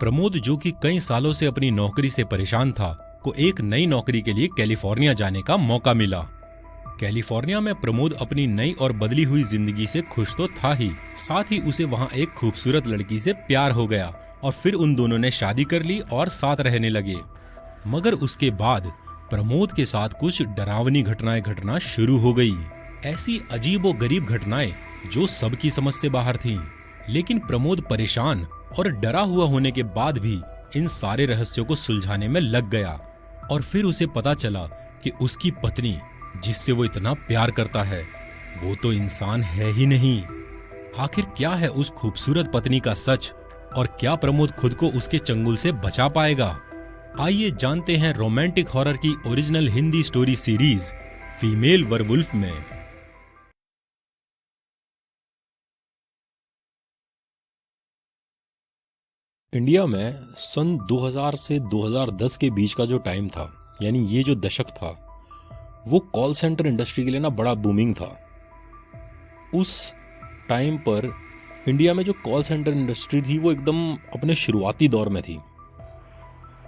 प्रमोद, जो कि कई सालों से अपनी नौकरी से परेशान था, को एक नई नौकरी के लिए कैलिफोर्निया जाने का मौका मिला। कैलिफोर्निया में प्रमोद अपनी नई और बदली हुई जिंदगी से खुश तो था ही, साथ ही उसे वहां एक खूबसूरत लड़की से प्यार हो गया और फिर उन दोनों ने शादी कर ली और साथ रहने लगे। मगर उसके बाद प्रमोद के साथ कुछ डरावनी घटनाएं घटना शुरू हो गई। ऐसी अजीब और गरीब घटनाएं जो सबकी समझ से बाहर थीं। लेकिन प्रमोद परेशान और डरा हुआ होने के बाद भी इन सारे रहस्यों को सुलझाने में लग गया। और फिर उसे पता चला कि उसकी पत्नी, जिससे वो इतना प्यार करता है, वो तो इंसान है ही नहीं। आखिर क्या है उस खूबसूरत पत्नी का सच, और क्या प्रमोद खुद को उसके चंगुल से बचा पाएगा? आइए जानते हैं रोमांटिक हॉरर की original Hindi story series female werewolf में। इंडिया में सन 2000 से 2010 के बीच का जो टाइम था, यानी ये जो दशक था, वो कॉल सेंटर इंडस्ट्री के लिए ना बड़ा बूमिंग था। उस टाइम पर इंडिया में जो कॉल सेंटर इंडस्ट्री थी वो एकदम अपने शुरुआती दौर में थी।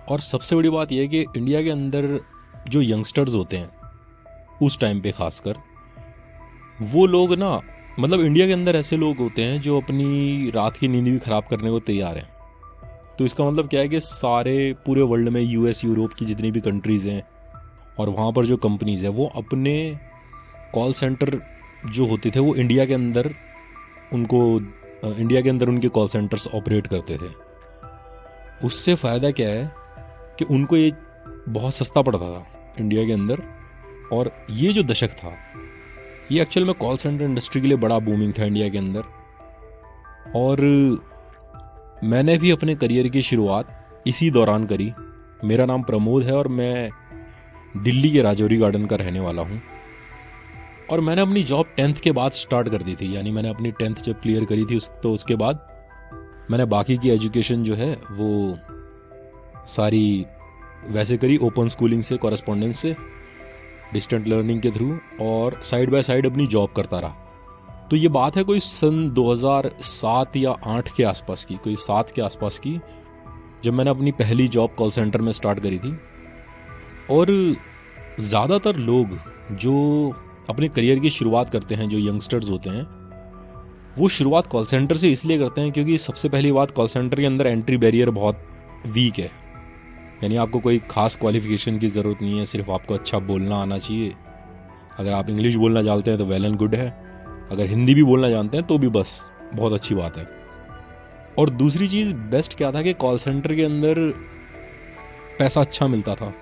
और सबसे बड़ी बात यह है कि इंडिया के अंदर जो यंगस्टर्स होते हैं उस टाइम पे खासकर, वो लोग ना, मतलब इंडिया के अंदर ऐसे लोग होते हैं जो अपनी रात की नींद भी खराब करने को तैयार हैं। तो इसका मतलब क्या है कि सारे पूरे वर्ल्ड में यूएस, यूरोप की जितनी भी कंट्रीज़ हैं और वहाँ पर जो कंपनीज़ हैं, वो अपने कॉल सेंटर जो होते थे वो इंडिया के अंदर उनके कॉल सेंटर्स ऑपरेट करते थे। उससे फ़ायदा क्या है कि उनको ये बहुत सस्ता पड़ता था इंडिया के अंदर। और ये जो दशक था, ये एक्चुअल में कॉल सेंटर इंडस्ट्री के लिए बड़ा बूमिंग था इंडिया के अंदर। और मैंने भी अपने करियर की शुरुआत इसी दौरान करी। मेरा नाम प्रमोद है और मैं दिल्ली के राजौरी गार्डन का रहने वाला हूँ। और मैंने अपनी जॉब 10th के बाद स्टार्ट कर दी थी, यानी मैंने अपनी 10th जब क्लियर करी थी तो उसके बाद मैंने बाकी की एजुकेशन जो है वो सारी वैसे करी, ओपन स्कूलिंग से, कॉरेस्पॉन्डेंस से, डिस्टेंट लर्निंग के थ्रू, और साइड बाय साइड अपनी जॉब करता रहा। तो ये बात है कोई सन 2007 या 8 के आसपास की, कोई 7 के आसपास की, जब मैंने अपनी पहली जॉब कॉल सेंटर में स्टार्ट करी थी। और ज़्यादातर लोग जो अपने करियर की शुरुआत करते हैं, जो यंगस्टर्स होते हैं, वो शुरुआत कॉल सेंटर से इसलिए करते हैं क्योंकि सबसे पहली बात, कॉल सेंटर के अंदर एंट्री बैरियर बहुत वीक है। यानी आपको कोई खास क्वालिफिकेशन की ज़रूरत नहीं है, सिर्फ आपको अच्छा बोलना आना चाहिए। अगर आप इंग्लिश बोलना जानते हैं तो वेल एंड गुड है, अगर हिंदी भी बोलना जानते हैं तो भी बस बहुत अच्छी बात है। और दूसरी चीज़ बेस्ट क्या था कि कॉल सेंटर के अंदर पैसा अच्छा मिलता था।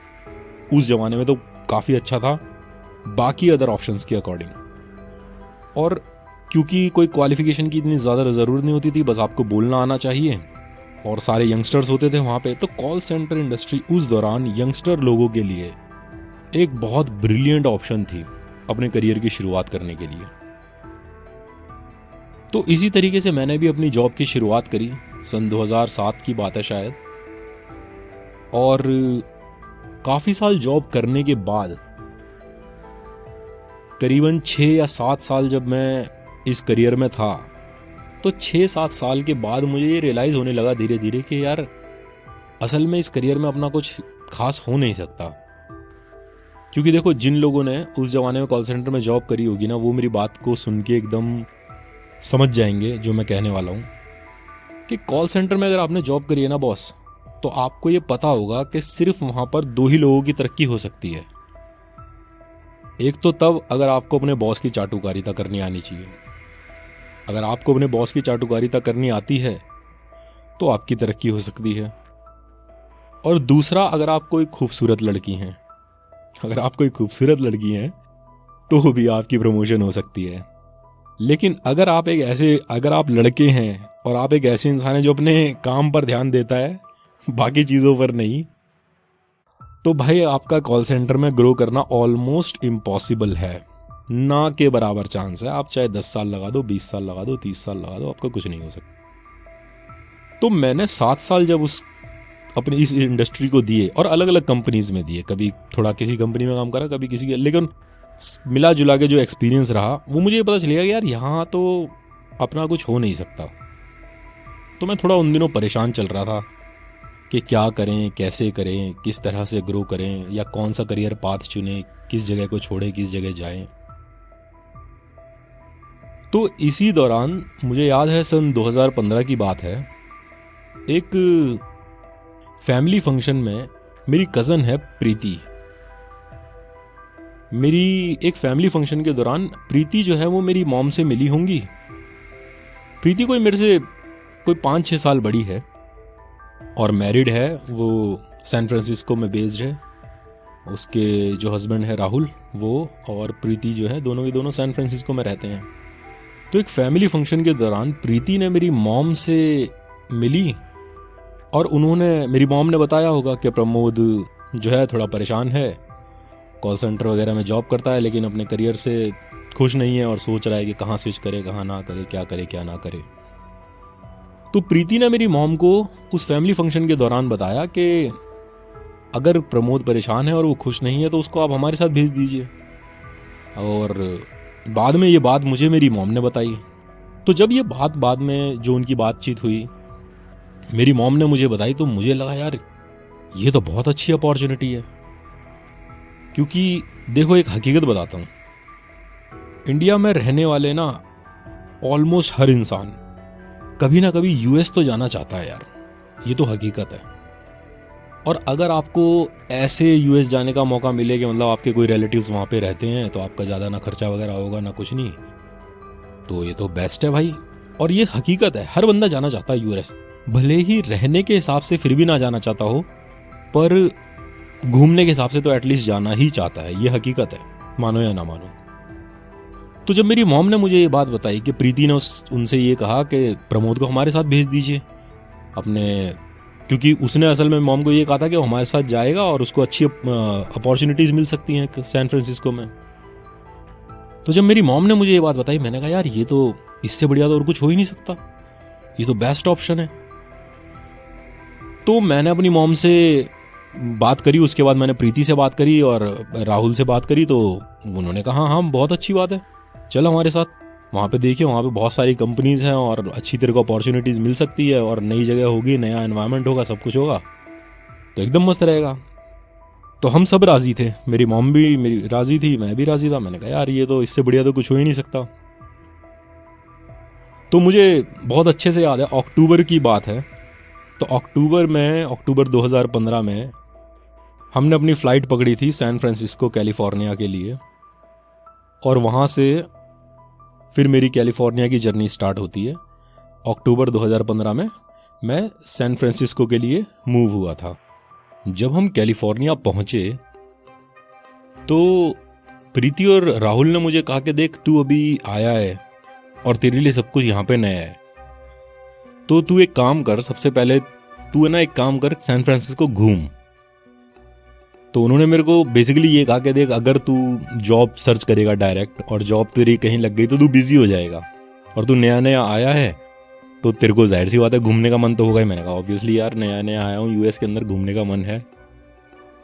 उस ज़माने में तो काफ़ी अच्छा था बाकी अदर ऑप्शंस के अकॉर्डिंग। और क्योंकि कोई क्वालिफिकेशन की इतनी ज़्यादा ज़रूरत नहीं होती थी, बस आपको बोलना आना चाहिए, और सारे यंगस्टर्स होते थे वहाँ पे, तो कॉल सेंटर इंडस्ट्री उस दौरान यंगस्टर लोगों के लिए एक बहुत ब्रिलियंट ऑप्शन थी अपने करियर की शुरुआत करने के लिए। तो इसी तरीके से मैंने भी अपनी जॉब की शुरुआत करी। सन 2007 की बात है शायद। और काफ़ी साल जॉब करने के बाद, करीबन 6 या 7 साल जब मैं इस करियर में था, तो 6-7 साल के बाद मुझे ये रियलाइज़ होने लगा धीरे धीरे कि यार असल में इस करियर में अपना कुछ खास हो नहीं सकता। क्योंकि देखो, जिन लोगों ने उस ज़माने में कॉल सेंटर में जॉब करी होगी ना, वो मेरी बात को सुन के एकदम समझ जाएंगे जो मैं कहने वाला हूँ कि कॉल सेंटर में अगर आपने जॉब करी है ना बॉस, तो आपको ये पता होगा कि सिर्फ वहाँ पर 2 ही लोगों की तरक्की हो सकती है। एक तो तब अगर आपको अपने बॉस की चाटुकारिता करनी आनी चाहिए। अगर आपको अपने बॉस की चाटुकारिता करनी आती है तो आपकी तरक्की हो सकती है। और दूसरा, अगर आप कोई खूबसूरत लड़की हैं, अगर आप कोई खूबसूरत लड़की हैं तो भी आपकी प्रमोशन हो सकती है। लेकिन अगर आप लड़के हैं और आप एक ऐसे इंसान हैं जो अपने काम पर ध्यान देता है, बाकी चीज़ों पर नहीं, तो भाई आपका कॉल सेंटर में ग्रो करना ऑलमोस्ट इम्पॉसिबल है। ना के बराबर चांस है। आप चाहे 10 साल लगा दो, 20 साल लगा दो, 30 साल लगा दो, आपका कुछ नहीं हो सकता। तो मैंने 7 साल जब अपनी इस इंडस्ट्री को दिए, और अलग अलग कंपनीज में दिए, कभी थोड़ा किसी कंपनी में काम करा, कभी किसी के, लेकिन मिला जुला के जो एक्सपीरियंस रहा, वो मुझे पता चलेगा कि यार यहाँ तो अपना कुछ हो नहीं सकता। तो मैं थोड़ा उन दिनों परेशान चल रहा था कि क्या करें, कैसे करें, किस तरह से ग्रो करें, या कौन सा करियर पाथ चुनें, किस जगह को छोड़ें, किस जगह जाएं। तो इसी दौरान मुझे याद है सन 2015 की बात है, एक फैमिली फंक्शन में मेरी कज़न है प्रीति। मेरी एक फैमिली फंक्शन के दौरान प्रीति जो है वो मेरी मॉम से मिली होंगी। प्रीति कोई मेरे से कोई 5-6 साल बड़ी है और मैरिड है, वो सैन फ्रांसिस्को में बेस्ड है। उसके जो हस्बैंड है राहुल, वो और प्रीति जो है दोनों के दोनों सैन फ्रांसिस्को में रहते हैं। तो एक फैमिली फंक्शन के दौरान प्रीति ने मेरी मॉम से मिली और मेरी मॉम ने बताया होगा कि प्रमोद जो है थोड़ा परेशान है, कॉल सेंटर वगैरह में जॉब करता है, लेकिन अपने करियर से खुश नहीं है और सोच रहा है कि कहाँ स्विच करे, कहाँ ना करे, क्या ना करे। तो प्रीति ने मेरी मॉम को उस फैमिली फंक्शन के दौरान बताया कि अगर प्रमोद परेशान है और वो खुश नहीं है तो उसको आप हमारे साथ भेज दीजिए। और बाद में ये बात मुझे मेरी मॉम ने बताई। तो जब ये बात बाद में जो उनकी बातचीत हुई मेरी मॉम ने मुझे बताई, तो मुझे लगा यार ये तो बहुत अच्छी अपॉर्चुनिटी है। क्योंकि देखो एक हकीकत बताता हूँ, इंडिया में रहने वाले ना ऑलमोस्ट हर इंसान कभी ना कभी यूएस तो जाना चाहता है यार, ये तो हकीकत है। और अगर आपको ऐसे यूएस जाने का मौका मिले कि मतलब आपके कोई रिलेटिव्स वहाँ पे रहते हैं तो आपका ज़्यादा ना खर्चा वगैरह होगा ना कुछ नहीं, तो ये तो बेस्ट है भाई। और ये हकीकत है, हर बंदा जाना चाहता है यूएस, भले ही रहने के हिसाब से फिर भी ना जाना चाहता हो, पर घूमने के हिसाब से तो एटलीस्ट जाना ही चाहता है। ये हकीकत है, मानो या ना मानो। तो जब मेरी मॉम ने मुझे ये बात बताई कि प्रीति ने उनसे ये कहा कि प्रमोद को हमारे साथ भेज दीजिए अपने, क्योंकि उसने असल में मॉम को ये कहा था कि वो हमारे साथ जाएगा और उसको अच्छी अपॉर्चुनिटीज़ मिल सकती हैं सैन फ्रांसिस्को में। तो जब मेरी मॉम ने मुझे ये बात बताई, मैंने कहा यार ये तो इससे बढ़िया तो और कुछ हो ही नहीं सकता, ये तो बेस्ट ऑप्शन है। तो मैंने अपनी मॉम से बात करी, उसके बाद मैंने प्रीति से बात करी और राहुल से बात करी। तो उन्होंने कहा हाँ बहुत अच्छी बात है, चलो हमारे साथ, वहाँ पे देखिए वहाँ पे बहुत सारी कंपनीज हैं और अच्छी तरह को अपॉर्चुनिटीज़ मिल सकती है और नई जगह होगी, नया एनवायरनमेंट होगा, सब कुछ होगा, तो एकदम मस्त रहेगा। तो हम सब राज़ी थे, मेरी मॉम भी मेरी राज़ी थी, मैं भी राज़ी था। मैंने कहा यार ये तो इससे बढ़िया तो कुछ हो ही नहीं सकता। तो मुझे बहुत अच्छे से याद है, अक्टूबर की बात है। तो अक्टूबर 2015 में हमने अपनी फ़्लाइट पकड़ी थी सैन फ्रांसिस्को कैलिफोर्निया के लिए, और वहाँ से फिर मेरी कैलिफोर्निया की जर्नी स्टार्ट होती है। अक्टूबर 2015 में मैं सैन फ्रांसिस्को के लिए मूव हुआ था। जब हम कैलिफोर्निया पहुँचे तो प्रीति और राहुल ने मुझे कहा कि देख तू अभी आया है और तेरे लिए सब कुछ यहाँ पे नया है, तो तू एक काम कर, सबसे पहले तू है ना एक काम कर, सैन फ्रांसिस्को घूम। तो उन्होंने मेरे को बेसिकली ये कहा कि देख अगर तू जॉब सर्च करेगा डायरेक्ट और जॉब तेरी कहीं लग गई तो तू बिजी हो जाएगा, और तू नया नया आया है तो तेरे को जाहिर सी बात है घूमने का मन तो होगा ही। मैंने कहा ऑब्वियसली यार नया नया आया हूँ यूएस के अंदर, घूमने का मन है।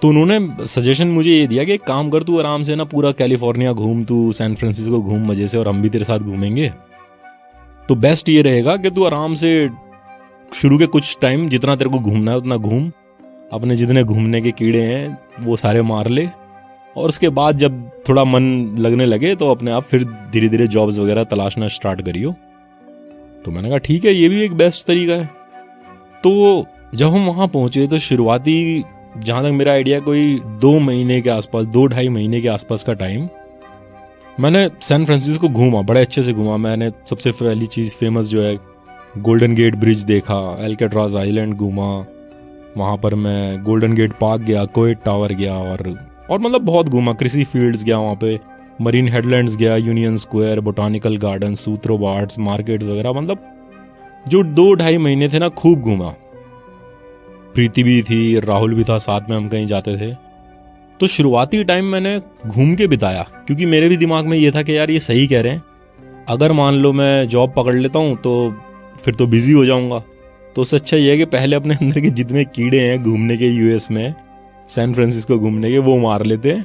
तो उन्होंने सजेशन मुझे ये दिया कि एक काम कर, तू आराम से ना पूरा कैलिफोर्निया घूम, तू सैन फ्रांसिस्को घूम मजे से, और हम भी तेरे साथ घूमेंगे। तो बेस्ट ये रहेगा कि तू आराम से शुरू के कुछ टाइम जितना तेरे को घूमना है उतना घूम, अपने जितने घूमने के कीड़े हैं वो सारे मार ले, और उसके बाद जब थोड़ा मन लगने लगे तो अपने आप फिर धीरे धीरे जॉब्स वगैरह तलाशना स्टार्ट करियो। तो मैंने कहा ठीक है, ये भी एक बेस्ट तरीका है। तो जब हम वहाँ पहुँचे तो शुरुआती, जहाँ तक मेरा आइडिया, कोई 2 महीने के आसपास, 2-2.5 महीने के आसपास का टाइम मैंने सैन फ्रांसिस्को घूमा, बड़े अच्छे से घूमा। मैंने सबसे पहली चीज़ फेमस जो है गोल्डन गेट ब्रिज देखा, एल्काट्राज आइलैंड घूमा, वहाँ पर मैं गोल्डन गेट पार्क गया, कोएट टावर गया, और मतलब बहुत घूमा। कृषि फील्ड्स गया, वहाँ पे मरीन हेडलैंड्स गया, Union Square, Botanical Garden, Sutro Baths, markets वगैरह, मतलब जो 2-2.5 महीने थे ना खूब घूमा। प्रीति भी थी, राहुल भी था साथ में, हम कहीं जाते थे। तो शुरुआती टाइम मैंने घूम के बिताया, क्योंकि मेरे भी दिमाग में ये था कि यार ये सही कह रहे हैं, अगर मान लो मैं जॉब पकड़ लेता हूँ तो फिर तो बिजी हो जाऊँगा। तो उससे अच्छा ये है कि पहले अपने अंदर के जितने कीड़े हैं घूमने के यूएस में, सैन फ्रांसिस्को घूमने के, वो मार लेते हैं,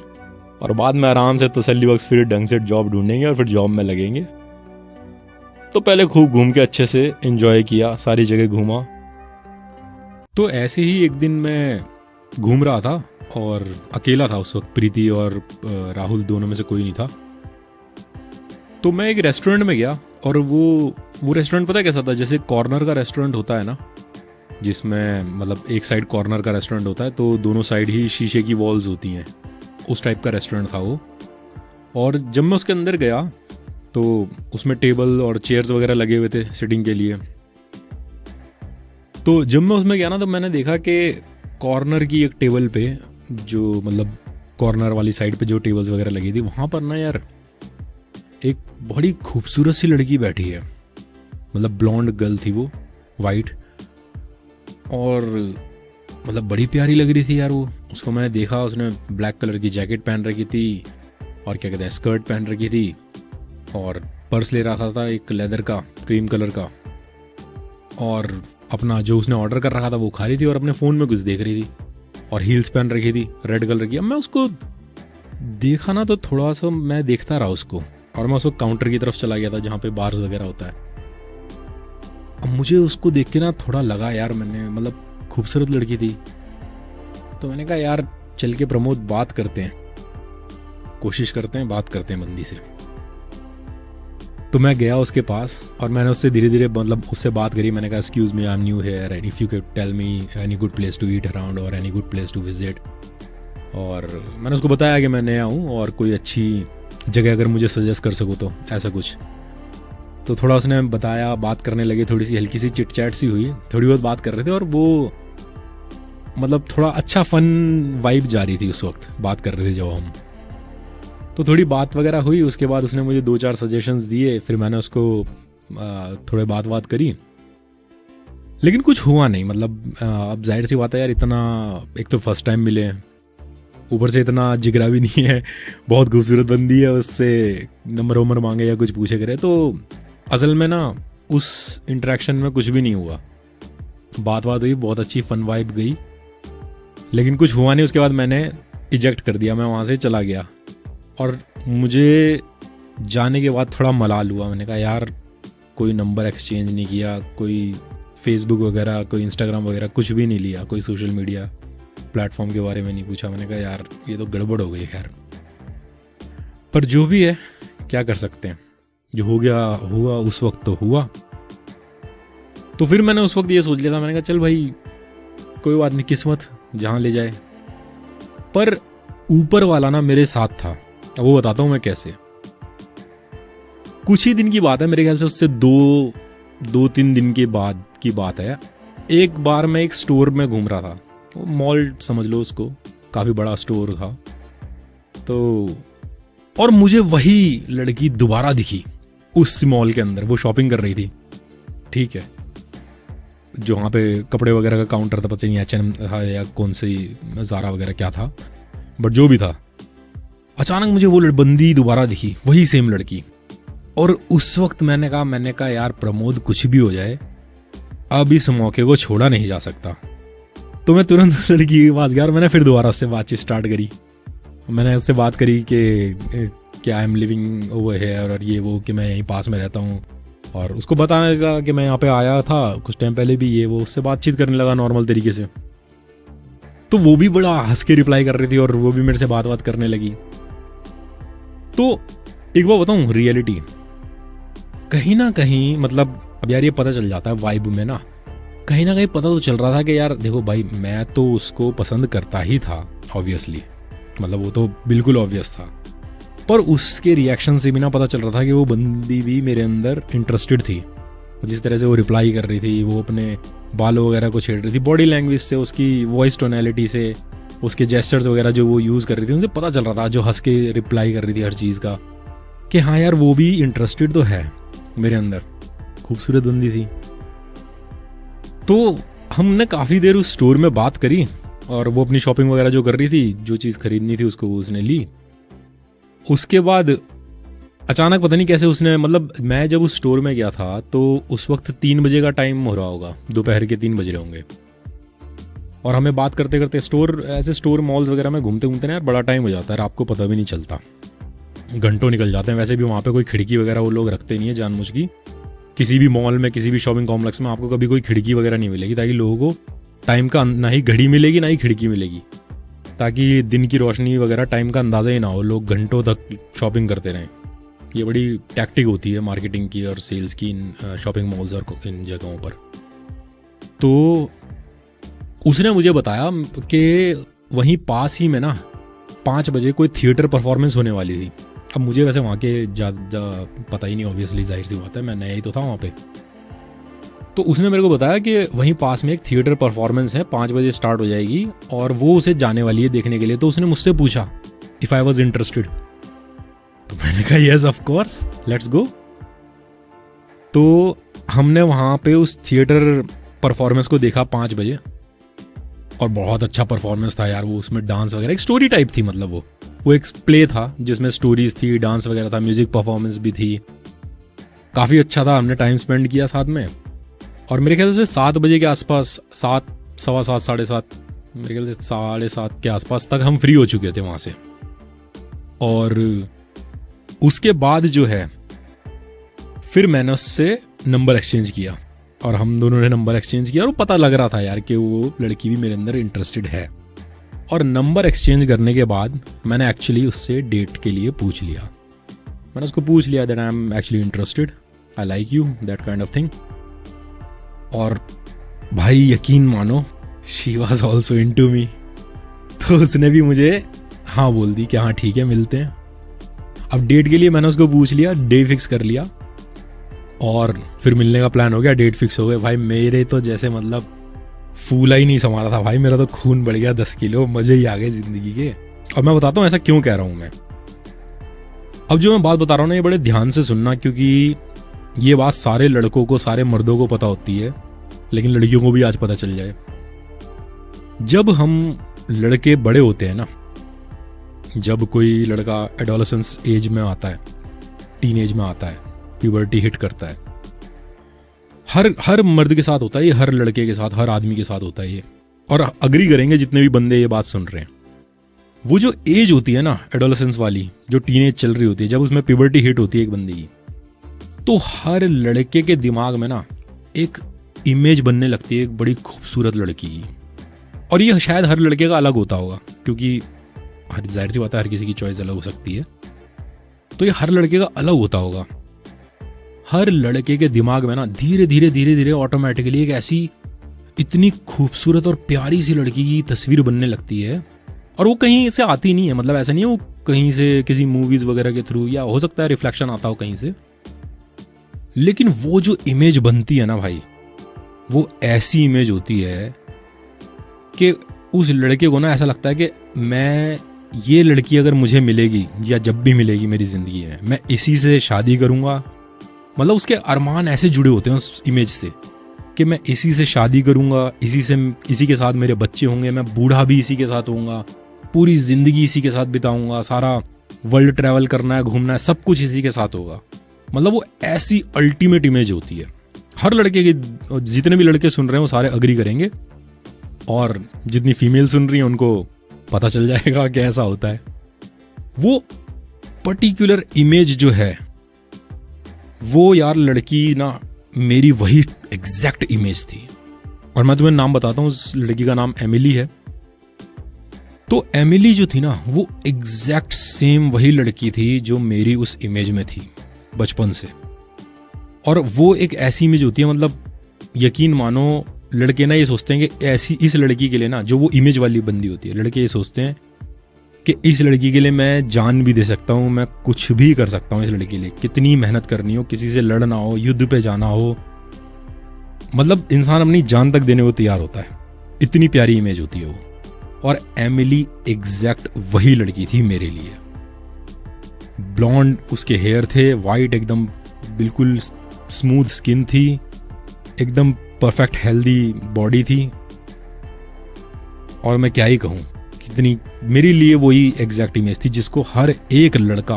और बाद में आराम से तसल्ली बख्श फिर ढंग से जॉब ढूंढेंगे और फिर जॉब में लगेंगे। तो पहले खूब घूम के अच्छे से एंजॉय किया, सारी जगह घूमा। तो ऐसे ही एक दिन मैं घूम रहा था और अकेला था उस वक्त, प्रीति और राहुल दोनों में से कोई नहीं था। तो मैं एक रेस्टोरेंट में गया और वो रेस्टोरेंट पता है कैसा था, जैसे कॉर्नर का रेस्टोरेंट होता है ना, जिसमें मतलब एक साइड कॉर्नर का रेस्टोरेंट होता है तो दोनों साइड ही शीशे की वॉल्स होती हैं, उस टाइप का रेस्टोरेंट था वो। और जब मैं उसके अंदर गया तो उसमें टेबल और चेयर्स वगैरह लगे हुए थे सिटिंग के लिए। तो जब मैं उसमें गया ना तो मैंने देखा कि कॉर्नर की एक टेबल पे, जो मतलब कॉर्नर वाली साइड पे जो टेबल्स वगैरह लगी थी, वहाँ पर ना यार एक बड़ी खूबसूरत सी लड़की बैठी है। मतलब ब्लॉन्ड गर्ल थी वो, वाइट, और मतलब बड़ी प्यारी लग रही थी यार वो। उसको मैंने देखा, उसने ब्लैक कलर की जैकेट पहन रखी थी और क्या कहते हैं स्कर्ट पहन रखी थी, और पर्स ले रहा था एक लेदर का क्रीम कलर का, और अपना जो उसने ऑर्डर कर रखा था वो खा रही थी और अपने फ़ोन में कुछ देख रही थी, और हील्स पहन रखी थी रेड कलर की। अब मैं उसको देखा ना तो थोड़ा सा मैं देखता रहा उसको, और मैं उसको काउंटर की तरफ चला गया था जहाँ पे बार्स वगैरह होता है। अब मुझे उसको देख के ना थोड़ा लगा यार, मैंने मतलब खूबसूरत लड़की थी, तो मैंने कहा यार चल के प्रमोद बात करते हैं, कोशिश करते हैं, बात करते हैं बंदी से। तो मैं गया उसके पास और मैंने उससे धीरे धीरे मतलब उससे बात करी। मैंने कहा excuse me, I am new here and if you can tell me any good place to eat around और any good place to visit. और मैंने उसको बताया कि मैं नया हूँ और कोई अच्छी जगह अगर मुझे सजेस्ट कर सको तो, ऐसा कुछ। तो थोड़ा उसने बताया, बात करने लगे, थोड़ी सी हल्की सी चिट चैट सी हुई, थोड़ी बहुत बात कर रहे थे, और वो मतलब थोड़ा अच्छा फन वाइब जा रही थी उस वक्त, बात कर रहे थे जब हम। तो थोड़ी बात वगैरह हुई, उसके बाद उसने मुझे 2-4 सजेशंस दिए, फिर मैंने उसको थोड़े बात करी, लेकिन कुछ हुआ नहीं। मतलब अब जाहिर सी बात है यार, इतना एक तो फर्स्ट टाइम मिले हैं, ऊपर से इतना जिगरा भी नहीं है, बहुत खूबसूरत बंदी है, उससे नंबर वंबर मांगे या कुछ पूछे करे। तो असल में ना उस इंटरेक्शन में कुछ भी नहीं हुआ, बात हुई, बहुत अच्छी फन वाइब गई, लेकिन कुछ हुआ नहीं। उसके बाद मैंने इजेक्ट कर दिया, मैं वहाँ से चला गया। और मुझे जाने के बाद थोड़ा मलाल हुआ। मैंने कहा यार कोई नंबर एक्सचेंज नहीं किया, कोई फेसबुक वगैरह, कोई इंस्टाग्राम वगैरह कुछ भी नहीं लिया, कोई सोशल मीडिया प्लेटफॉर्म के बारे में नहीं पूछा। मैंने कहा यार ये तो गड़बड़ हो गई। खैर, पर जो भी है क्या कर सकते हैं, जो हो गया हुआ, उस वक्त तो हुआ। तो फिर मैंने उस वक्त ये सोच लिया था, मैंने कहा चल भाई कोई बात नहीं, किस्मत जहाँ ले जाए। पर ऊपर वाला ना मेरे साथ था, अब वो बताता हूँ मैं कैसे। कुछ ही दिन की बात है, मेरे ख्याल से उससे 2-3 दिन के बाद की बात है। एक बार मैं एक स्टोर में घूम रहा था, मॉल समझ लो उसको, काफी बड़ा स्टोर था। तो और मुझे वही लड़की दोबारा दिखी उस मॉल के अंदर, वो शॉपिंग कर रही थी, ठीक है, जो वहाँ पे कपड़े वगैरह का काउंटर था, पता नहीं H&M था या कौन सी ज़ारा वगैरह क्या था, बट जो भी था, अचानक मुझे वो बंदी दोबारा दिखी, वही सेम लड़की। और उस वक्त मैंने कहा यार प्रमोद कुछ भी हो जाए, अब इस मौके को छोड़ा नहीं जा सकता। तो मैं तुरंत उस लड़की के पास गया और मैंने फिर दोबारा उससे बातचीत स्टार्ट करी। मैंने उससे बात करी कि I am living over here और ये वो, कि मैं यहीं पास में रहता हूँ, और उसको बताने लगा कि मैं यहाँ पे आया था कुछ टाइम पहले भी, ये वो। उससे बातचीत करने लगा नॉर्मल तरीके से। तो वो भी बड़ा हंस के रिप्लाई कर रही थी और वो भी मेरे से बात करने लगी। तो एक बार बताऊं, रियलिटी कहीं ना कहीं, मतलब अब यार ये पता चल जाता है वाइब में ना, कहीं ना कहीं पता तो चल रहा था कि यार देखो भाई, मैं तो उसको पसंद करता ही था ऑब्वियसली, मतलब वो तो बिल्कुल ऑब्वियस था। पर उसके रिएक्शन से भी ना पता चल रहा था कि वो बंदी भी मेरे अंदर इंटरेस्टेड थी। जिस तरह से वो रिप्लाई कर रही थी, वो अपने बालों वगैरह को छेड़ रही थी, बॉडी लैंग्वेज से, उसकी वॉइस टोनैलिटी से, उसके जेस्चर्स वगैरह जो वो यूज़ कर रही थी, उनसे पता चल रहा था, जो हंस के रिप्लाई कर रही थी हर चीज़ का, कि हाँ यार वो भी इंटरेस्टेड तो है मेरे अंदर। खूबसूरत बंदी थी। तो हमने काफ़ी देर उस स्टोर में बात करी और वो अपनी शॉपिंग वगैरह जो कर रही थी, जो चीज़ खरीदनी थी उसको उसने ली। उसके बाद अचानक पता नहीं कैसे उसने, मतलब मैं जब उस स्टोर में गया था तो उस वक्त 3 बजे का टाइम हो रहा होगा, दोपहर के 3 बज रहे होंगे, और हमें बात करते करते स्टोर मॉल्स वगैरह में घूमते घूमते ना यार बड़ा टाइम हो जाता है, आपको पता भी नहीं चलता, घंटों निकल जाते हैं। वैसे भी वहाँ पे कोई खिड़की वगैरह वो लोग रखते नहीं है जानबूझ की, किसी भी मॉल में, किसी भी शॉपिंग कॉम्प्लेक्स में आपको कभी कोई खिड़की वगैरह नहीं मिलेगी ताकि लोगों को टाइम का ना ही घड़ी मिलेगी ना ही खिड़की मिलेगी, ताकि दिन की रोशनी वगैरह टाइम का अंदाज़ा ही ना हो, लोग घंटों तक शॉपिंग करते रहें। ये बड़ी टैक्टिक होती है मार्केटिंग की और सेल्स की इन शॉपिंग मॉल्स और इन जगहों पर। तो उसने मुझे बताया कि वहीं पास ही में ना 5 बजे कोई थिएटर परफॉर्मेंस होने वाली थी। अब मुझे वैसे वहाँ के ज़्यादा पता ही नहीं, ऑब्वियसली जाहिर सी बात है, मैं नया ही तो था वहाँ पे। तो उसने मेरे को बताया कि वहीं पास में एक थिएटर परफॉर्मेंस है, 5 बजे स्टार्ट हो जाएगी और वो उसे जाने वाली है देखने के लिए। तो उसने मुझसे पूछा इफ़ आई वॉज इंटरेस्टेड। तो मैंने कहा yes of course, let's go. तो हमने वहाँ पे उस थिएटर परफॉर्मेंस को देखा 5 बजे, और बहुत अच्छा परफॉर्मेंस था यार वो। उसमें डांस वगैरह, एक स्टोरी टाइप थी, मतलब वो एक प्ले था जिसमें स्टोरीज थी, डांस वगैरह था, म्यूजिक परफॉर्मेंस भी थी। काफ़ी अच्छा था, हमने टाइम स्पेंड किया साथ में। और मेरे ख्याल से 7 बजे के आसपास, 7, सवा 7, 7:30, मेरे ख्याल से 7:30 के आसपास तक हम फ्री हो चुके थे वहाँ से। और उसके बाद जो है फिर मैंने उससे नंबर एक्सचेंज किया, और हम दोनों ने नंबर एक्सचेंज किया, और पता लग रहा था यार कि वो लड़की भी मेरे अंदर इंटरेस्टेड है। और नंबर एक्सचेंज करने के बाद मैंने एक्चुअली उससे डेट के लिए पूछ लिया। मैंने उसको पूछ लिया that I am actually interested, I like you, that kind of thing. और भाई यकीन मानो, she was also into me. तो उसने भी मुझे हाँ बोल दी कि हाँ ठीक है, मिलते हैं। अब डेट के लिए मैंने उसको पूछ लिया, डे फिक्स कर लिया, और फिर मिलने का प्लान हो गया, डेट फिक्स हो गए। भाई मेरे तो जैसे मतलब फूला ही नहीं संभाला था भाई, मेरा तो खून बढ़ गया 10 किलो, मजे ही आ गए जिंदगी के। और मैं बताता हूँ ऐसा क्यों कह रहा हूँ मैं। अब जो मैं बात बता रहा हूँ ना, ये बड़े ध्यान से सुनना, क्योंकि ये बात सारे लड़कों को, सारे मर्दों को पता होती है, लेकिन लड़कियों को भी आज पता चल जाए। जब हम लड़के बड़े होते हैं ना, जब कोई लड़का एडोलेसेंस एज में आता है, टीन एज में आता है, प्यूबर्टी हिट करता है, हर मर्द के साथ होता है ये, हर लड़के के साथ, हर आदमी के साथ होता है ये। और अग्री करेंगे जितने भी बंदे ये बात सुन रहे हैं, वो जो एज होती है ना एडोलेसेंस वाली, जो टीनेज चल रही होती है, जब उसमें प्यूबर्टी हिट होती है एक बंदे की, तो हर लड़के के दिमाग में ना एक इमेज बनने लगती है एक बड़ी खूबसूरत लड़की की। और ये शायद हर लड़के का अलग होता होगा, क्योंकि जाहिर सी बात है हर किसी की चॉइस अलग हो सकती है, तो ये हर लड़के का अलग होता होगा। हर लड़के के दिमाग में ना धीरे धीरे ऑटोमेटिकली एक ऐसी इतनी खूबसूरत और प्यारी सी लड़की की तस्वीर बनने लगती है। और वो कहीं से आती नहीं है, मतलब ऐसा नहीं है वो कहीं से किसी मूवीज वगैरह के थ्रू, या हो सकता है रिफ्लेक्शन आता हो कहीं से, लेकिन वो जो इमेज बनती है ना भाई, वो ऐसी इमेज होती है कि उस लड़के को ना ऐसा लगता है कि मैं, ये लड़की अगर मुझे मिलेगी या जब भी मिलेगी मेरी जिंदगी में, मैं इसी से शादी करूंगा। मतलब उसके अरमान ऐसे जुड़े होते हैं उस इमेज से कि मैं इसी से शादी करूंगा, इसी के साथ मेरे बच्चे होंगे, मैं बूढ़ा भी इसी के साथ होऊंगा, पूरी जिंदगी इसी के साथ बिताऊंगा, सारा वर्ल्ड ट्रैवल करना है, घूमना है, सब कुछ इसी के साथ होगा। मतलब वो ऐसी अल्टीमेट इमेज होती है। हर लड़के के, जितने भी लड़के सुन रहे हैं वो सारे अग्री करेंगे, और जितनी फीमेल सुन रही हैं उनको पता चल जाएगा कि ऐसा होता है। वो पर्टिकुलर इमेज जो है वो यार लड़की ना मेरी वही एग्जैक्ट इमेज थी। और मैं तुम्हें नाम बताता हूँ, उस लड़की का नाम एमिली है। तो एमिली जो थी ना, वो एग्जैक्ट सेम वही लड़की थी जो मेरी उस इमेज में थी बचपन से। और वो एक ऐसी इमेज होती है, मतलब यकीन मानो लड़के ना ये सोचते हैं कि ऐसी इस लड़की के लिए ना, जो वो इमेज वाली बंदी होती है, लड़के ये सोचते हैं कि इस लड़की के लिए मैं जान भी दे सकता हूँ, मैं कुछ भी कर सकता हूँ इस लड़की के लिए, कितनी मेहनत करनी हो, किसी से लड़ना हो, युद्ध पे जाना हो, मतलब इंसान अपनी जान तक देने को तैयार होता है। इतनी प्यारी इमेज होती है वो। और एमिली एग्जैक्ट वही लड़की थी मेरे लिए। ब्लॉन्ड उसके हेयर थे, वाइट एकदम, बिल्कुल स्मूथ स्किन थी, एकदम परफेक्ट हेल्दी बॉडी थी। और मैं क्या ही कहूँ, कितनी मेरे लिए वही एग्जैक्ट इमेज थी जिसको हर एक लड़का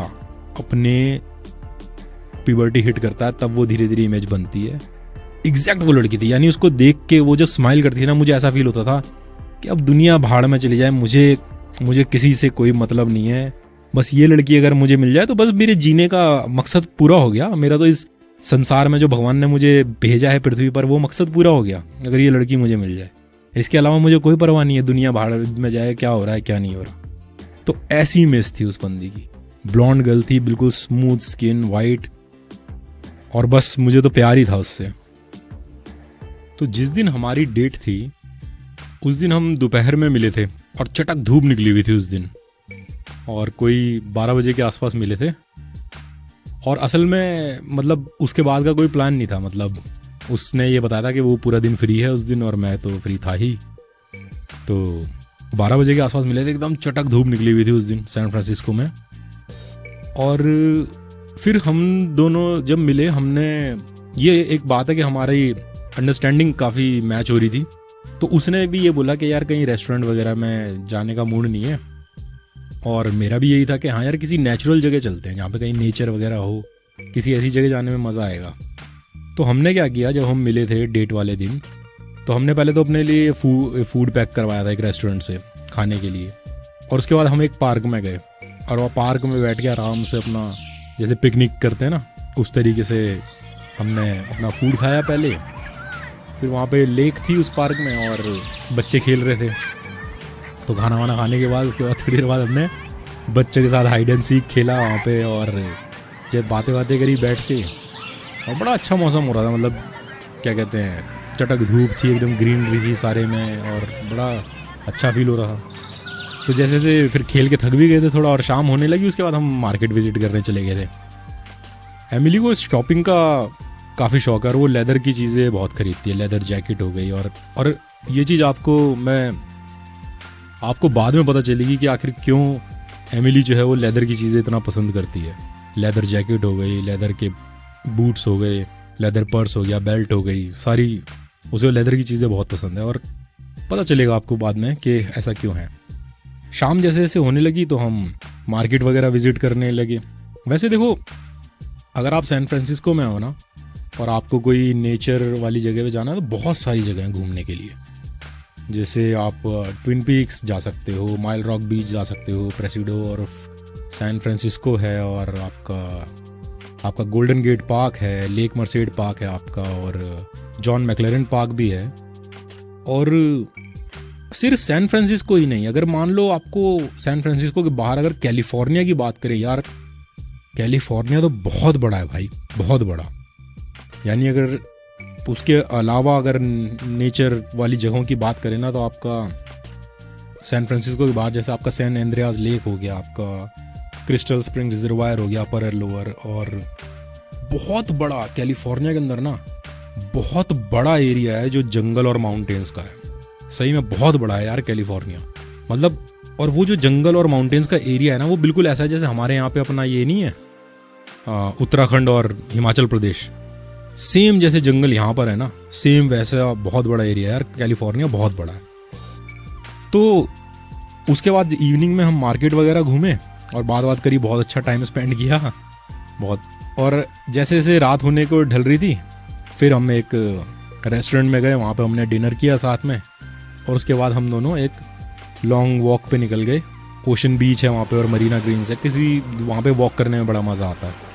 अपने प्यूबर्टी हिट करता है, तब वो धीरे धीरे इमेज बनती है। एग्जैक्ट वो लड़की थी। यानी उसको देख के वो जब स्माइल करती थी ना, मुझे ऐसा फील होता था कि अब दुनिया भाड़ में चली जाए, मुझे किसी से कोई मतलब नहीं है, बस ये लड़की अगर मुझे मिल जाए तो बस मेरे जीने का मकसद पूरा हो गया। मेरा तो इस संसार में जो भगवान ने मुझे भेजा है पृथ्वी पर, वो मकसद पूरा हो गया अगर ये लड़की मुझे मिल जाए। इसके अलावा मुझे कोई परवाह नहीं है दुनिया बाहर में जाए क्या हो रहा है क्या नहीं हो रहा। तो ऐसी मिस थी उस बंदी की, ब्लॉन्ड गर्ल थी, बिल्कुल स्मूथ स्किन, वाइट, और बस मुझे तो प्यार ही था उससे। तो जिस दिन हमारी डेट थी उस दिन हम दोपहर में मिले थे और चटक धूप निकली हुई थी उस दिन, और कोई 12 बजे के आसपास मिले थे। और असल में मतलब उसके बाद का कोई प्लान नहीं था, मतलब उसने ये बताया था कि वो पूरा दिन फ्री है उस दिन और मैं तो फ्री था ही। तो 12 बजे के आसपास मिले थे, एकदम चटक धूप निकली हुई थी उस दिन सैन फ्रांसिस्को में। और फिर हम दोनों जब मिले, हमने ये एक बात है कि हमारी अंडरस्टैंडिंग काफ़ी मैच हो रही थी। तो उसने भी ये बोला कि यार कहीं रेस्टोरेंट वगैरह में जाने का मूड नहीं है, और मेरा भी यही था कि हाँ यार किसी नेचुरल जगह चलते हैं जहाँ पे कहीं नेचर वगैरह हो, किसी ऐसी जगह जाने में मज़ा आएगा। तो हमने क्या किया, जब हम मिले थे डेट वाले दिन, तो हमने पहले तो अपने लिए फूड पैक करवाया था एक रेस्टोरेंट से खाने के लिए, और उसके बाद हम एक पार्क में गए और वहाँ पार्क में बैठ के आराम से अपना जैसे पिकनिक करते हैं ना उस तरीके से हमने अपना फूड खाया पहले। फिर वहाँ पे लेक थी उस पार्क में और बच्चे खेल रहे थे। तो खाना वाना खाने के बाद उसके बाद थोड़ी देर बाद हमने बच्चे के साथ हाइड एंड सीक खेला वहाँ पे, और जब बातें करी बैठ के, और बड़ा अच्छा मौसम हो रहा था, मतलब क्या कहते हैं, चटक धूप थी, एकदम ग्रीनरी थी सारे में, और बड़ा अच्छा फील हो रहा था। तो जैसे जैसे फिर खेल के थक भी गए थे थोड़ा और शाम होने लगी, उसके बाद हम मार्केट विजिट करने चले गए थे। एमिली को शॉपिंग का काफ़ी शौक है और वो लेदर की चीज़ें बहुत खरीदती है, लेदर जैकेट हो गई, और ये चीज़ आपको बाद में पता चलेगी कि आखिर क्यों एमिली जो है वो लेदर की चीज़ें इतना पसंद करती है। लेदर जैकेट हो गई, लेदर के बूट्स हो गए, लेदर पर्स हो गया, बेल्ट हो गई, सारी उसे लेदर की चीज़ें बहुत पसंद है, और पता चलेगा आपको बाद में कि ऐसा क्यों है। शाम जैसे जैसे होने लगी तो हम मार्केट वगैरह विजिट करने लगे। वैसे देखो, अगर आप सैन फ्रांसिस्को में हो ना और आपको कोई नेचर वाली जगह पे जाना है तो बहुत सारी जगह हैं घूमने के लिए। जैसे आप ट्विन पीक्स जा सकते हो, माइल रॉक बीच जा सकते हो, प्रेसिडो और सैन फ्रांसिस्को है, और आपका गोल्डन गेट पार्क है, लेक मर्सेड पार्क है आपका, और जॉन मैक्लेरन पार्क भी है। और सिर्फ सैन फ्रांसिस्को ही नहीं, अगर मान लो आपको सैन फ्रांसिस्को के बाहर अगर कैलिफोर्निया की बात करें, यार कैलिफोर्निया तो बहुत बड़ा है भाई, बहुत बड़ा। यानी अगर उसके अलावा अगर नेचर वाली जगहों की बात करें ना, तो आपका सैन फ्रांसिस्को के बाहर जैसे आपका सैन एंड्रियास लेक हो गया, आपका क्रिस्टल स्प्रिंग रिजर्वायर हो गया, अपर और लोअर, और बहुत बड़ा कैलिफोर्निया के अंदर ना बहुत बड़ा एरिया है जो जंगल और माउंटेन्स का है। सही में बहुत बड़ा है यार कैलिफोर्निया, मतलब। और वो जो जंगल और माउंटेन्स का एरिया है ना, वो बिल्कुल ऐसा है जैसे हमारे यहाँ पे अपना ये नहीं है उत्तराखंड और हिमाचल प्रदेश, सेम जैसे जंगल यहाँ पर है ना, सेम वैसा बहुत बड़ा एरिया है यार कैलिफोर्निया, बहुत बड़ा है। तो उसके बाद इवनिंग में हम मार्केट वगैरह घूमे और बात करी, बहुत अच्छा टाइम स्पेंड किया बहुत। और जैसे जैसे रात होने को ढल रही थी, फिर हम एक रेस्टोरेंट में गए, वहाँ पे हमने डिनर किया साथ में, और उसके बाद हम दोनों एक लॉन्ग वॉक पे निकल गए। ओशन बीच है वहाँ पे और मरीना ग्रीन्स है, वहाँ पे वॉक करने में बड़ा मज़ा आता है।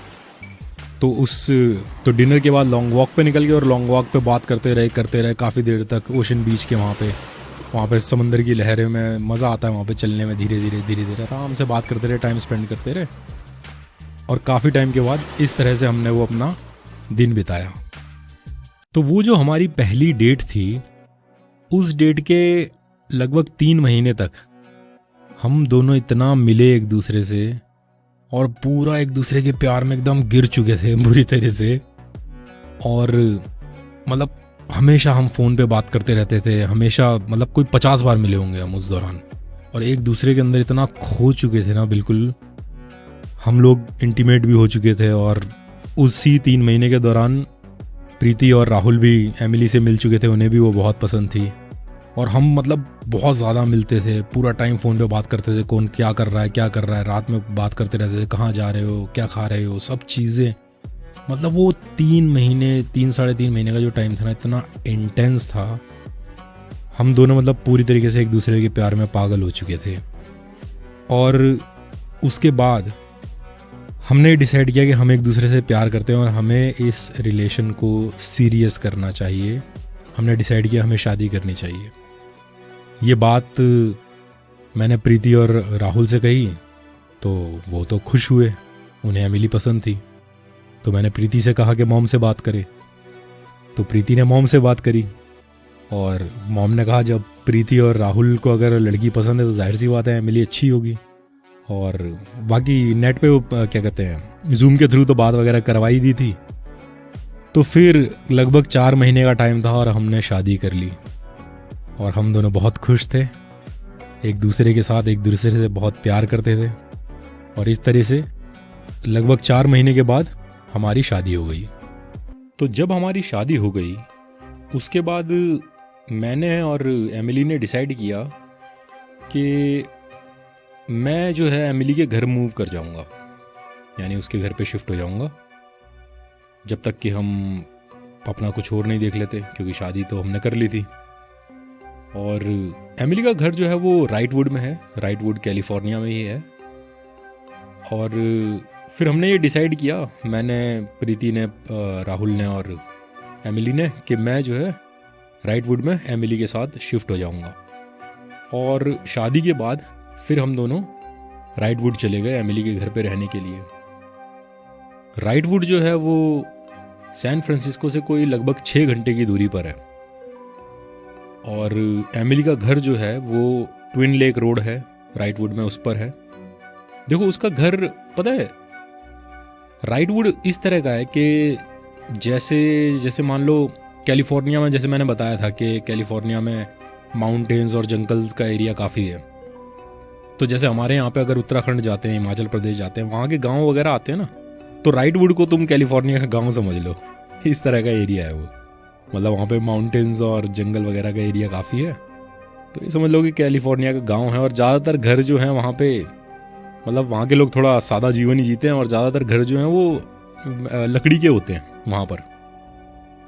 तो डिनर के बाद लॉन्ग वॉक पे निकल गए, और लॉन्ग वॉक पे बात करते रहे काफ़ी देर तक ओशन बीच के वहाँ पे समंदर की लहरें में मज़ा आता है, वहाँ पे चलने में धीरे धीरे आराम से बात करते रहे, टाइम स्पेंड करते रहे, और काफ़ी टाइम के बाद इस तरह से हमने वो अपना दिन बिताया। तो वो जो हमारी पहली डेट थी, उस डेट के लगभग 3 महीने तक हम दोनों इतना मिले एक दूसरे से, और पूरा एक दूसरे के प्यार में एकदम गिर चुके थे बुरी तरह से। और मतलब हमेशा हम फ़ोन पे बात करते रहते थे, हमेशा, मतलब कोई 50 बार मिले होंगे हम उस दौरान, और एक दूसरे के अंदर इतना खो चुके थे ना, बिल्कुल हम लोग इंटीमेट भी हो चुके थे। और उसी 3 महीने के दौरान प्रीति और राहुल भी एमिली से मिल चुके थे, उन्हें भी वो बहुत पसंद थी, और हम मतलब बहुत ज़्यादा मिलते थे, पूरा टाइम फ़ोन पे बात करते थे, कौन क्या कर रहा है, रात में बात करते रहते थे, कहाँ जा रहे हो, क्या खा रहे हो, सब चीज़ें। मतलब वो 3 साढ़े 3 महीने का जो टाइम था ना, इतना इंटेंस था। हम दोनों मतलब पूरी तरीके से एक दूसरे के प्यार में पागल हो चुके थे। और उसके बाद हमने डिसाइड किया कि हम एक दूसरे से प्यार करते हैं और हमें इस रिलेशन को सीरियस करना चाहिए। हमने डिसाइड किया हमें शादी करनी चाहिए। ये बात मैंने प्रीति और राहुल से कही तो वो तो खुश हुए, उन्हें एमिली पसंद थी। तो मैंने प्रीति से कहा कि मॉम से बात करे, तो प्रीति ने मॉम से बात करी और मॉम ने कहा जब प्रीति और राहुल को अगर लड़की पसंद है तो जाहिर सी बात है एमिली अच्छी होगी। और बाकी नेट पे वो क्या कहते हैं जूम के थ्रू तो बात वगैरह करवाई दी थी। तो फिर लगभग 4 महीने का टाइम था और हमने शादी कर ली और हम दोनों बहुत खुश थे, एक दूसरे के साथ एक दूसरे से बहुत प्यार करते थे। और इस तरह से लगभग 4 महीने के बाद हमारी शादी हो गई। तो जब हमारी शादी हो गई उसके बाद मैंने और एमिली ने डिसाइड किया कि मैं जो है एमिली के घर मूव कर जाऊंगा, यानी उसके घर पे शिफ्ट हो जाऊंगा जब तक कि हम अपना कुछ और नहीं देख लेते, क्योंकि शादी तो हमने कर ली थी। और एमिली का घर जो है वो राइटवुड में है, राइटवुड कैलिफोर्निया में ही है। और फिर हमने ये डिसाइड किया, मैंने, प्रीति ने, राहुल ने और एमिली ने, कि मैं जो है राइटवुड में एमिली के साथ शिफ्ट हो जाऊंगा। और शादी के बाद फिर हम दोनों राइटवुड चले गए एमिली के घर पे रहने के लिए। राइटवुड जो है वो सैन फ्रांसिस्को से कोई लगभग 6 घंटे की दूरी पर है। और एमिली का घर जो है वो ट्विन लेक रोड है, राइटवुड में उस पर है। देखो उसका घर पता है, राइटवुड इस तरह का है कि जैसे मान लो कैलिफोर्निया में, जैसे मैंने बताया था कि कैलिफोर्निया में माउंटेन्स और जंगल्स का एरिया काफ़ी है। तो जैसे हमारे यहाँ पे अगर उत्तराखंड जाते हैं, हिमाचल प्रदेश जाते हैं, वहाँ के गांव वगैरह आते हैं ना, तो राइटवुड को तुम कैलिफोर्निया का गांव समझ लो, इस तरह का एरिया है वो। मतलब वहाँ पे माउंटेन्स और जंगल वगैरह का एरिया काफ़ी है, तो ये समझ लो कि कैलिफोर्निया का गांव है। और ज़्यादातर घर जो हैं वहाँ पे, मतलब वहाँ के लोग थोड़ा सादा जीवन ही जीते हैं और ज़्यादातर घर जो हैं वो लकड़ी के होते हैं वहाँ पर।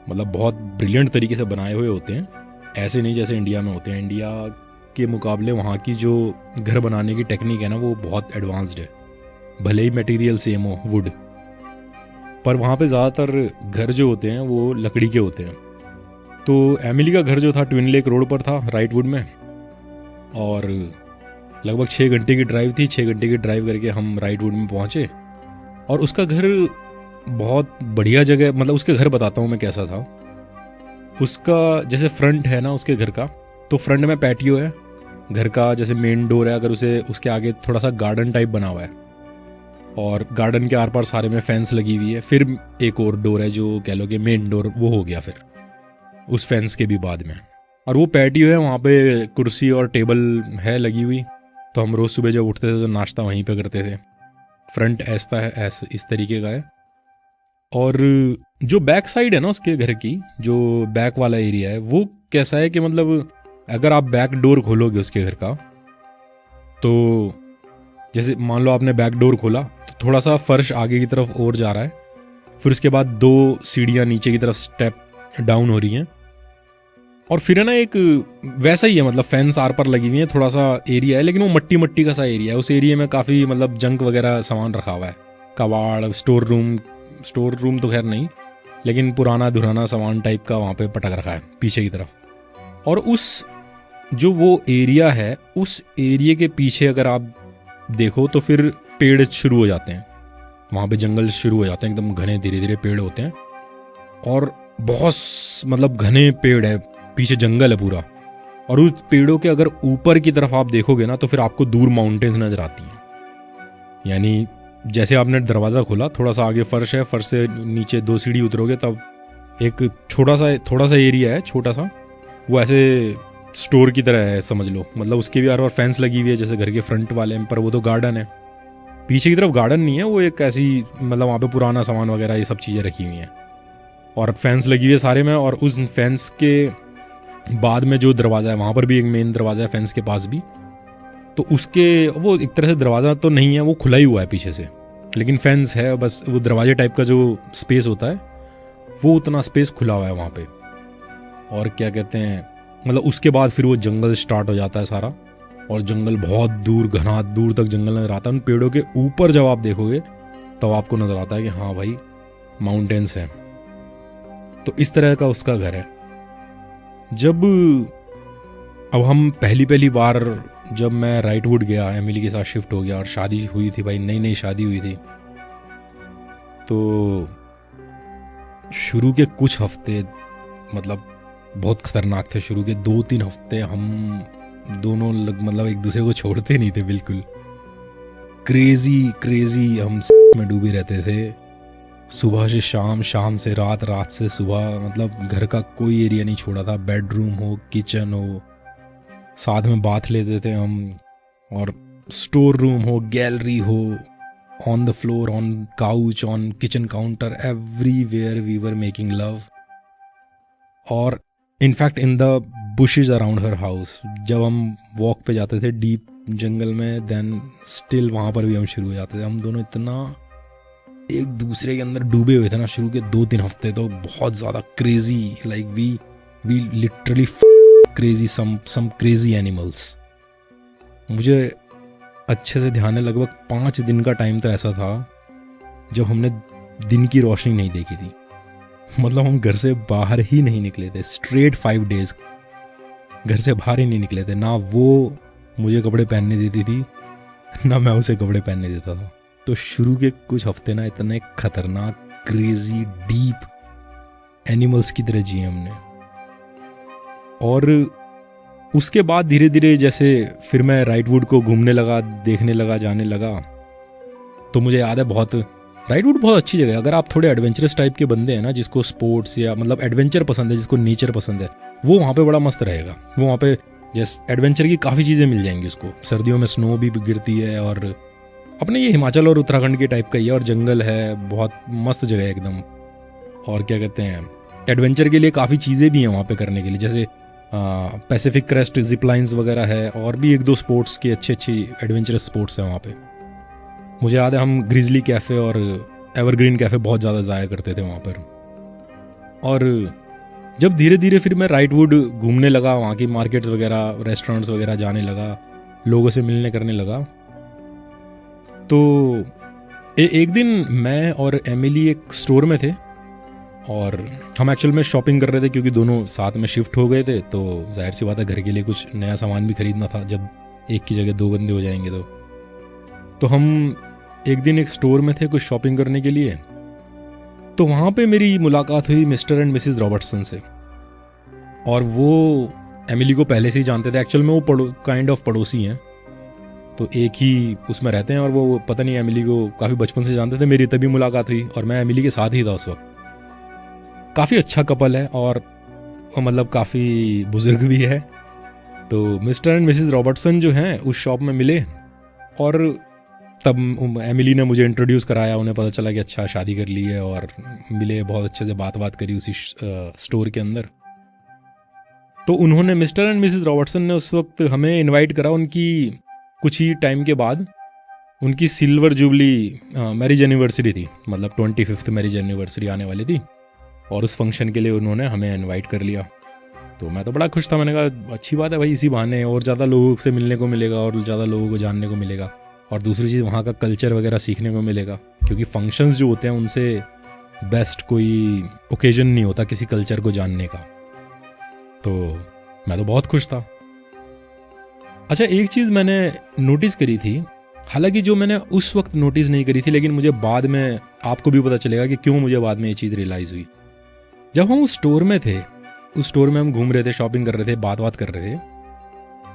मतलब बहुत ब्रिलियंट तरीके से बनाए हुए होते हैं, ऐसे नहीं जैसे इंडिया में होते हैं। इंडिया के मुकाबले वहाँ की जो घर बनाने की टेक्निक है ना वो बहुत एडवांस्ड है, भले ही मटेरियल सेम हो वुड, पर वहाँ पे ज़्यादातर घर जो होते हैं वो लकड़ी के होते हैं। तो एमिली का घर जो था ट्विन लेक रोड पर था राइटवुड में, और लगभग 6 घंटे की ड्राइव थी। 6 घंटे की ड्राइव करके हम राइटवुड में पहुँचे। और उसका घर बहुत बढ़िया जगह, मतलब उसके घर बताता हूँ मैं कैसा था। उसका जैसे फ्रंट है ना उसके घर का, तो फ्रंट में पैटियो है घर का, जैसे मेन डोर है, अगर उसे उसके आगे थोड़ा सा गार्डन टाइप बना हुआ है और गार्डन के आर पार सारे में फेंस लगी हुई है। फिर एक और डोर है जो कह लो कि मेन डोर, वो हो गया फिर उस फेंस के भी बाद में। और वो पैटियो है, वहाँ पे कुर्सी और टेबल है लगी हुई, तो हम रोज़ सुबह जब उठते थे तो नाश्ता वहीं पे करते थे। फ्रंट ऐसा है, ऐसे इस तरीके का है। और जो बैक साइड है ना उसके घर की, जो बैक वाला एरिया है, वो कैसा है कि मतलब अगर आप बैक डोर खोलोगे उसके घर का, तो जैसे मान लो आपने बैक डोर खोला तो थोड़ा सा फर्श आगे की तरफ और जा रहा है, फिर उसके बाद 2 सीढ़ियाँ नीचे की तरफ स्टेप डाउन हो रही हैं, और फिर है ना एक वैसा ही है, मतलब फेंस आर पर लगी हुई है, थोड़ा सा एरिया है लेकिन वो मट्टी मट्टी का सा एरिया है। उस एरिया में काफ़ी मतलब जंक वगैरह सामान रखा हुआ है, कबाड़, स्टोर रूम तो खैर नहीं, लेकिन पुराना धुराना सामान टाइप का वहाँ पे पटक रखा है पीछे की तरफ। और उस जो वो एरिया है, उस एरिया के पीछे अगर आप देखो तो फिर पेड़ शुरू हो जाते हैं, वहाँ पे जंगल शुरू हो जाते हैं, एकदम घने धीरे धीरे पेड़ होते हैं और बहुत मतलब घने पेड़ है, पीछे जंगल है पूरा। और उस पेड़ों के अगर ऊपर की तरफ आप देखोगे ना तो फिर आपको दूर माउंटेन्स नजर आती हैं। यानी जैसे आपने दरवाज़ा खोला, थोड़ा सा आगे फर्श है, फर्श से नीचे 2 सीढ़ी उतरोगे तब एक थोड़ा सा एरिया है, छोटा सा, वो ऐसे स्टोर की तरह है समझ लो। मतलब उसके भी और फेंस लगी हुई है जैसे घर के फ्रंट वाले, पर वो तो गार्डन है। पीछे की तरफ गार्डन नहीं है, वो एक ऐसी मतलब वहाँ पे पुराना सामान वगैरह ये सब चीज़ें रखी हुई हैं और फेंस लगी हुई है सारे में। और उस फेंस के बाद में जो दरवाज़ा है वहाँ पर भी एक मेन दरवाज़ा है फेंस के पास भी, तो उसके वो एक तरह से दरवाज़ा तो नहीं है, वो खुला ही हुआ है पीछे से, लेकिन फेंस है, बस वो दरवाजे टाइप का जो स्पेस होता है वो उतना स्पेस खुला हुआ है वहाँ पे। और क्या कहते हैं, मतलब उसके बाद फिर वो जंगल स्टार्ट हो जाता है सारा, और जंगल बहुत दूर, घना दूर तक जंगल नजर आता है। उन पेड़ों के ऊपर जब आप देखोगे तब आपको नजर आता है कि हाँ भाई माउंटेन्स हैं। तो इस तरह का उसका घर है। जब अब हम पहली बार जब मैं राइटवुड गया, एमिली के साथ शिफ्ट हो गया और शादी हुई थी भाई, नई नई शादी हुई थी। तो शुरू के कुछ हफ्ते मतलब बहुत खतरनाक थे। शुरू के 2-3 हफ्ते हम दोनों मतलब एक दूसरे को छोड़ते नहीं थे बिल्कुल। क्रेजी हम में डूबे रहते थे, सुबह से शाम, शाम से रात, रात से सुबह। मतलब घर का कोई एरिया नहीं छोड़ा था, बेडरूम हो, किचन हो, साथ में बाथ लेते थे हम, और स्टोर रूम हो, गैलरी हो, on the floor, on couch, on kitchen counter, everywhere we were making love. और in fact in the bushes around her house, जब हम वॉक पे जाते थे डीप जंगल में, देन स्टिल वहाँ पर भी हम शुरू हो जाते थे। हम दोनों इतना एक दूसरे के अंदर डूबे हुए थे ना शुरू के 2-3 हफ्ते, तो बहुत ज़्यादा crazy, like we literally crazy, some crazy animals. मुझे अच्छे से ध्यान है, लगभग 5 दिन का टाइम तो ऐसा था जब हमने दिन की रोशनी नहीं देखी थी। मतलब हम घर से बाहर ही नहीं निकले थे, स्ट्रेट 5 डेज घर से बाहर ही नहीं निकले थे। ना वो मुझे कपड़े पहनने देती थी, ना मैं उसे कपड़े पहनने देता था। तो शुरू के कुछ हफ्ते ना इतने खतरनाक, क्रेजी, डीप एनिमल्स की तरह जिए हमने। और उसके बाद धीरे धीरे जैसे फिर मैं राइटवुड को घूमने लगा, देखने लगा, जाने लगा। तो मुझे याद है बहुत, राइटवुड बहुत अच्छी जगह है। अगर आप थोड़े एडवेंचरस टाइप के बंदे हैं ना, जिसको स्पोर्ट्स या मतलब एडवेंचर पसंद है, जिसको नेचर पसंद है, वो वहाँ पे बड़ा मस्त रहेगा। वो वहाँ पे जैसे एडवेंचर की काफ़ी चीज़ें मिल जाएंगी उसको। सर्दियों में स्नो भी गिरती है, और अपने ये हिमाचल और उत्तराखंड के टाइप का ही है, और जंगल है, बहुत मस्त जगह है एकदम। और क्या कहते हैं, एडवेंचर के लिए काफ़ी चीज़ें भी हैं वहाँ पे करने के लिए, जैसे पैसिफिक क्रेस्ट जिप लाइन्स वगैरह है, और भी 1-2 स्पोर्ट्स की अच्छी एडवेंचरस स्पोर्ट्स हैं वहाँ पे। मुझे याद है हम ग्रिजली कैफ़े और एवरग्रीन कैफ़े बहुत ज़्यादा जाया करते थे वहाँ पर। और जब धीरे धीरे फिर मैं राइटवुड घूमने लगा, वहाँ की मार्केट्स वगैरह, रेस्टोरेंट्स वगैरह जाने लगा, लोगों से मिलने करने लगा, तो एक दिन मैं और एमिली एक स्टोर में थे, और हम एक्चुअल में शॉपिंग कर रहे थे, क्योंकि दोनों साथ में शिफ्ट हो गए थे। तो जाहिर सी बात है घर के लिए कुछ नया सामान भी खरीदना था, जब एक की जगह 2 बंदे हो जाएंगे। तो हम एक दिन एक स्टोर में थे कुछ शॉपिंग करने के लिए। तो वहाँ पे मेरी मुलाकात हुई मिस्टर एंड मिसेस रॉबर्टसन से, और वो एमिली को पहले से ही जानते थे। एक्चुअल में वो काइंड ऑफ पड़ोसी हैं, तो एक ही उसमें रहते हैं, और वो पता नहीं एमिली को काफ़ी बचपन से जानते थे। मेरी तभी मुलाकात हुई, और मैं एमिली के साथ ही था उस वक्त। काफ़ी अच्छा कपल है, और मतलब काफ़ी बुजुर्ग भी है। तो मिस्टर एंड मिसेस रॉबर्टसन जो हैं उस शॉप में मिले, और तब एमिली ने मुझे इंट्रोड्यूस कराया। उन्हें पता चला कि अच्छा शादी कर ली है, और मिले, बहुत अच्छे से बात करी उसी स्टोर के अंदर। तो उन्होंने, मिस्टर एंड मिसेस रॉबर्टसन ने उस वक्त हमें इनवाइट करा। उनकी कुछ ही टाइम के बाद उनकी सिल्वर जुबली मैरिज एनिवर्सरी थी, मतलब 25th मैरिज एनिवर्सरी आने वाली थी, और उस फंक्शन के लिए उन्होंने हमें इनवाइट कर लिया। तो मैं तो बड़ा खुश था। मैंने कहा अच्छी बात है भाई, इसी बहाने और ज़्यादा लोगों से मिलने को मिलेगा, और ज़्यादा लोगों को जानने को मिलेगा, और दूसरी चीज़ वहाँ का कल्चर वगैरह सीखने को मिलेगा, क्योंकि फंक्शंस जो होते हैं उनसे बेस्ट कोई ओकेजन नहीं होता किसी कल्चर को जानने का। तो मैं तो बहुत खुश था। अच्छा, एक चीज़ मैंने नोटिस करी थी, हालांकि जो मैंने उस वक्त नोटिस नहीं करी थी, लेकिन मुझे बाद में, आपको भी पता चलेगा कि क्यों मुझे बाद में ये चीज़ रियलाइज़ हुई। जब हम उस स्टोर में थे, उस स्टोर में हम घूम रहे थे, शॉपिंग कर रहे थे, बात कर रहे थे,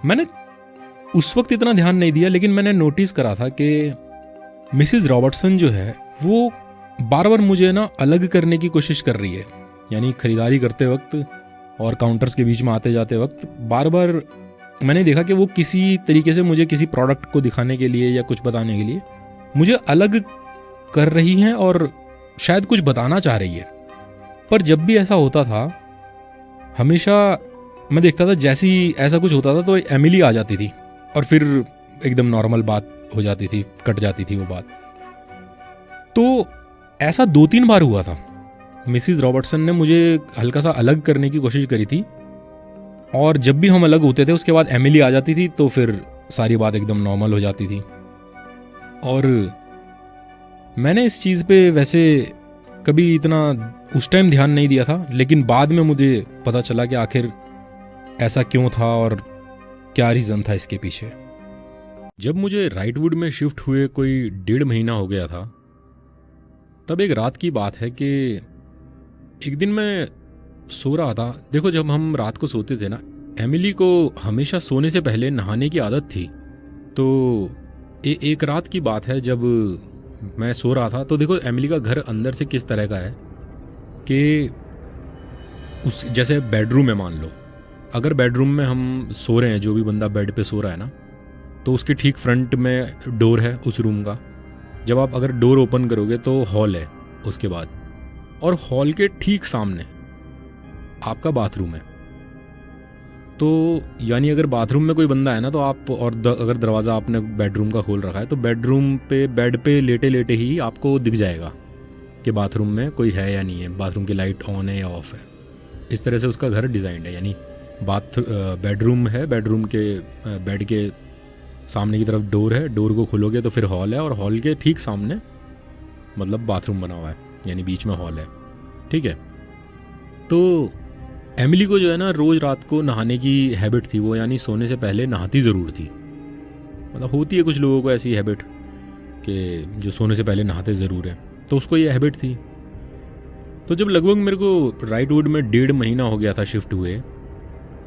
मैंने उस वक्त इतना ध्यान नहीं दिया, लेकिन मैंने नोटिस करा था कि मिसेस रॉबर्टसन जो है वो बार बार मुझे ना अलग करने की कोशिश कर रही है। यानी खरीदारी करते वक्त और काउंटर्स के बीच में आते जाते वक्त बार बार मैंने देखा कि वो किसी तरीके से मुझे किसी प्रोडक्ट को दिखाने के लिए या कुछ बताने के लिए मुझे अलग कर रही हैं, और शायद कुछ बताना चाह रही है। पर जब भी ऐसा होता था, हमेशा मैं देखता था जैसे ही ऐसा कुछ होता था तो एमिली आ जाती थी, और फिर एकदम नॉर्मल बात हो जाती थी, कट जाती थी वो बात। तो ऐसा 2-3 बार हुआ था। मिसेस रॉबर्टसन ने मुझे हल्का सा अलग करने की कोशिश करी थी, और जब भी हम अलग होते थे उसके बाद एमिली आ जाती थी, तो फिर सारी बात एकदम नॉर्मल हो जाती थी। और मैंने इस चीज़ पे वैसे कभी इतना उस टाइम ध्यान नहीं दिया था, लेकिन बाद में मुझे पता चला कि आखिर ऐसा क्यों था, और क्या रीज़न था इसके पीछे। जब मुझे राइटवुड में शिफ्ट हुए कोई 1.5 महीना हो गया था, तब एक रात की बात है कि एक दिन मैं सो रहा था। देखो, जब हम रात को सोते थे ना, एमिली को हमेशा सोने से पहले नहाने की आदत थी। तो एक रात की बात है, जब मैं सो रहा था, तो देखो एमिली का घर अंदर से किस तरह का है कि उस जैसे बेडरूम है, मान लो अगर बेडरूम में हम सो रहे हैं, जो भी बंदा बेड पे सो रहा है ना, तो उसके ठीक फ्रंट में डोर है उस रूम का। जब आप अगर डोर ओपन करोगे तो हॉल है उसके बाद, और हॉल के ठीक सामने आपका बाथरूम है। तो यानी अगर बाथरूम में कोई बंदा है ना, तो आप और अगर दरवाज़ा आपने बेडरूम का खोल रखा है, तो बेडरूम पे बेड पे लेटे लेटे ही आपको दिख जाएगा कि बाथरूम में कोई है या नहीं है, बाथरूम की लाइट ऑन है या ऑफ है। इस तरह से उसका घर डिज़ाइंड है। यानी बेडरूम है, बेडरूम के बेड के सामने की तरफ डोर है, डोर को खोलोगे तो फिर हॉल है, और हॉल के ठीक सामने मतलब बाथरूम बना हुआ है, यानी बीच में हॉल है। ठीक है। तो एमिली को जो है ना, रोज़ रात को नहाने की हैबिट थी। वो यानी सोने से पहले नहाती ज़रूर थी। मतलब होती है कुछ लोगों को ऐसी हैबिट कि जो सोने से पहले नहाते ज़रूर है, तो उसको ये हैबिट थी। तो जब लगभग मेरे को राइटवुड में 1.5 महीना हो गया था शिफ्ट हुए,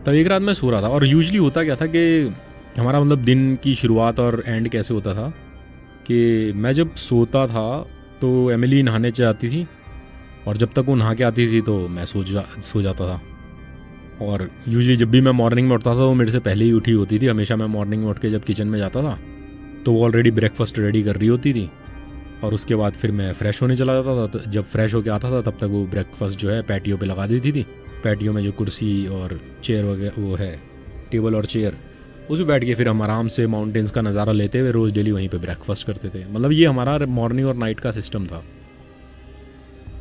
तब एक रात मैं सो रहा था। और यूजली होता क्या था कि हमारा मतलब दिन की शुरुआत और एंड कैसे होता था कि मैं जब सोता था तो एमिली नहाने जाती थी, और जब तक वो नहा के आती थी तो मैं सो जाता था। और यूजली जब भी मैं मॉर्निंग में उठता था, वो मेरे से पहले ही उठी होती थी। हमेशा मैं मॉर्निंग में उठ के जब किचन में जाता था, तो वो ऑलरेडी ब्रेकफास्ट रेडी कर रही होती थी, और उसके बाद फिर मैं फ्रेश होने चला जाता था। तो जब फ्रेश होके आता था, तब तक वो ब्रेकफास्ट जो है पैटियो पे लगा देती थी। पैटियो में जो कुर्सी और चेयर वगैरह वो है, टेबल और चेयर, उस पर बैठ के फिर हम आराम से माउंटेन्स का नज़ारा लेते हुए रोज़ डेली वहीं पे ब्रेकफास्ट करते थे। मतलब ये हमारा मॉर्निंग और नाइट का सिस्टम था।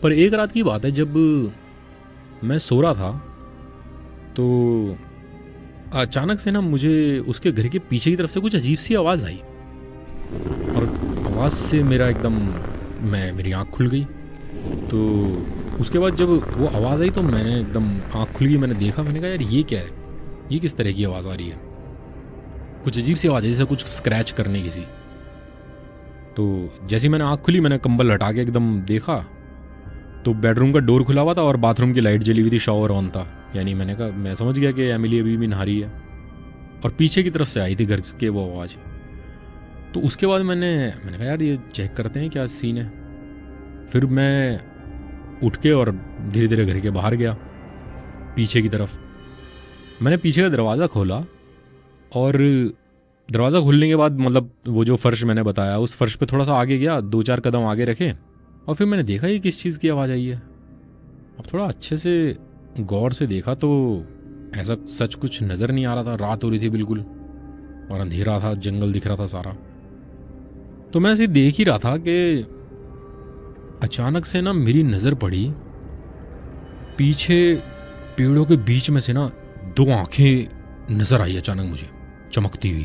पर एक रात की बात है, जब मैं सो रहा था, तो अचानक से ना मुझे उसके घर के पीछे की तरफ से कुछ अजीब सी आवाज़ आई, और आवाज़ से मेरी आँख खुल गई। तो उसके बाद जब वो आवाज़ आई तो मैंने एकदम आँख खुल गई। मैंने देखा, मैंने कहा यार ये क्या है, ये किस तरह की आवाज़ आ रही है। कुछ अजीब सी आवाज़ है, जैसे कुछ स्क्रैच करने की सी। तो जैसे मैंने आँख खुली, मैंने कंबल हटा के एकदम देखा, तो बेडरूम का डोर खुला हुआ था और बाथरूम की लाइट जली हुई थी, शॉवर ऑन था। यानी मैंने कहा, मैं समझ गया कि एमिली अभी भी नहा रही है, और पीछे की तरफ से आई थी घर के वो आवाज़। तो उसके बाद मैंने कहा यार ये चेक करते हैं क्या सीन है। फिर मैं उठ के और धीरे धीरे घर के बाहर गया पीछे की तरफ। मैंने पीछे का दरवाज़ा खोला, और दरवाज़ा खुलने के बाद मतलब वो जो फर्श मैंने बताया, उस फर्श पे थोड़ा सा आगे गया, 2-4 कदम आगे रखे, और फिर मैंने देखा ये किस चीज़ की आवाज़ आई है। अब थोड़ा अच्छे से गौर से देखा तो ऐसा सच कुछ नज़र नहीं आ रहा था। रात हो रही थी बिल्कुल, और अंधेरा था, जंगल दिख रहा था सारा। तो मैं ऐसे देख ही रहा था कि अचानक से ना मेरी नज़र पड़ी पीछे पेड़ों के बीच में से ना 2 आंखें नज़र आई अचानक मुझे, चमकती हुई।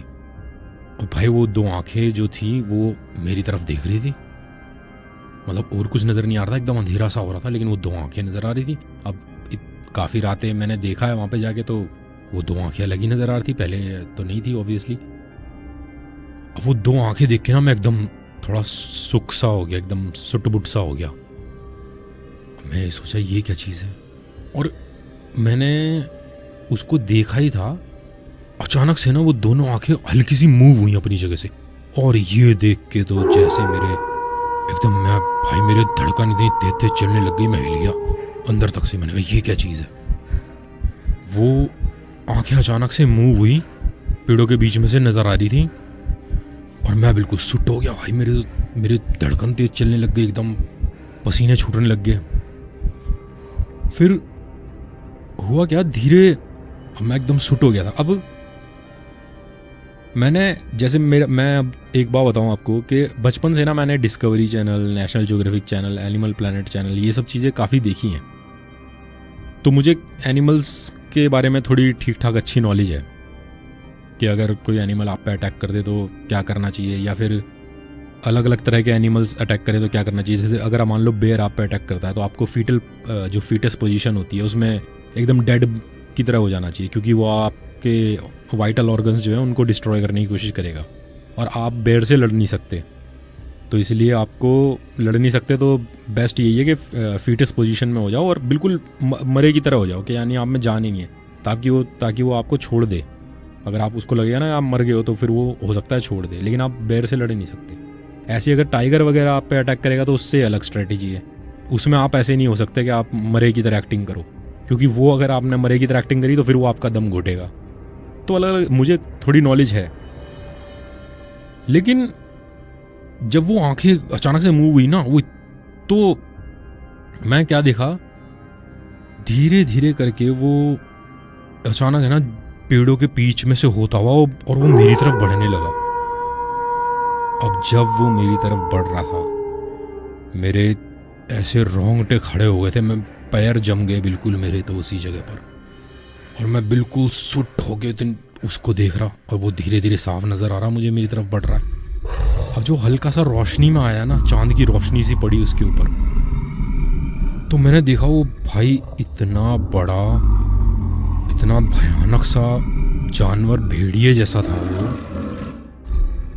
और भाई वो 2 आंखें जो थी वो मेरी तरफ देख रही थी। मतलब और कुछ नज़र नहीं आ रहा था, एकदम अंधेरा सा हो रहा था, लेकिन वो 2 आंखें नज़र आ रही थी। अब काफ़ी रातें मैंने देखा है वहाँ पे जाके, तो वो 2 आंखें अलग ही नज़र आ रही थी, पहले तो नहीं थी ऑब्वियसली। अब वो 2 आंखें देख के ना मैं एकदम थोड़ा सुख सा हो गया, एकदम सुट-बुट सा हो गया। मैं सोचा ये क्या चीज़ है, और मैंने उसको देखा ही था। अचानक से ना वो दोनों आंखें हल्की सी मूव हुई अपनी जगह से, और ये देख के तो जैसे मेरे धड़कन इतनी तेज तेज चलने लग गई, मैं हिल गया अंदर तक से। मैंने कहा ये क्या चीज़ है। वो आंखें अचानक से मूव हुई, पेड़ों के बीच में से नजर आ रही थी, और मैं बिल्कुल सुट हो गया भाई। मेरे धड़कन तेज चलने लग गई, एकदम पसीने छूटने लग गए। फिर हुआ क्या, धीरे मैं एकदम सुट हो गया था। अब मैं अब एक बात बताऊं आपको कि बचपन से ना मैंने discovery channel, national geographic channel, animal planet channel, ये सब चीज़ें काफ़ी देखी हैं। तो मुझे एनिमल्स के बारे में थोड़ी ठीक ठाक अच्छी नॉलेज है कि अगर कोई एनिमल आप पे अटैक कर दे तो क्या करना चाहिए, या फिर अलग अलग तरह के एनिमल्स अटैक करें तो क्या करना चाहिए। जैसे अगर मान लो बेयर आप पे अटैक करता है, तो आपको फीटस पोजीशन होती है उसमें एकदम डेड की तरह हो जाना चाहिए, क्योंकि वो आपके वाइटल ऑर्गन्स जो है उनको डिस्ट्रॉय करने की कोशिश करेगा, और आप बेर से लड़ नहीं सकते। तो इसलिए आपको लड़ नहीं सकते तो बेस्ट यही है कि फीटस पोजीशन में हो जाओ और बिल्कुल मरे की तरह हो जाओ, कि यानी आप में जान ही नहीं है, ताकि वो आपको छोड़ दे। अगर आप उसको लगेगा ना आप मर गए हो तो फिर वो हो सकता है छोड़ दे, लेकिन आप बेर से लड़ नहीं सकते। ऐसे अगर टाइगर वगैरह आप पे अटैक करेगा तो उससे अलग स्ट्रेटेजी है। उसमें आप ऐसे नहीं हो सकते कि आप मरे की तरह एक्टिंग करो, क्योंकि वो अगर आपने मरे की तरह एक्टिंग करी तो फिर वो आपका दम घुटेगा। तो अलग अलग मुझे थोड़ी नॉलेज है। लेकिन जब वो आंखें अचानक से मूव हुई ना, वो तो मैं क्या देखा, धीरे धीरे करके वो अचानक है ना पेड़ों के बीच में से होता हुआ और वो मेरी तरफ बढ़ने लगा। अब जब वो मेरी तरफ बढ़ रहा था, मेरे ऐसे रोंगटे खड़े हो गए थे, मैं पैर जम गए बिल्कुल मेरे तो उसी जगह पर, और मैं बिल्कुल सुट हो गया उसको देख रहा, और वो धीरे धीरे साफ नजर आ रहा मुझे मेरी तरफ बढ़ रहा है। अब जो हल्का सा रोशनी में आया ना, चांद की रोशनी सी पड़ी उसके ऊपर, तो मैंने देखा वो भाई इतना बड़ा, इतना भयानक सा जानवर, भेड़िए जैसा था वो।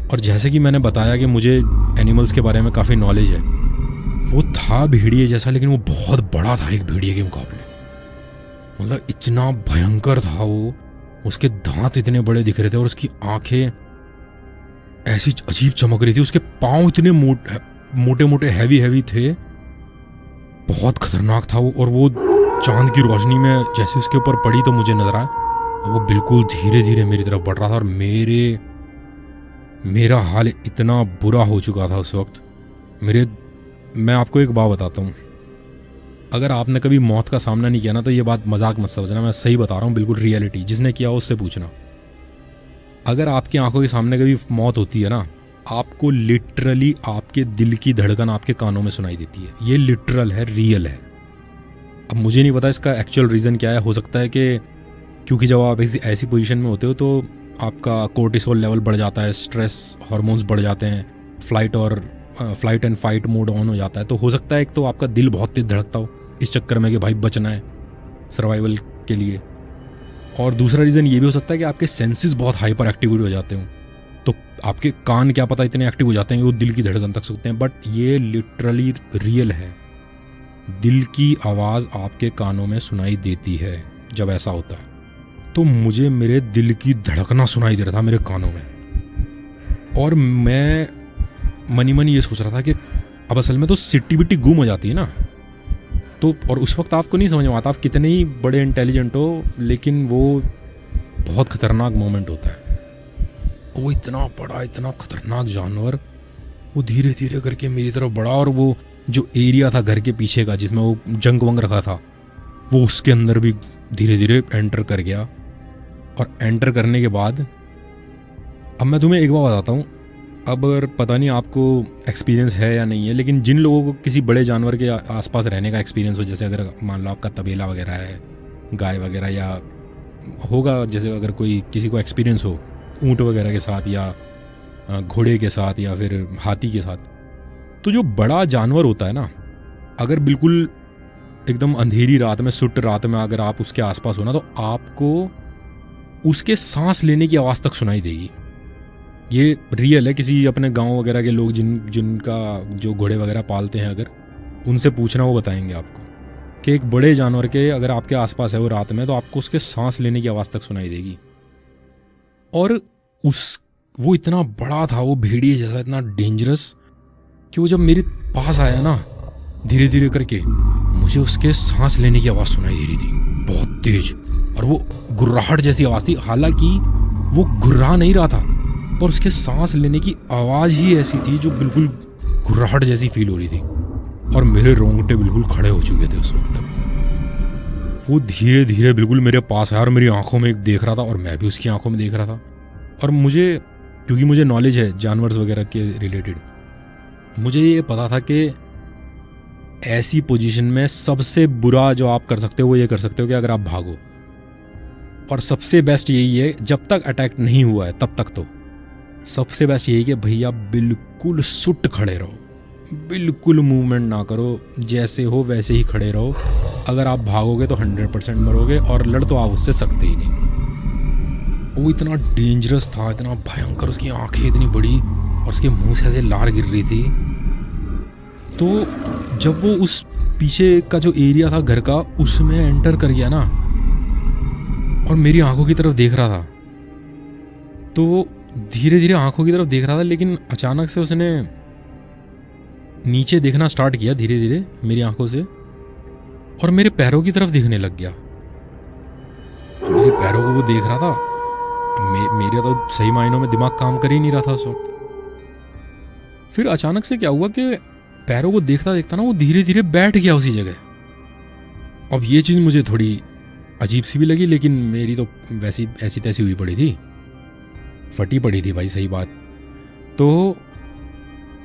और जैसे कि मैंने बताया कि मुझे एनिमल्स के बारे में काफ़ी नॉलेज है, वो था भेड़िए जैसा, लेकिन वो बहुत बड़ा था एक भेड़िए के मुकाबले। मतलब इतना भयंकर था वो, उसके दांत इतने बड़े दिख रहे थे और उसकी आंखें ऐसी अजीब चमक रही थी, उसके पाँव इतने मोटे मोटे हैवी थे, बहुत खतरनाक था वो। और वो चांद की रोशनी में जैसे उसके ऊपर पड़ी तो मुझे नजर आया वो बिल्कुल धीरे धीरे मेरी तरफ बढ़ रहा था, और मेरा हाल इतना बुरा हो चुका था उस वक्त। मैं आपको एक बात बताता हूँ, अगर आपने कभी मौत का सामना नहीं किया ना तो ये बात मजाक मत समझना, मैं सही बता रहा हूँ, बिल्कुल रियलिटी। जिसने किया उससे पूछना। अगर आपकी आंखों के सामने कभी मौत होती है ना, आपको लिटरली आपके दिल की धड़कन आपके कानों में सुनाई देती है। ये लिटरल है, रियल है। अब मुझे नहीं पता इसका एक्चुअल रीज़न क्या है। हो सकता है कि क्योंकि जब आप ऐसी पोजीशन में होते हो तो आपका कोर्टिसोल लेवल बढ़ जाता है, स्ट्रेस हार्मोन्स बढ़ जाते हैं, flight and fight mode on हो जाता है। तो हो सकता है एक तो आपका दिल बहुत तेज धड़कता हो इस चक्कर में कि भाई बचना है सर्वाइवल के लिए, और दूसरा रीज़न ये भी हो सकता है कि आपके सेंसेस बहुत हाइपर एक्टिव हो जाते हों, तो आपके कान क्या पता इतने एक्टिव हो जाते हैं कि वो दिल की धड़कन तक सुनते हैं। बट ये लिटरली रियल है, दिल की आवाज़ आपके कानों में सुनाई देती है जब ऐसा होता है। तो मुझे मेरे दिल की धड़कना सुनाई दे रहा था मेरे कानों में, और मैं मनी मनी ये सोच रहा था कि अब असल में तो सिट्टी बिट्टी गुम हो जाती है ना, तो और उस वक्त आपको नहीं समझ में आता आप कितने ही बड़े इंटेलिजेंट हो, लेकिन वो बहुत खतरनाक मोमेंट होता है। वो इतना बड़ा, इतना खतरनाक जानवर वो धीरे धीरे करके मेरी तरफ बढ़ा, और वो जो एरिया था घर के पीछे का जिसमें वो जंग वंग रखा था, वो उसके अंदर भी धीरे धीरे एंटर कर गया। और एंटर करने के बाद अब मैं तुम्हें एक बात बताता हूँ, अब अगर पता नहीं आपको एक्सपीरियंस है या नहीं है, लेकिन जिन लोगों को किसी बड़े जानवर के आसपास रहने का एक्सपीरियंस हो, जैसे अगर मान लो आपका तबेला वगैरह है, गाय वगैरह, या होगा जैसे अगर कोई किसी को एक्सपीरियंस हो ऊँट वगैरह के साथ या घोड़े के साथ या फिर हाथी के साथ, तो जो बड़ा जानवर होता है ना, अगर बिल्कुल एकदम अंधेरी रात में, सुट रात में अगर आप उसके आसपास हो ना, तो आपको उसके सांस लेने की आवाज़ तक सुनाई देगी। ये रियल है। किसी अपने गांव वगैरह के लोग जिनका जो घोड़े वगैरह पालते हैं, अगर उनसे पूछना वो बताएंगे आपको कि एक बड़े जानवर के अगर आपके आसपास है वो रात में, तो आपको उसके सांस लेने की आवाज़ तक सुनाई देगी। और वो इतना बड़ा था, वो भेड़िए जैसा, इतना डेंजरस, कि वो जब मेरे पास आया ना धीरे धीरे करके, मुझे उसके सांस लेने की आवाज़ सुनाई दे रही थी बहुत तेज, और वो गुर्राहट जैसी आवाज़ थी। हालांकि वो गुर्रा नहीं रहा था, पर उसके सांस लेने की आवाज़ ही ऐसी थी जो बिल्कुल गुर्राहट जैसी फील हो रही थी, और मेरे रोंगटे बिल्कुल खड़े हो चुके थे उस वक्त तक। वो धीरे धीरे बिल्कुल मेरे पास आया और मेरी आंखों में देख रहा था, और मैं भी उसकी आंखों में देख रहा था। और क्योंकि मुझे नॉलेज है जानवर्स वगैरह के रिलेटेड, मुझे ये पता था कि ऐसी पोजीशन में सबसे बुरा जो आप कर सकते हो वो ये कर सकते हो कि अगर आप भागो, और सबसे बेस्ट यही है जब तक अटैक नहीं हुआ है तब तक, तो सबसे बेस्ट यही कि भैया बिल्कुल सुट खड़े रहो, बिल्कुल मूवमेंट ना करो, जैसे हो वैसे ही खड़े रहो। अगर आप भागोगे तो 100% मरोगे, और लड़ तो आप उससे सकते ही नहीं। वो इतना डेंजरस था, इतना भयंकर, उसकी आंखें इतनी बड़ी और उसके मुंह से ऐसे लार गिर रही थी। तो जब वो उस पीछे का जो एरिया था घर का, उसमें एंटर कर गया ना और मेरी आंखों की तरफ देख रहा था, तो धीरे धीरे आंखों की तरफ देख रहा था, लेकिन अचानक से उसने नीचे देखना स्टार्ट किया धीरे धीरे मेरी आंखों से, और मेरे पैरों की तरफ देखने लग गया। मेरे पैरों को वो देख रहा था। मेरा तो सही मायनों में दिमाग काम कर ही नहीं रहा था उस वक्त। फिर अचानक से क्या हुआ कि पैरों को देखता देखता ना वो धीरे धीरे बैठ गया उसी जगह। अब ये चीज़ मुझे थोड़ी अजीब सी भी लगी, लेकिन मेरी तो वैसी ऐसी तैसी हुई पड़ी थी, फटी पड़ी थी भाई, सही बात। तो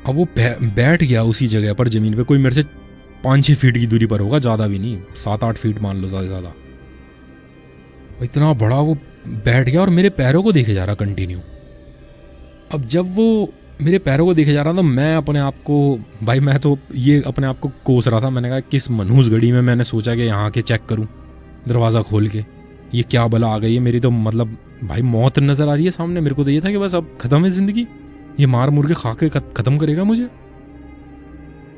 अब वो बैठ गया उसी जगह पर ज़मीन पे, कोई मेरे से 5-6 फीट की दूरी पर होगा, ज़्यादा भी नहीं, 7-8 फीट मान लो, ज़्यादा से ज़्यादा। इतना बड़ा वो बैठ गया और मेरे पैरों को देखे जा रहा कंटिन्यू। अब जब वो मेरे पैरों को देखे जा रहा था, मैं अपने आप को भाई, मैं तो ये अपने आप को कोस रहा था। मैंने कहा किस मनहूस घड़ी में मैंने सोचा कि यहाँ के चेक करूँ दरवाज़ा खोल के, ये क्या बला आ गई है, मेरी तो मतलब भाई मौत नज़र आ रही है सामने। मेरे को तो ये था कि बस अब ख़त्म है ज़िंदगी, ये मार मुर के खा के ख़त्म करेगा मुझे।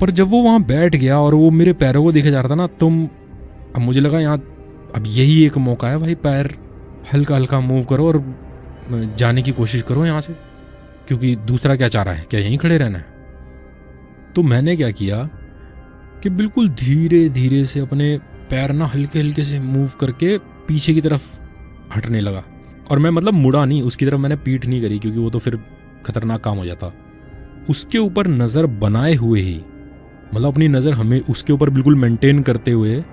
पर जब वो वहाँ बैठ गया और वो मेरे पैरों को देखे जा रहा था ना, तो अब मुझे लगा यहाँ अब यही एक मौका है भाई, पैर हल्का हल्का मूव करो और जाने की कोशिश करो यहाँ से, क्योंकि दूसरा क्या चाह रहा है, क्या यहीं खड़े रहना है। तो मैंने क्या किया कि बिल्कुल धीरे धीरे से अपने पैर ना हल्के हल्के से मूव करके पीछे की तरफ हटने लगा। और मैं मतलब मुड़ा नहीं उसकी तरफ, मैंने पीठ नहीं करी, क्योंकि वो तो फिर खतरनाक काम हो जाता। उसके ऊपर नज़र बनाए हुए ही, मतलब अपनी नज़र हमें उसके ऊपर बिल्कुल मेंटेन करते हुए,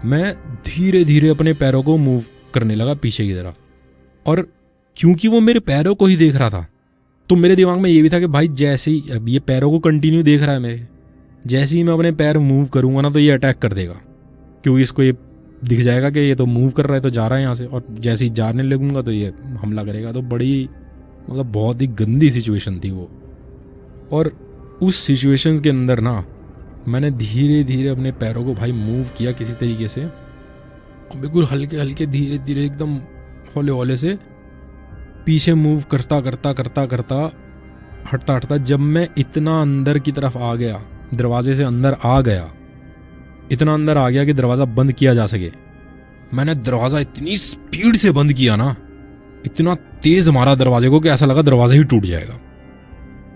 मैं धीरे धीरे अपने पैरों को मूव करने लगा पीछे की तरफ। और क्योंकि वो मेरे पैरों को ही देख रहा था, तो मेरे दिमाग में ये भी था कि भाई जैसे ही अब ये पैरों को कंटिन्यू देख रहा है मेरे, जैसे ही मैं अपने पैर मूव करूँगा ना तो ये अटैक कर देगा, क्योंकि इसको ये दिख जाएगा कि ये तो मूव कर रहा है, तो जा रहा है यहाँ से, और जैसे ही जाने लगूंगा तो ये हमला करेगा। तो बड़ी मतलब बहुत ही गंदी सिचुएशन थी वो। और उस सिचुएशंस के अंदर ना मैंने धीरे धीरे अपने पैरों को भाई मूव किया किसी तरीके से, बिल्कुल हल्के हल्के धीरे धीरे एकदम हौले हौले से पीछे मूव करता करता करता करता हटता हटता, जब मैं इतना अंदर की तरफ आ गया, दरवाजे से अंदर आ गया, इतना अंदर आ गया कि दरवाज़ा बंद किया जा सके, मैंने दरवाज़ा इतनी स्पीड से बंद किया ना, इतना तेज मारा दरवाजे को कि ऐसा लगा दरवाज़ा ही टूट जाएगा।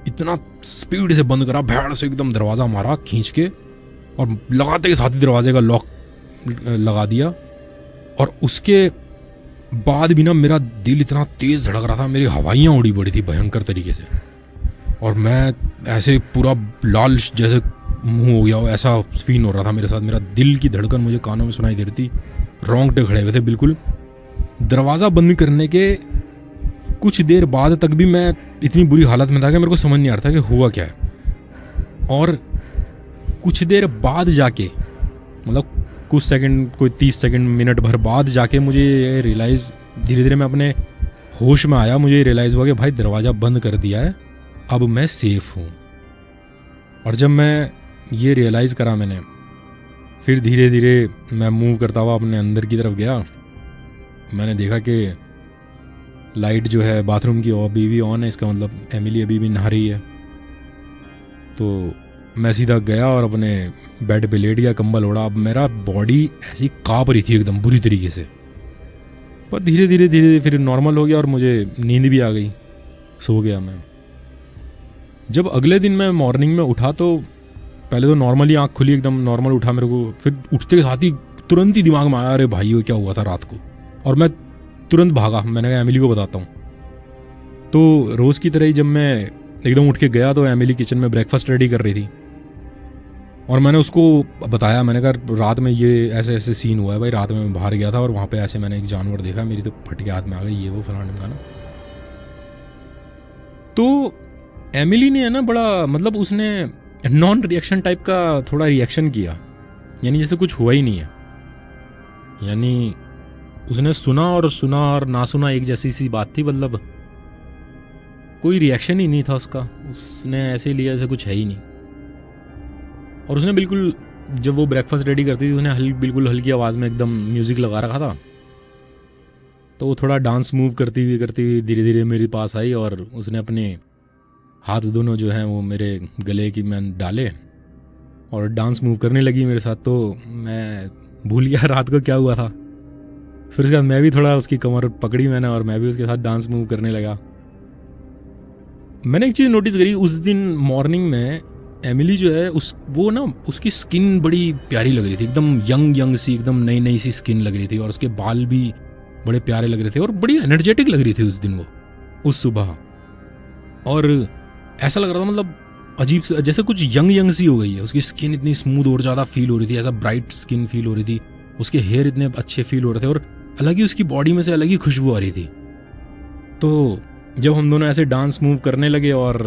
इतना स्पीड से बंद करा, भैड़ से एकदम दरवाज़ा मारा खींच के, और लगाते के साथ ही दरवाजे का लॉक लगा दिया। और उसके बाद भी ना मेरा दिल इतना तेज़ धड़क रहा था, मेरी हवाइयाँ उड़ी पड़ी थी भयंकर तरीके से, और मैं ऐसे पूरा लाल जैसे मुंह हो गया हो, ऐसा फील हो रहा था मेरे साथ। मेरा दिल की धड़कन मुझे कानों में सुनाई दे रही थी, रोंगटे खड़े हुए थे बिल्कुल। दरवाज़ा बंद करने के कुछ देर बाद तक भी मैं इतनी बुरी हालत में था कि मेरे को समझ नहीं आ रहा था कि हुआ क्या है। और कुछ देर बाद जाके, मतलब कुछ सेकंड, कोई 30 सेकंड मिनट भर बाद जाके मुझे ये रियलाइज़, धीरे धीरे मैं अपने होश में आया, मुझे रियलाइज़ हुआ कि भाई दरवाज़ा बंद कर दिया है, अब मैं सेफ़ हूँ। और जब मैं ये रियलाइज़ करा मैंने, फिर धीरे धीरे मैं मूव करता हुआ अपने अंदर की तरफ गया। मैंने देखा कि लाइट जो है बाथरूम की अभी भी ऑन है, इसका मतलब एमिली अभी भी नहा रही है। तो मैं सीधा गया और अपने बेड पे लेट गया, कंबल ओढ़ा। अब मेरा बॉडी ऐसी काँप रही थी एकदम बुरी तरीके से, पर धीरे धीरे धीरे धीरे फिर नॉर्मल हो गया और मुझे नींद भी आ गई, सो गया मैं। जब अगले दिन मैं मॉर्निंग में उठा तो पहले तो नॉर्मली आँख खुली, एकदम नॉर्मल उठा मेरे को। फिर उठते के साथ ही तुरंत ही दिमाग में आया, अरे भाई वो क्या हुआ था रात को। और मैं तुरंत भागा, मैंने कहा एमिली को बताता हूँ। तो रोज़ की तरह ही जब मैं एकदम उठ के गया तो एमिली किचन में ब्रेकफास्ट रेडी कर रही थी, और मैंने उसको बताया, मैंने कहा रात में ये ऐसे ऐसे सीन हुआ है भाई, रात में मैं बाहर गया था और वहाँ पे ऐसे मैंने एक जानवर देखा, मेरी तो फटके हाथ में आ गई, ये वो फलाने का ना। तो एमिली ने है ना बड़ा, मतलब उसने नॉन रिएक्शन टाइप का थोड़ा रिएक्शन किया, यानी जैसे कुछ हुआ ही नहीं है। यानी उसने सुना और ना सुना एक जैसी सी बात थी, मतलब कोई रिएक्शन ही नहीं था उसका। उसने ऐसे लिया जैसे कुछ है ही नहीं। और उसने बिल्कुल, जब वो ब्रेकफास्ट रेडी करती थी, उसने बिल्कुल हल्की आवाज़ में एकदम म्यूज़िक लगा रखा था, तो वो थोड़ा डांस मूव करती हुई धीरे धीरे मेरे पास आई और उसने अपने हाथ दोनों जो हैं वो मेरे गले की मैंने डाले और डांस मूव करने लगी मेरे साथ। तो मैं भूल गया रात को क्या हुआ था। फिर उसके बाद मैं भी थोड़ा उसकी कमर पकड़ी मैंने और मैं भी उसके साथ डांस मूव करने लगा। मैंने एक चीज़ नोटिस करी उस दिन मॉर्निंग में, एमिली जो है वो ना उसकी स्किन बड़ी प्यारी लग रही थी, एकदम यंग सी, एकदम नई सी स्किन लग रही थी और उसके बाल भी बड़े प्यारे लग रहे थे और बड़ी एनर्जेटिक लग रही थी उस दिन वो, उस सुबह। और ऐसा लग रहा था मतलब अजीब जैसे कुछ यंग सी हो गई है। उसकी स्किन इतनी स्मूथ और ज़्यादा फील हो रही थी, ऐसा ब्राइट स्किन फील हो रही थी, उसके हेयर इतने अच्छे फील हो रहे थे और अलग ही उसकी बॉडी में से अलग ही खुशबू आ रही थी। तो जब हम दोनों ऐसे डांस मूव करने लगे और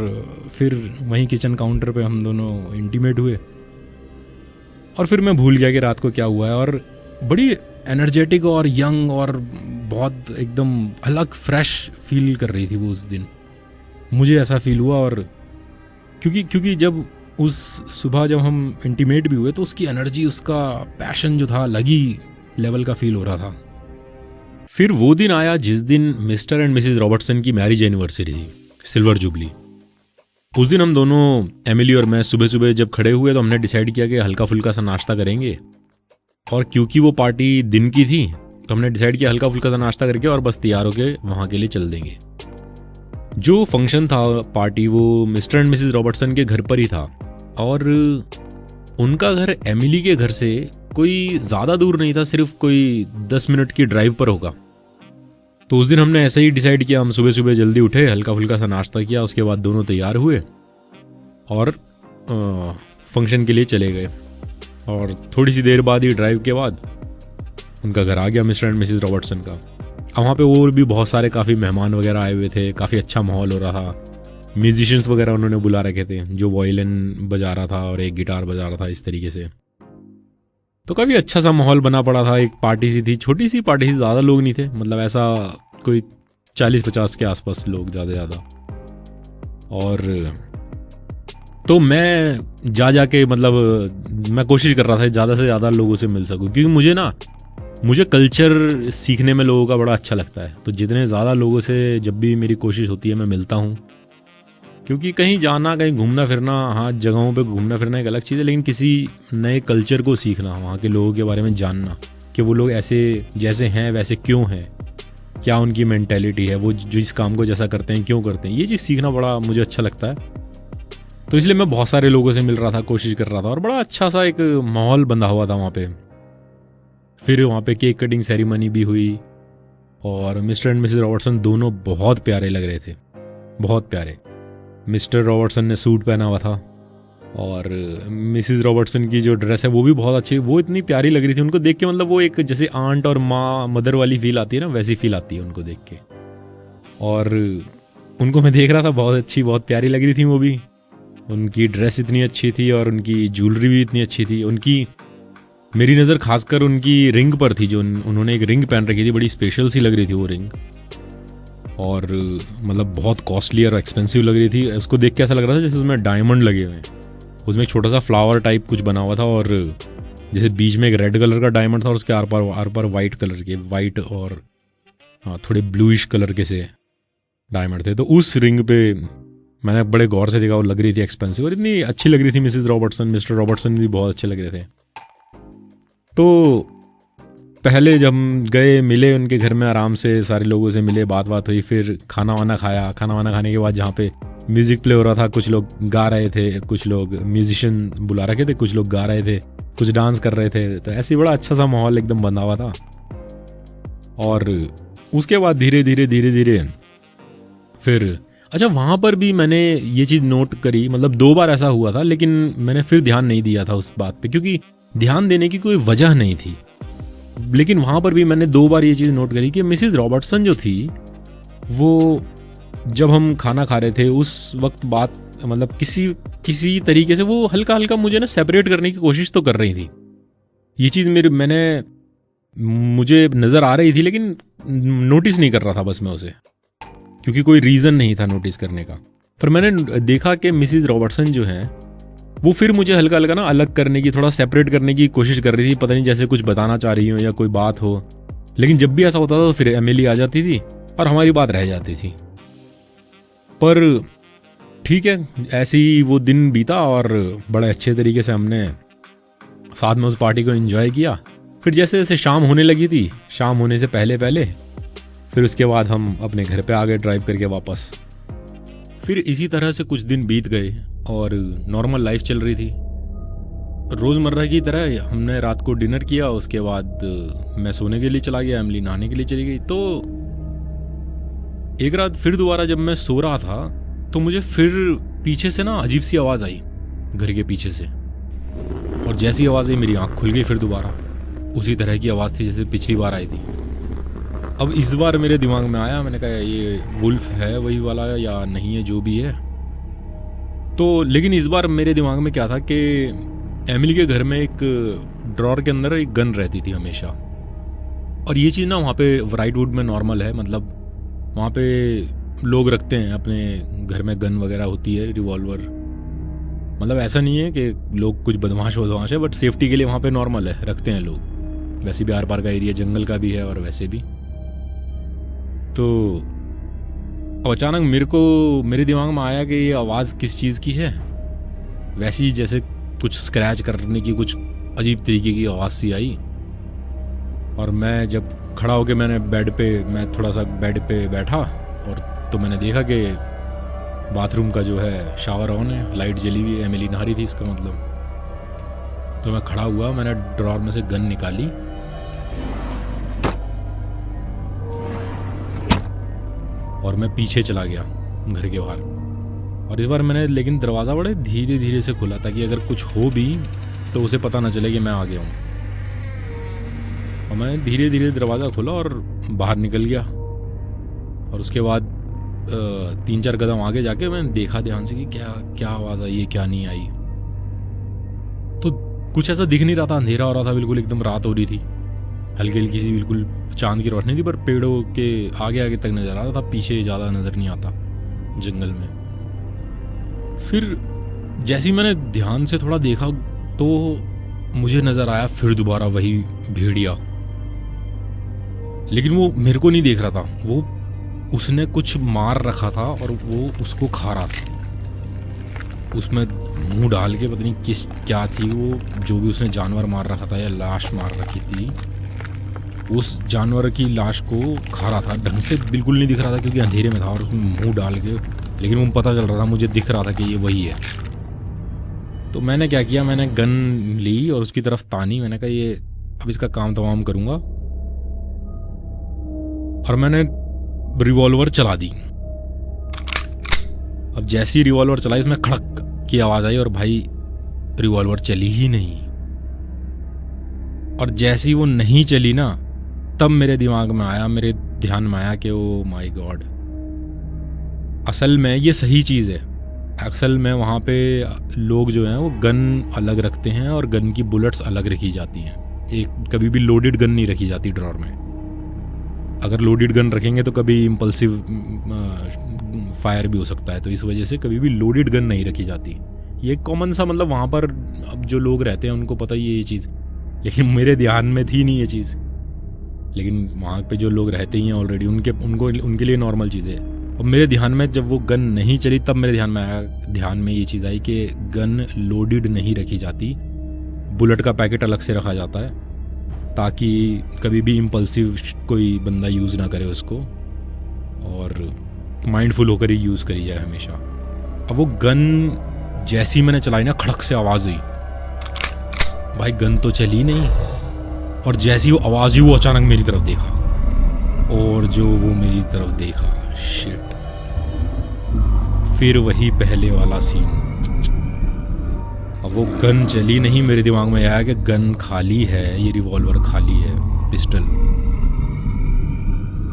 फिर वहीं किचन काउंटर पे हम दोनों इंटीमेट हुए और फिर मैं भूल गया कि रात को क्या हुआ है। और बड़ी एनर्जेटिक और यंग और बहुत एकदम अलग फ्रेश फील कर रही थी वो उस दिन, मुझे ऐसा फील हुआ। और क्योंकि जब उस सुबह जब हम इंटीमेट भी हुए तो उसकी एनर्जी, उसका पैशन जो था अलग ही लेवल का फील हो रहा था। फिर वो दिन आया जिस दिन मिस्टर एंड मिसेस रॉबर्टसन की मैरिज एनिवर्सरी थी, सिल्वर जुबली। उस दिन हम दोनों, एमिली और मैं, सुबह सुबह जब खड़े हुए तो हमने डिसाइड किया कि हल्का फुल्का सा नाश्ता करेंगे। और क्योंकि वो पार्टी दिन की थी तो हमने डिसाइड किया हल्का फुल्का सा नाश्ता करके और बस तैयार होके वहाँ के लिए चल देंगे। जो फंक्शन था, पार्टी, वो मिस्टर एंड मिसेस रॉबर्टसन के घर पर ही था और उनका घर एमिली के घर से कोई ज़्यादा दूर नहीं था, सिर्फ कोई 10 मिनट की ड्राइव पर होगा। तो उस दिन हमने ऐसे ही डिसाइड किया, हम सुबह सुबह जल्दी उठे, हल्का फुल्का सा नाश्ता किया, उसके बाद दोनों तैयार हुए और फंक्शन के लिए चले गए। और थोड़ी सी देर बाद ही ड्राइव के बाद उनका घर आ गया, मिस्टर एंड मिसेस रॉबर्टसन का। अब वहाँ पे और भी बहुत सारे काफ़ी मेहमान वगैरह आए हुए थे, काफ़ी अच्छा माहौल हो रहा था। म्यूजिशियंस वगैरह उन्होंने बुला रखे थे, जो वायलिन बजा रहा था और एक गिटार बजा रहा था, इस तरीके से। तो काफ़ी अच्छा सा माहौल बना पड़ा था। एक पार्टी सी थी, छोटी सी पार्टी थी, ज़्यादा लोग नहीं थे, मतलब ऐसा कोई 40-50 के आसपास लोग, ज़्यादा। और तो मैं जाके मतलब मैं कोशिश कर रहा था ज़्यादा से ज़्यादा लोगों से मिल सकूं, क्योंकि मुझे कल्चर सीखने में लोगों का बड़ा अच्छा लगता है। तो जितने ज़्यादा लोगों से जब भी मेरी कोशिश होती है मैं मिलता हूँ, क्योंकि कहीं जाना, कहीं घूमना फिरना, हाँ जगहों पे घूमना फिरना एक अलग चीज़ है, लेकिन किसी नए कल्चर को सीखना, वहाँ के लोगों के बारे में जानना कि वो लोग ऐसे जैसे हैं वैसे क्यों हैं, क्या उनकी मेंटेलिटी है, वो जिस काम को जैसा करते हैं क्यों करते हैं, ये चीज़ सीखना बड़ा मुझे अच्छा लगता है। तो इसलिए मैं बहुत सारे लोगों से मिल रहा था, कोशिश कर रहा था और बड़ा अच्छा सा एक माहौल बंधा हुआ था वहाँ पे। फिर वहाँ पे केक कटिंग सेरेमनी भी हुई और मिस्टर एंड मिसेस रॉबर्टसन दोनों बहुत प्यारे लग रहे थे, बहुत प्यारे। मिस्टर रॉबर्टसन ने सूट पहना हुआ था और मिसेस रॉबर्टसन की जो ड्रेस है वो भी बहुत अच्छी, वो इतनी प्यारी लग रही थी। उनको देख के मतलब वो एक जैसे आंट और माँ, मदर वाली फील आती है ना, वैसी फील आती है उनको देख के। और उनको मैं देख रहा था, बहुत अच्छी, बहुत प्यारी लग रही थी वो भी। उनकी ड्रेस इतनी अच्छी थी और उनकी ज्वेलरी भी इतनी अच्छी थी। उनकी, मेरी नज़र खासकर उनकी रिंग पर थी, जो उन्होंने एक रिंग पहन रखी थी, बड़ी स्पेशल सी लग रही थी वो रिंग और मतलब बहुत कॉस्टली और एक्सपेंसिव लग रही थी। उसको देख के ऐसा लग रहा था जैसे उसमें डायमंड लगे हुए हैं। उसमें एक छोटा सा फ्लावर टाइप कुछ बना हुआ था और जैसे बीच में एक रेड कलर का डायमंड था और उसके आर पार वाइट कलर के, वाइट और हाँ थोड़े ब्लूइश कलर के से डायमंड थे। तो उस रिंग पे मैंने बड़े गौर से देखा, वो लग रही थी एक्सपेंसिव और इतनी अच्छी लग रही थी मिसेस रॉबर्टसन। मिस्टर रॉबर्टसन भी बहुत अच्छे लग रहे थे। तो पहले जब हम गए, मिले उनके घर में, आराम से सारे लोगों से मिले, बात हुई, फिर खाना वाना खाया। खाना वाना खाने के बाद जहाँ पे म्यूज़िक प्ले हो रहा था, कुछ लोग गा रहे थे, कुछ लोग म्यूजिशियन बुला रखे थे, कुछ लोग गा रहे थे, कुछ डांस कर रहे थे। तो ऐसे बड़ा अच्छा सा माहौल एकदम बना हुआ था। और उसके बाद धीरे धीरे फिर अच्छा, वहाँ पर भी मैंने ये चीज़ नोट करी, मतलब 2 बार ऐसा हुआ था, लेकिन मैंने फिर ध्यान नहीं दिया था उस बात पे, क्योंकि ध्यान देने की कोई वजह नहीं थी। लेकिन वहाँ पर भी मैंने 2 बार ये चीज़ नोट करी कि मिसेस रॉबर्टसन जो थी, वो जब हम खाना खा रहे थे उस वक्त बात, मतलब किसी तरीके से वो हल्का हल्का मुझे ना सेपरेट करने की कोशिश तो कर रही थी। ये चीज़ मुझे नज़र आ रही थी, लेकिन नोटिस नहीं कर रहा था बस मैं उसे, क्योंकि कोई रीज़न नहीं था नोटिस करने का। पर मैंने देखा कि मिसेस रॉबर्टसन जो हैं वो फिर मुझे हल्का हल्का ना अलग करने की, थोड़ा सेपरेट करने की कोशिश कर रही थी। पता नहीं जैसे कुछ बताना चाह रही हो या कोई बात हो, लेकिन जब भी ऐसा होता था तो फिर एमिली आ जाती थी और हमारी बात रह जाती थी। पर ठीक है, ऐसे ही वो दिन बीता और बड़े अच्छे तरीके से हमने साथ में उस पार्टी को एंजॉय किया। फिर जैसे जैसे शाम होने लगी थी, शाम होने से पहले पहले फिर उसके बाद हम अपने घर पे आ गए ड्राइव करके वापस। फिर इसी तरह से कुछ दिन बीत गए और नॉर्मल लाइफ चल रही थी रोज़मर्रा की तरह। हमने रात को डिनर किया, उसके बाद मैं सोने के लिए चला गया, एमिली नहाने के लिए चली गई। तो एक रात फिर दोबारा जब मैं सो रहा था तो मुझे फिर पीछे से ना अजीब सी आवाज़ आई घर के पीछे से, और जैसी आवाज़ आई मेरी आँख खुल गई। फिर दोबारा उसी तरह की आवाज़ थी जैसे पिछली बार आई थी। अब इस बार मेरे दिमाग में आया, मैंने कहा ये वुल्फ है वही वाला या नहीं है, जो भी है। तो लेकिन इस बार मेरे दिमाग में क्या था कि एमिली के घर में एक ड्रॉर के अंदर एक गन रहती थी हमेशा, और ये चीज़ ना वहाँ पे ब्राइटवुड में नॉर्मल है। मतलब वहाँ पे लोग रखते हैं, अपने घर में गन वगैरह होती है, रिवॉल्वर। मतलब ऐसा नहीं है कि लोग कुछ बदमाश है, बट सेफ्टी के लिए वहाँ पे नॉर्मल है, रखते हैं लोग। वैसे भी आर पार का एरिया जंगल का भी है और वैसे भी। तो अब अचानक मेरे दिमाग में आया कि ये आवाज़ किस चीज़ की है। वैसे ही जैसे कुछ स्क्रैच करने की कुछ अजीब तरीके की आवाज़ सी आई, और मैं जब खड़ा होके मैं थोड़ा सा बेड पे बैठा, और तो मैंने देखा कि बाथरूम का जो है शावर ऑन है, लाइट जली हुई है, एमिली नहा रही थी इसका मतलब। तो मैं खड़ा हुआ, मैंने ड्रॉर में से गन निकाली और मैं पीछे चला गया घर के बाहर। और इस बार मैंने लेकिन दरवाज़ा बड़े धीरे धीरे से खोला ताकि अगर कुछ हो भी तो उसे पता ना चले कि मैं आ गया हूँ। और मैं धीरे धीरे दरवाज़ा खोला और बाहर निकल गया, और उसके बाद 3-4 कदम आगे जाके मैंने देखा ध्यान से कि क्या आवाज़ आई है, क्या नहीं आई। तो कुछ ऐसा दिख नहीं रहा था, अंधेरा हो रहा था बिल्कुल, एकदम रात हो रही थी, हल्की हल्की सी बिल्कुल चांद की रोशनी थी, पर पेड़ों के आगे आगे तक नज़र आ रहा था, पीछे ज़्यादा नज़र नहीं आता जंगल में। फिर जैसे ही मैंने ध्यान से थोड़ा देखा तो मुझे नज़र आया फिर दोबारा वही भेड़िया, लेकिन वो मेरे को नहीं देख रहा था, वो उसने कुछ मार रखा था और वो उसको खा रहा था। उसमें मुंह डाल के पता नहीं क्या थी वो, जो भी उसने जानवर मार रखा था या लाश मार रखी थी, उस जानवर की लाश को खा रहा था। ढंग से बिल्कुल नहीं दिख रहा था क्योंकि अंधेरे में था, और उसमें मुंह डाल के, लेकिन वो पता चल रहा था, मुझे दिख रहा था कि ये वही है। तो मैंने क्या किया, मैंने गन ली और उसकी तरफ तानी। मैंने कहा ये अब इसका काम तमाम करूँगा, और मैंने रिवॉल्वर चला दी। अब जैसी रिवॉल्वर चलाई इसमें खड़क की आवाज़ आई और भाई रिवॉल्वर चली ही नहीं। और जैसी वो नहीं चली ना, तब मेरे दिमाग में आया, मेरे ध्यान में आया कि ओ माय गॉड, असल में ये सही चीज़ है। असल में वहाँ पे लोग जो हैं वो गन अलग रखते हैं और गन की बुलेट्स अलग रखी जाती हैं। एक कभी भी लोडेड गन नहीं रखी जाती ड्रॉर में। अगर लोडेड गन रखेंगे तो कभी इम्पल्सिव फायर भी हो सकता है, तो इस वजह से कभी भी लोडेड गन नहीं रखी जाती। ये कॉमन सा, मतलब वहाँ पर अब जो लोग रहते हैं उनको पता ही है ये चीज़, लेकिन मेरे ध्यान में थी नहीं ये चीज़। लेकिन वहाँ पे जो लोग रहते ही हैं ऑलरेडी, उनके लिए नॉर्मल चीज़ है। और मेरे ध्यान में जब वो गन नहीं चली तब मेरे ध्यान में ये चीज़ आई कि गन लोडेड नहीं रखी जाती, बुलेट का पैकेट अलग से रखा जाता है ताकि कभी भी इम्पल्सिव कोई बंदा यूज़ ना करे उसको, और माइंडफुल होकर ही यूज़ करी जाए हमेशा। अब वो गन जैसी मैंने चलाई ना, खड़क से आवाज़ हुई। भाई गन तो चली नहीं, और जैसी वो आवाज़ हुई वो अचानक मेरी तरफ देखा, और जो वो मेरी तरफ देखा, शिट, फिर वही पहले वाला सीन। अब वो गन चली नहीं, मेरे दिमाग में आया कि गन खाली है, ये रिवॉल्वर खाली है, पिस्टल।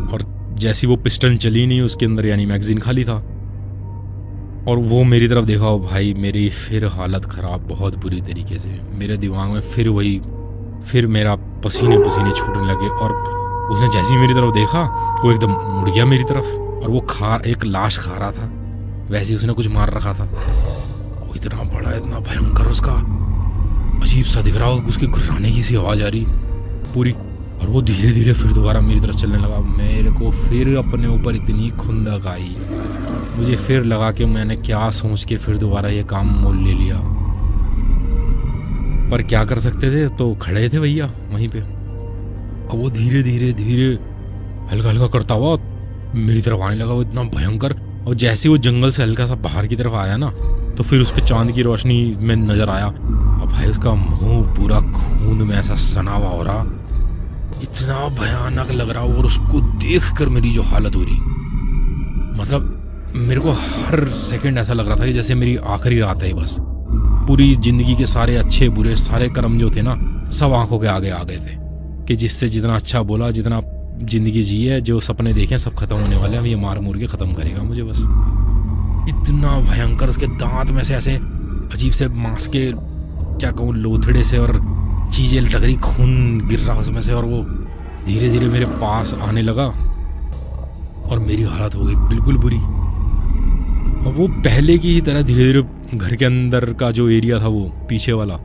और जैसी वो पिस्टल चली नहीं, उसके अंदर यानी मैगजीन खाली था, और वो मेरी तरफ देखा। और भाई मेरी फिर हालत ख़राब बहुत बुरी तरीके से। मेरे दिमाग में फिर मेरा पसीने छूटने लगे, और उसने जैसे ही मेरी तरफ देखा वो एकदम मुड़ गया मेरी तरफ, और वो एक लाश खा रहा था, वैसे ही उसने कुछ मार रखा था। वो इतना बड़ा, इतना भयंकर, उसका अजीब सा दिख रहा हो, उसकी गुर्राने की सी आवाज़ आ रही पूरी। और वो धीरे धीरे फिर दोबारा मेरी तरफ चलने लगा। मेरे को फिर अपने ऊपर इतनी खुंदक आई, मुझे फिर लगा कि मैंने क्या सोच के फिर दोबारा ये काम मोल ले लिया। पर क्या कर सकते थे, तो खड़े थे भैया वहीं पे। और वो धीरे धीरे धीरे हल्का हल्का करता हुआ मेरी तरफ आने लगा, वो इतना भयंकर। और जैसे वो जंगल से हल्का सा बाहर की तरफ आया ना, तो फिर उस पर चांद की रोशनी में नजर आया। अब भाई उसका मुंह पूरा खून में ऐसा सना हुआ हो रहा, इतना भयानक लग रहा। और उसको देखकर मेरी जो हालत हो रही, मतलब मेरे को हर सेकंड ऐसा लग रहा था कि जैसे मेरी आखिरी रात है बस। पूरी जिंदगी के सारे अच्छे बुरे सारे कर्म जो थे ना, सब आंखों के आगे आ गए थे कि जिससे जितना अच्छा बोला, जितना जिंदगी जी है, जो सपने देखे सब खत्म होने वाले हैं। अब ये मार मूर के खत्म करेगा मुझे बस। इतना भयंकर, उसके दांत में से ऐसे अजीब से मांस के, क्या कहूँ, लोथड़े से और चीजें लटक रही, खून गिर रहा उसमें से। और वो धीरे धीरे मेरे पास आने लगा और मेरी हालत हो गई बिल्कुल बुरी। और वो पहले की ही तरह धीरे धीरे घर के अंदर का जो एरिया था, वो पीछे वाला,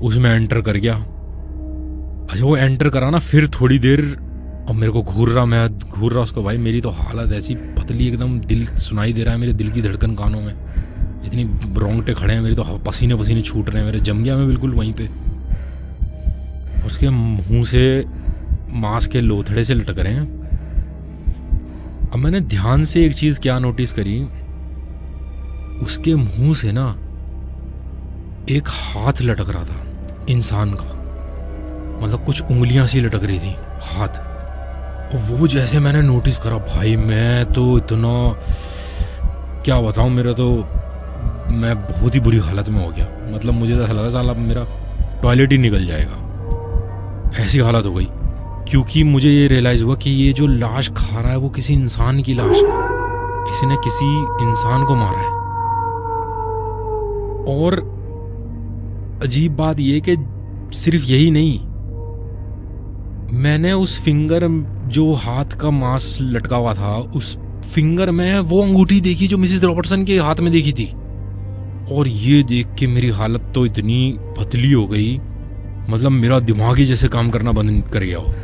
उसमें एंटर कर गया। अच्छा, वो एंटर करा ना, फिर थोड़ी देर और मेरे को मैं घूर रहा उसको। भाई मेरी तो हालत ऐसी पतली, एकदम दिल सुनाई दे रहा है, मेरे दिल की धड़कन कानों में, इतनी रोंगटे खड़े हैं मेरी, तो पसीने पसीने छूट रहे हैं मेरे, जम गया मैं बिल्कुल वहीं पे। और उसके मुंह से मांस के लोथड़े से लटक रहे हैं। अब मैंने ध्यान से एक चीज क्या नोटिस करी, उसके मुंह से ना एक हाथ लटक रहा था इंसान का, मतलब कुछ उंगलियां सी लटक रही थी, हाथ। और वो जैसे मैंने नोटिस करा, भाई मैं तो इतना, क्या बताऊं, मैं बहुत ही बुरी हालत में हो गया। मतलब मुझे तो ऐसा लगा साला मेरा टॉयलेट ही निकल जाएगा, ऐसी हालत हो गई। क्योंकि मुझे ये रियलाइज हुआ कि ये जो लाश खा रहा है वो किसी इंसान की लाश है, इसने किसी इंसान को मारा है। और अजीब बात ये कि सिर्फ यही नहीं, मैंने उस फिंगर, जो हाथ का मांस लटका हुआ था, उस फिंगर में वो अंगूठी देखी जो मिसेस रॉबर्टसन के हाथ में देखी थी। और ये देख के मेरी हालत तो इतनी पतली हो गई, मतलब मेरा दिमाग ही जैसे काम करना बंद कर गया हो।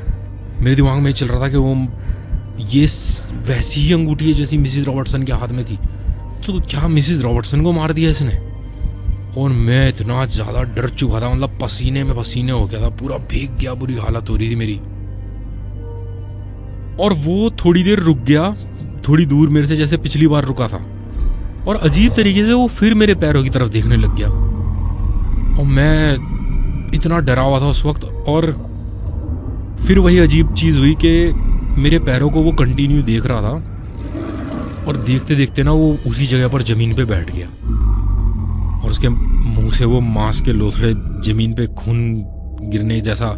मेरे दिमाग में चल रहा था कि वो ये वैसी ही अंगूठी है जैसी मिसेस रॉबर्टसन के हाथ में थी, तो क्या मिसेस रॉबर्टसन को मार दिया इसने। और मैं इतना ज्यादा डर चुका था, मतलब पसीने में पसीने हो गया था, पूरा भीग गया, बुरी हालत हो रही थी मेरी। और वो थोड़ी देर रुक गया, थोड़ी दूर मेरे से, जैसे पिछली बार रुका था। और अजीब तरीके से वो फिर मेरे पैरों की तरफ देखने लग गया। और मैं इतना डरा हुआ था उस वक्त। और फिर वही अजीब चीज हुई कि मेरे पैरों को वो कंटिन्यू देख रहा था, और देखते देखते ना वो उसी जगह पर जमीन पे बैठ गया। और उसके मुंह से वो मांस के लोथड़े, जमीन पे खून गिरने जैसा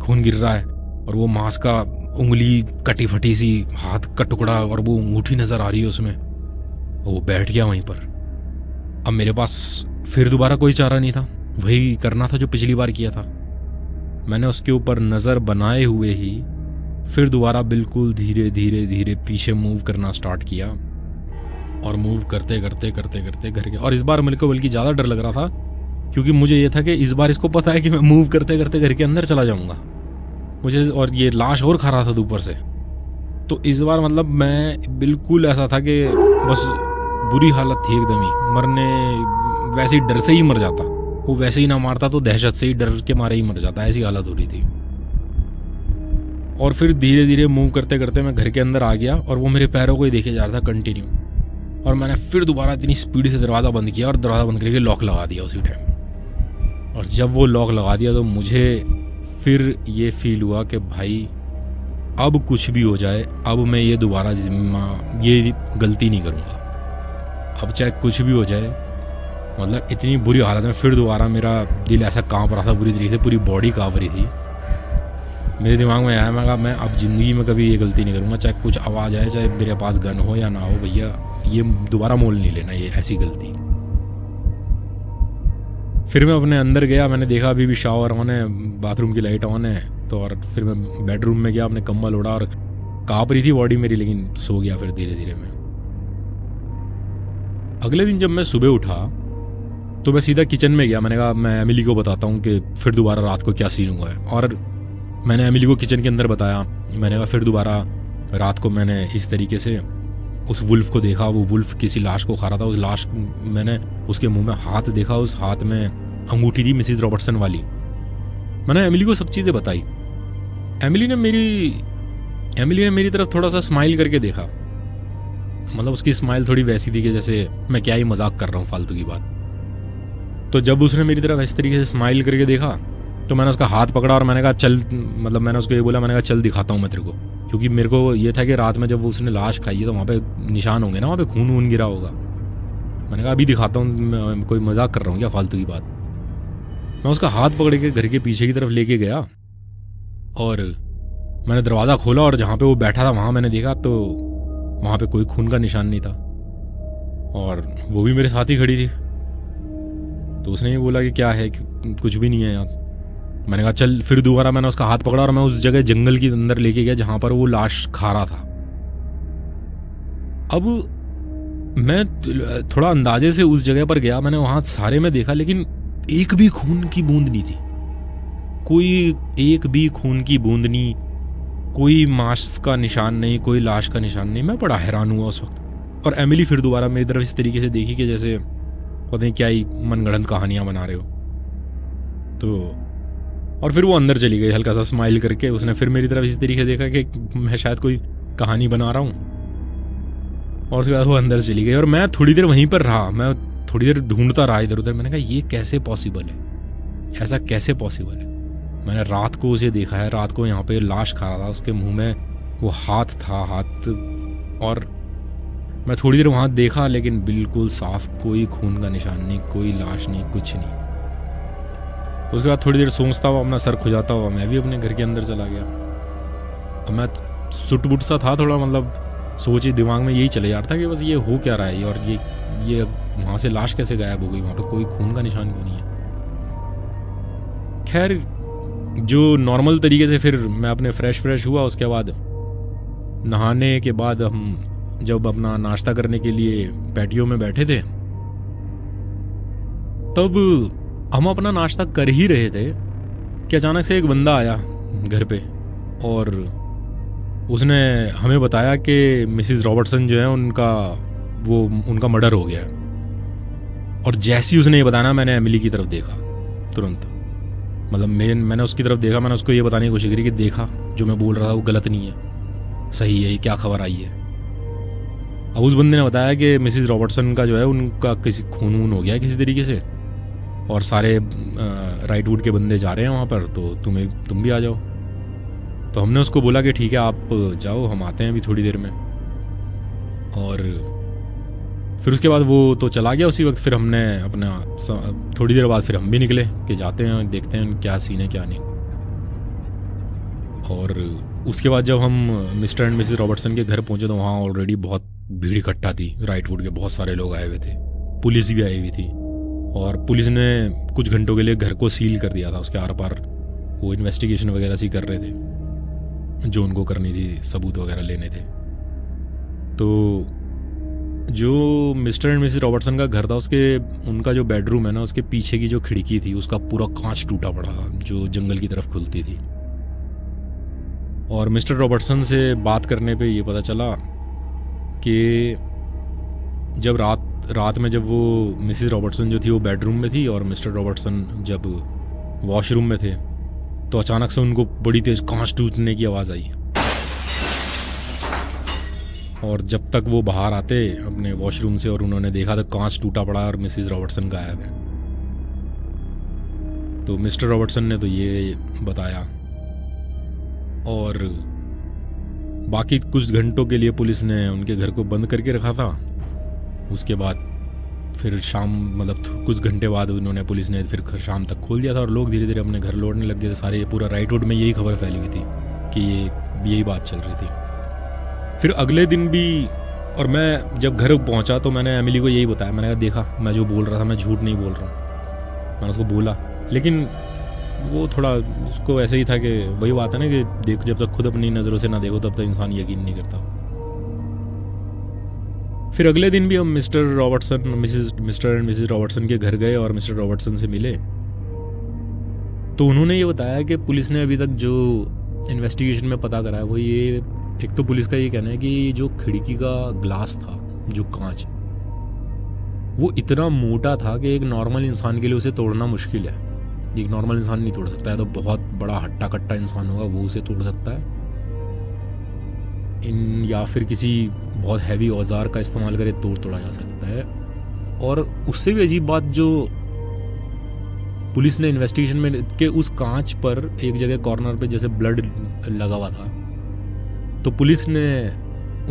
खून गिर रहा है, और वो मांस का उंगली कटी फटी सी, हाथ का टुकड़ा, और वो अंगूठी नजर आ रही है उसमें। वो बैठ गया वहीं पर। अब मेरे पास फिर दोबारा कोई चारा नहीं था, वही करना था जो पिछली बार किया था। मैंने उसके ऊपर नजर बनाए हुए ही फिर दोबारा बिल्कुल धीरे धीरे धीरे पीछे मूव करना स्टार्ट किया। और मूव करते करते करते करते घर के, और इस बार मेरे को बल्कि ज़्यादा डर लग रहा था, क्योंकि मुझे ये था कि इस बार इसको पता है कि मैं मूव करते करते घर के अंदर चला जाऊंगा मुझे, और ये लाश और खा रहा था ऊपर से। तो इस बार मतलब मैं बिल्कुल ऐसा था कि बस बुरी हालत थी एकदम ही, मरने वैसे ही डर से ही मर जाता, वो वैसे ही ना मारता तो दहशत से ही डर के मारे ही मर जाता, ऐसी हालत हो रही थी। और फिर धीरे धीरे मूव करते करते मैं घर के अंदर आ गया, और वो मेरे पैरों को ही देखे जा रहा था कंटिन्यू। और मैंने फिर दोबारा इतनी स्पीड से दरवाज़ा बंद किया, और दरवाज़ा बंद करके लॉक लगा दिया उसी टाइम। और जब वो लॉक लगा दिया तो मुझे फिर ये फील हुआ कि भाई अब कुछ भी हो जाए, अब मैं ये दोबारा ये गलती नहीं करूँगा। अब चाहे कुछ भी हो जाए, मतलब इतनी बुरी हालत में फिर दोबारा मेरा दिल ऐसा कांप रहा था बुरी तरीके से, पूरी बॉडी कांप रही थी। मेरे दिमाग में आया, मैं कहा मैं अब ज़िंदगी में कभी ये गलती नहीं करूँगा, चाहे कुछ आवाज़ आए, चाहे मेरे पास गन हो या ना हो, भैया ये दोबारा मोल नहीं लेना ये ऐसी गलती। फिर मैं अपने अंदर गया, मैंने देखा अभी भी शावर ऑन है, बाथरूम की लाइट ऑन है, तो और फिर मैं बेडरूम में गया, अपने कंबल ओढ़ा, और काँप रही थी बॉडी मेरी, लेकिन सो गया फिर धीरे धीरे मैं। अगले दिन जब मैं सुबह उठा तो मैं सीधा किचन में गया, मैंने कहा मैं एमिली को बताता हूँ कि फिर दोबारा रात को क्या सीन हुआ है। और मैंने एमिली को किचन के अंदर बताया। मैंने कहा फिर दोबारा रात को मैंने इस तरीके से उस वुल्फ को देखा, वो वुल्फ किसी लाश को खा रहा था। उस लाश, मैंने उसके मुंह में हाथ देखा, उस हाथ में अंगूठी थी मिसिज रॉबर्टसन वाली। मैंने एमिली को सब चीज़ें बताई। एमिली ने मेरी तरफ थोड़ा सा स्माइल करके देखा, मतलब उसकी स्माइल थोड़ी वैसी थी कि जैसे मैं क्या ही मजाक कर रहा हूँ, फालतू की बात। तो जब उसने मेरी तरफ इस तरीके से स्माइल करके देखा तो मैंने उसका हाथ पकड़ा और मैंने कहा चल, मतलब मैंने उसको ये बोला, मैंने कहा चल दिखाता हूँ मैं तेरे को, क्योंकि मेरे को ये था कि रात में जब वो उसने लाश खाई है तो वहाँ पे निशान होंगे ना, वहाँ पे खून वून गिरा होगा। मैंने कहा अभी दिखाता हूँ, कोई मजाक कर रहा हूँ क्या, फालतू की बात। मैं उसका हाथ पकड़ के घर के पीछे की तरफ लेके गया और मैंने दरवाज़ा खोला और जहाँ पे वो बैठा था वहाँ मैंने देखा तो वहाँ पे कोई खून का निशान नहीं था और वो भी मेरे साथ ही खड़ी थी। तो उसने ये बोला कि क्या है, कि कुछ भी नहीं है यार। मैंने कहा चल, फिर दोबारा मैंने उसका हाथ पकड़ा और मैं उस जगह जंगल के अंदर लेके गया जहाँ पर वो लाश खा रहा था। अब मैं थोड़ा अंदाजे से उस जगह पर गया, मैंने वहाँ सारे में देखा, लेकिन एक भी खून की बूंद नहीं थी, कोई एक भी खून की बूंद नहीं, कोई मांस का निशान नहीं, कोई लाश का निशान नहीं। मैं बड़ा हैरान हुआ उस वक्त। और एमिली फिर दोबारा मेरी तरफ इस तरीके से देखी कि जैसे पता नहीं क्या ही मनगढ़ंत कहानियां बना रहे हो। तो और फिर वो अंदर चली गई हल्का सा स्माइल करके। उसने फिर मेरी तरफ इस तरीके से देखा कि मैं शायद कोई कहानी बना रहा हूँ और उसके बाद वो अंदर चली गई। और मैं थोड़ी देर वहीं पर रहा, मैं थोड़ी देर ढूंढता रहा इधर उधर। मैंने कहा ये कैसे पॉसिबल है, ऐसा कैसे पॉसिबल है। मैंने रात को उसे देखा है, रात को यहाँ पे लाश खा रहा था, उसके मुंह में वो हाथ था, हाथ। और मैं थोड़ी देर वहाँ देखा लेकिन बिल्कुल साफ, कोई खून का निशान नहीं, कोई लाश नहीं, कुछ नहीं। उसके बाद थोड़ी देर सोचता हुआ, अपना सर खुजाता हुआ मैं भी अपने घर के अंदर चला गया। अब मैं सुट-बुट सा था थोड़ा, मतलब सोच ही दिमाग में यही चले जा रहा था कि बस ये हो क्या रहा है और ये वहाँ से लाश कैसे गायब हो गई, वहाँ पे कोई खून का निशान क्यों नहीं है। खैर, जो नॉर्मल तरीके से फिर मैं अपने फ्रेश हुआ। उसके बाद नहाने के बाद हम जब अपना नाश्ता करने के लिए पैटियो में बैठे थे, तब हम अपना नाश्ता कर ही रहे थे कि अचानक से एक बंदा आया घर पे और उसने हमें बताया कि मिसिज रॉबर्टसन जो है उनका मर्डर हो गया है। और जैसे ही उसने ये बताया, मैंने एमिली की तरफ देखा तुरंत, मतलब मैंने उसकी तरफ देखा। मैंने उसको ये बताने की कोशिश करी कि देखा जो मैं बोल रहा था वो गलत नहीं है, सही है, ये क्या खबर आई है। अब उस बंदे ने बताया कि मिसिज रॉबर्टसन का जो है उनका किसी खून वून हो गया है किसी तरीके से और सारे राइटवुड के बंदे जा रहे हैं वहाँ पर, तो तुम भी आ जाओ। तो हमने उसको बोला कि ठीक है आप जाओ, हम आते हैं अभी थोड़ी देर में। और फिर उसके बाद वो तो चला गया उसी वक्त। फिर हमने अपना थोड़ी देर बाद फिर हम भी निकले कि जाते हैं देखते हैं क्या सीन है क्या नहीं। और उसके बाद जब हम मिस्टर एंड मिसेस रॉबर्टसन के घर पहुंचे तो वहाँ ऑलरेडी बहुत भीड़ इकट्ठा थी, राइटवुड के बहुत सारे लोग आए हुए थे, पुलिस भी आई हुई थी। और पुलिस ने कुछ घंटों के लिए घर को सील कर दिया था। उसके आर पार वो इन्वेस्टिगेशन वगैरह सी कर रहे थे जो उनको करनी थी, सबूत वगैरह लेने थे। तो जो मिस्टर एंड मिसेस रॉबर्टसन का घर था, उनका जो बेडरूम है ना, उसके पीछे की जो खिड़की थी उसका पूरा कांच टूटा पड़ा था जो जंगल की तरफ खुलती थी। और मिस्टर रॉबर्टसन से बात करने पे ये पता चला कि जब रात में जब वो मिसेस रॉबर्टसन जो थी वो बेडरूम में थी और मिस्टर रॉबर्टसन जब वॉशरूम में थे तो अचानक से उनको बड़ी तेज कांच टूटने की आवाज़ आई। और जब तक वो बाहर आते अपने वॉशरूम से और उन्होंने देखा तो कांच टूटा पड़ा और मिसेस रॉबर्टसन गायब है। तो मिस्टर रॉबर्टसन ने तो ये बताया और बाकी कुछ घंटों के लिए पुलिस ने उनके घर को बंद करके रखा था। उसके बाद फिर शाम, मतलब कुछ घंटे बाद उन्होंने, पुलिस ने फिर शाम तक खोल दिया था और लोग धीरे धीरे अपने घर लौटने लग गए थे सारे। पूरा राइटवुड में यही खबर फैली हुई थी कि यही बात चल रही थी। फिर अगले दिन भी, और मैं जब घर पहुंचा तो मैंने एमिली को यही बताया। मैंने कहा देखा, मैं जो बोल रहा था मैं झूठ नहीं बोल रहा हूँ, मैंने उसको बोला। लेकिन वो थोड़ा उसको ऐसे ही था कि वही बात है ना कि देखो, जब तक खुद अपनी नज़रों से ना देखो तब तक इंसान यकीन नहीं करता। फिर अगले दिन भी हम मिस्टर एंड मिसेस रॉबर्टसन के घर गए और मिस्टर रॉबर्टसन से मिले। तो उन्होंने ये बताया कि पुलिस ने अभी तक जो इन्वेस्टिगेशन में पता करा है वो ये, एक तो पुलिस का ये कहना है कि जो खिड़की का ग्लास था, जो कांच, वो इतना मोटा था कि एक नॉर्मल इंसान के लिए उसे तोड़ना मुश्किल है। एक नॉर्मल इंसान नहीं तोड़ सकता है, तो बहुत बड़ा हट्टा कट्टा इंसान होगा वो उसे तोड़ सकता है, या फिर किसी बहुत हैवी औजार का इस्तेमाल करे तोड़ा जा सकता है। और उससे भी अजीब बात, जो पुलिस ने इन्वेस्टिगेशन में कि उस कांच पर एक जगह कॉर्नर पे जैसे ब्लड लगा हुआ था, तो पुलिस ने,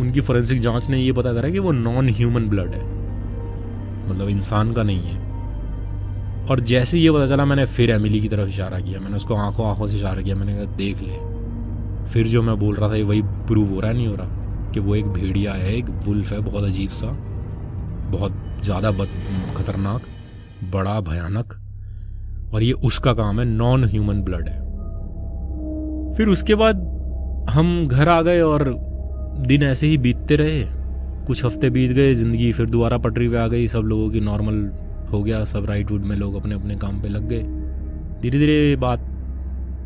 उनकी फोरेंसिक जांच ने ये पता करा कि वो नॉन ह्यूमन ब्लड है, मतलब इंसान का नहीं है। और जैसे ये पता चला, मैंने फिर एमिली की तरफ इशारा किया, मैंने उसको आंखों से इशारा किया, मैंने कहा देख ले। फिर जो मैं बोल रहा था वही प्रूव हो रहा, नहीं हो रहा, कि वो एक भेड़िया है, एक वुल्फ है, बहुत अजीब सा, बहुत ज़्यादा खतरनाक, बड़ा भयानक, और ये उसका काम है, नॉन ह्यूमन ब्लड है। फिर उसके बाद हम घर आ गए और दिन ऐसे ही बीतते रहे। कुछ हफ्ते बीत गए, ज़िंदगी फिर दोबारा पटरी पे आ गई, सब लोगों की नॉर्मल हो गया, सब राइट वुड में लोग अपने अपने काम पे लग गए, धीरे धीरे बात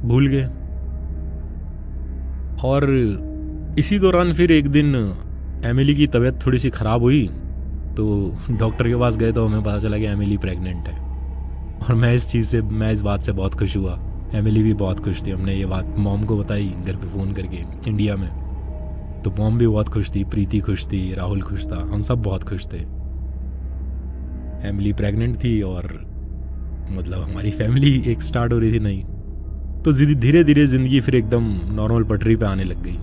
भूल गए। और इसी दौरान फिर एक दिन एमिली की तबीयत थोड़ी सी ख़राब हुई, तो डॉक्टर के पास गए तो हमें पता चला कि एमिली प्रेग्नेंट है। और मैं इस बात से बहुत खुश हुआ, एमिली भी बहुत खुश थी। हमने ये बात मॉम को बताई घर पे फ़ोन करके इंडिया में, तो मॉम भी बहुत खुश थी, प्रीति खुश थी, राहुल खुश था, हम सब बहुत खुश थे। एमिली प्रेग्नेंट थी और मतलब हमारी फैमिली एक स्टार्ट हो रही थी नई। तो धीरे धीरे ज़िंदगी फिर एकदम नॉर्मल पटरी पे आने लग गई।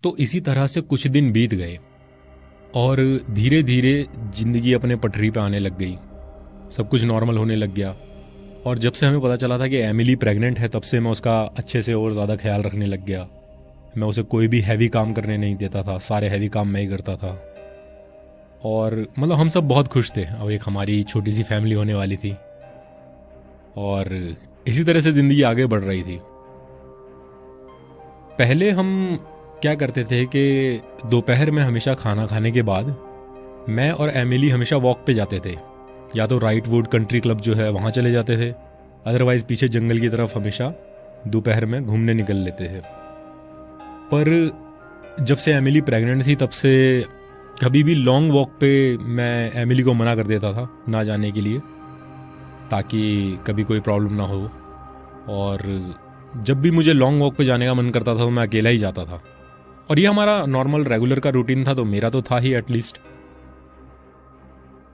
तो इसी तरह से कुछ दिन बीत गए और धीरे धीरे ज़िंदगी अपने पटरी पे आने लग गई, सब कुछ नॉर्मल होने लग गया। और जब से हमें पता चला था कि एमिली प्रेग्नेंट है, तब से मैं उसका अच्छे से और ज़्यादा ख्याल रखने लग गया। मैं उसे कोई भी हैवी काम करने नहीं देता था, सारे हैवी काम मैं ही करता था। और मतलब हम सब बहुत खुश थे, अब एक हमारी छोटी सी फैमिली होने वाली थी और इसी तरह से ज़िंदगी आगे बढ़ रही थी। पहले हम क्या करते थे कि दोपहर में हमेशा खाना खाने के बाद मैं और एमिली हमेशा वॉक पे जाते थे, या तो राइट वुड कंट्री क्लब जो है वहाँ चले जाते थे, अदरवाइज़ पीछे जंगल की तरफ हमेशा दोपहर में घूमने निकल लेते थे। पर जब से एमिली प्रेग्नेंट थी तब से कभी भी लॉन्ग वॉक पे मैं एमिली को मना कर देता था ना जाने के लिए, ताकि कभी कोई प्रॉब्लम ना हो। और जब भी मुझे लॉन्ग वॉक पे जाने का मन करता था तो मैं अकेला ही जाता था, और ये हमारा नॉर्मल रेगुलर का रूटीन था, तो मेरा तो था ही एटलीस्ट।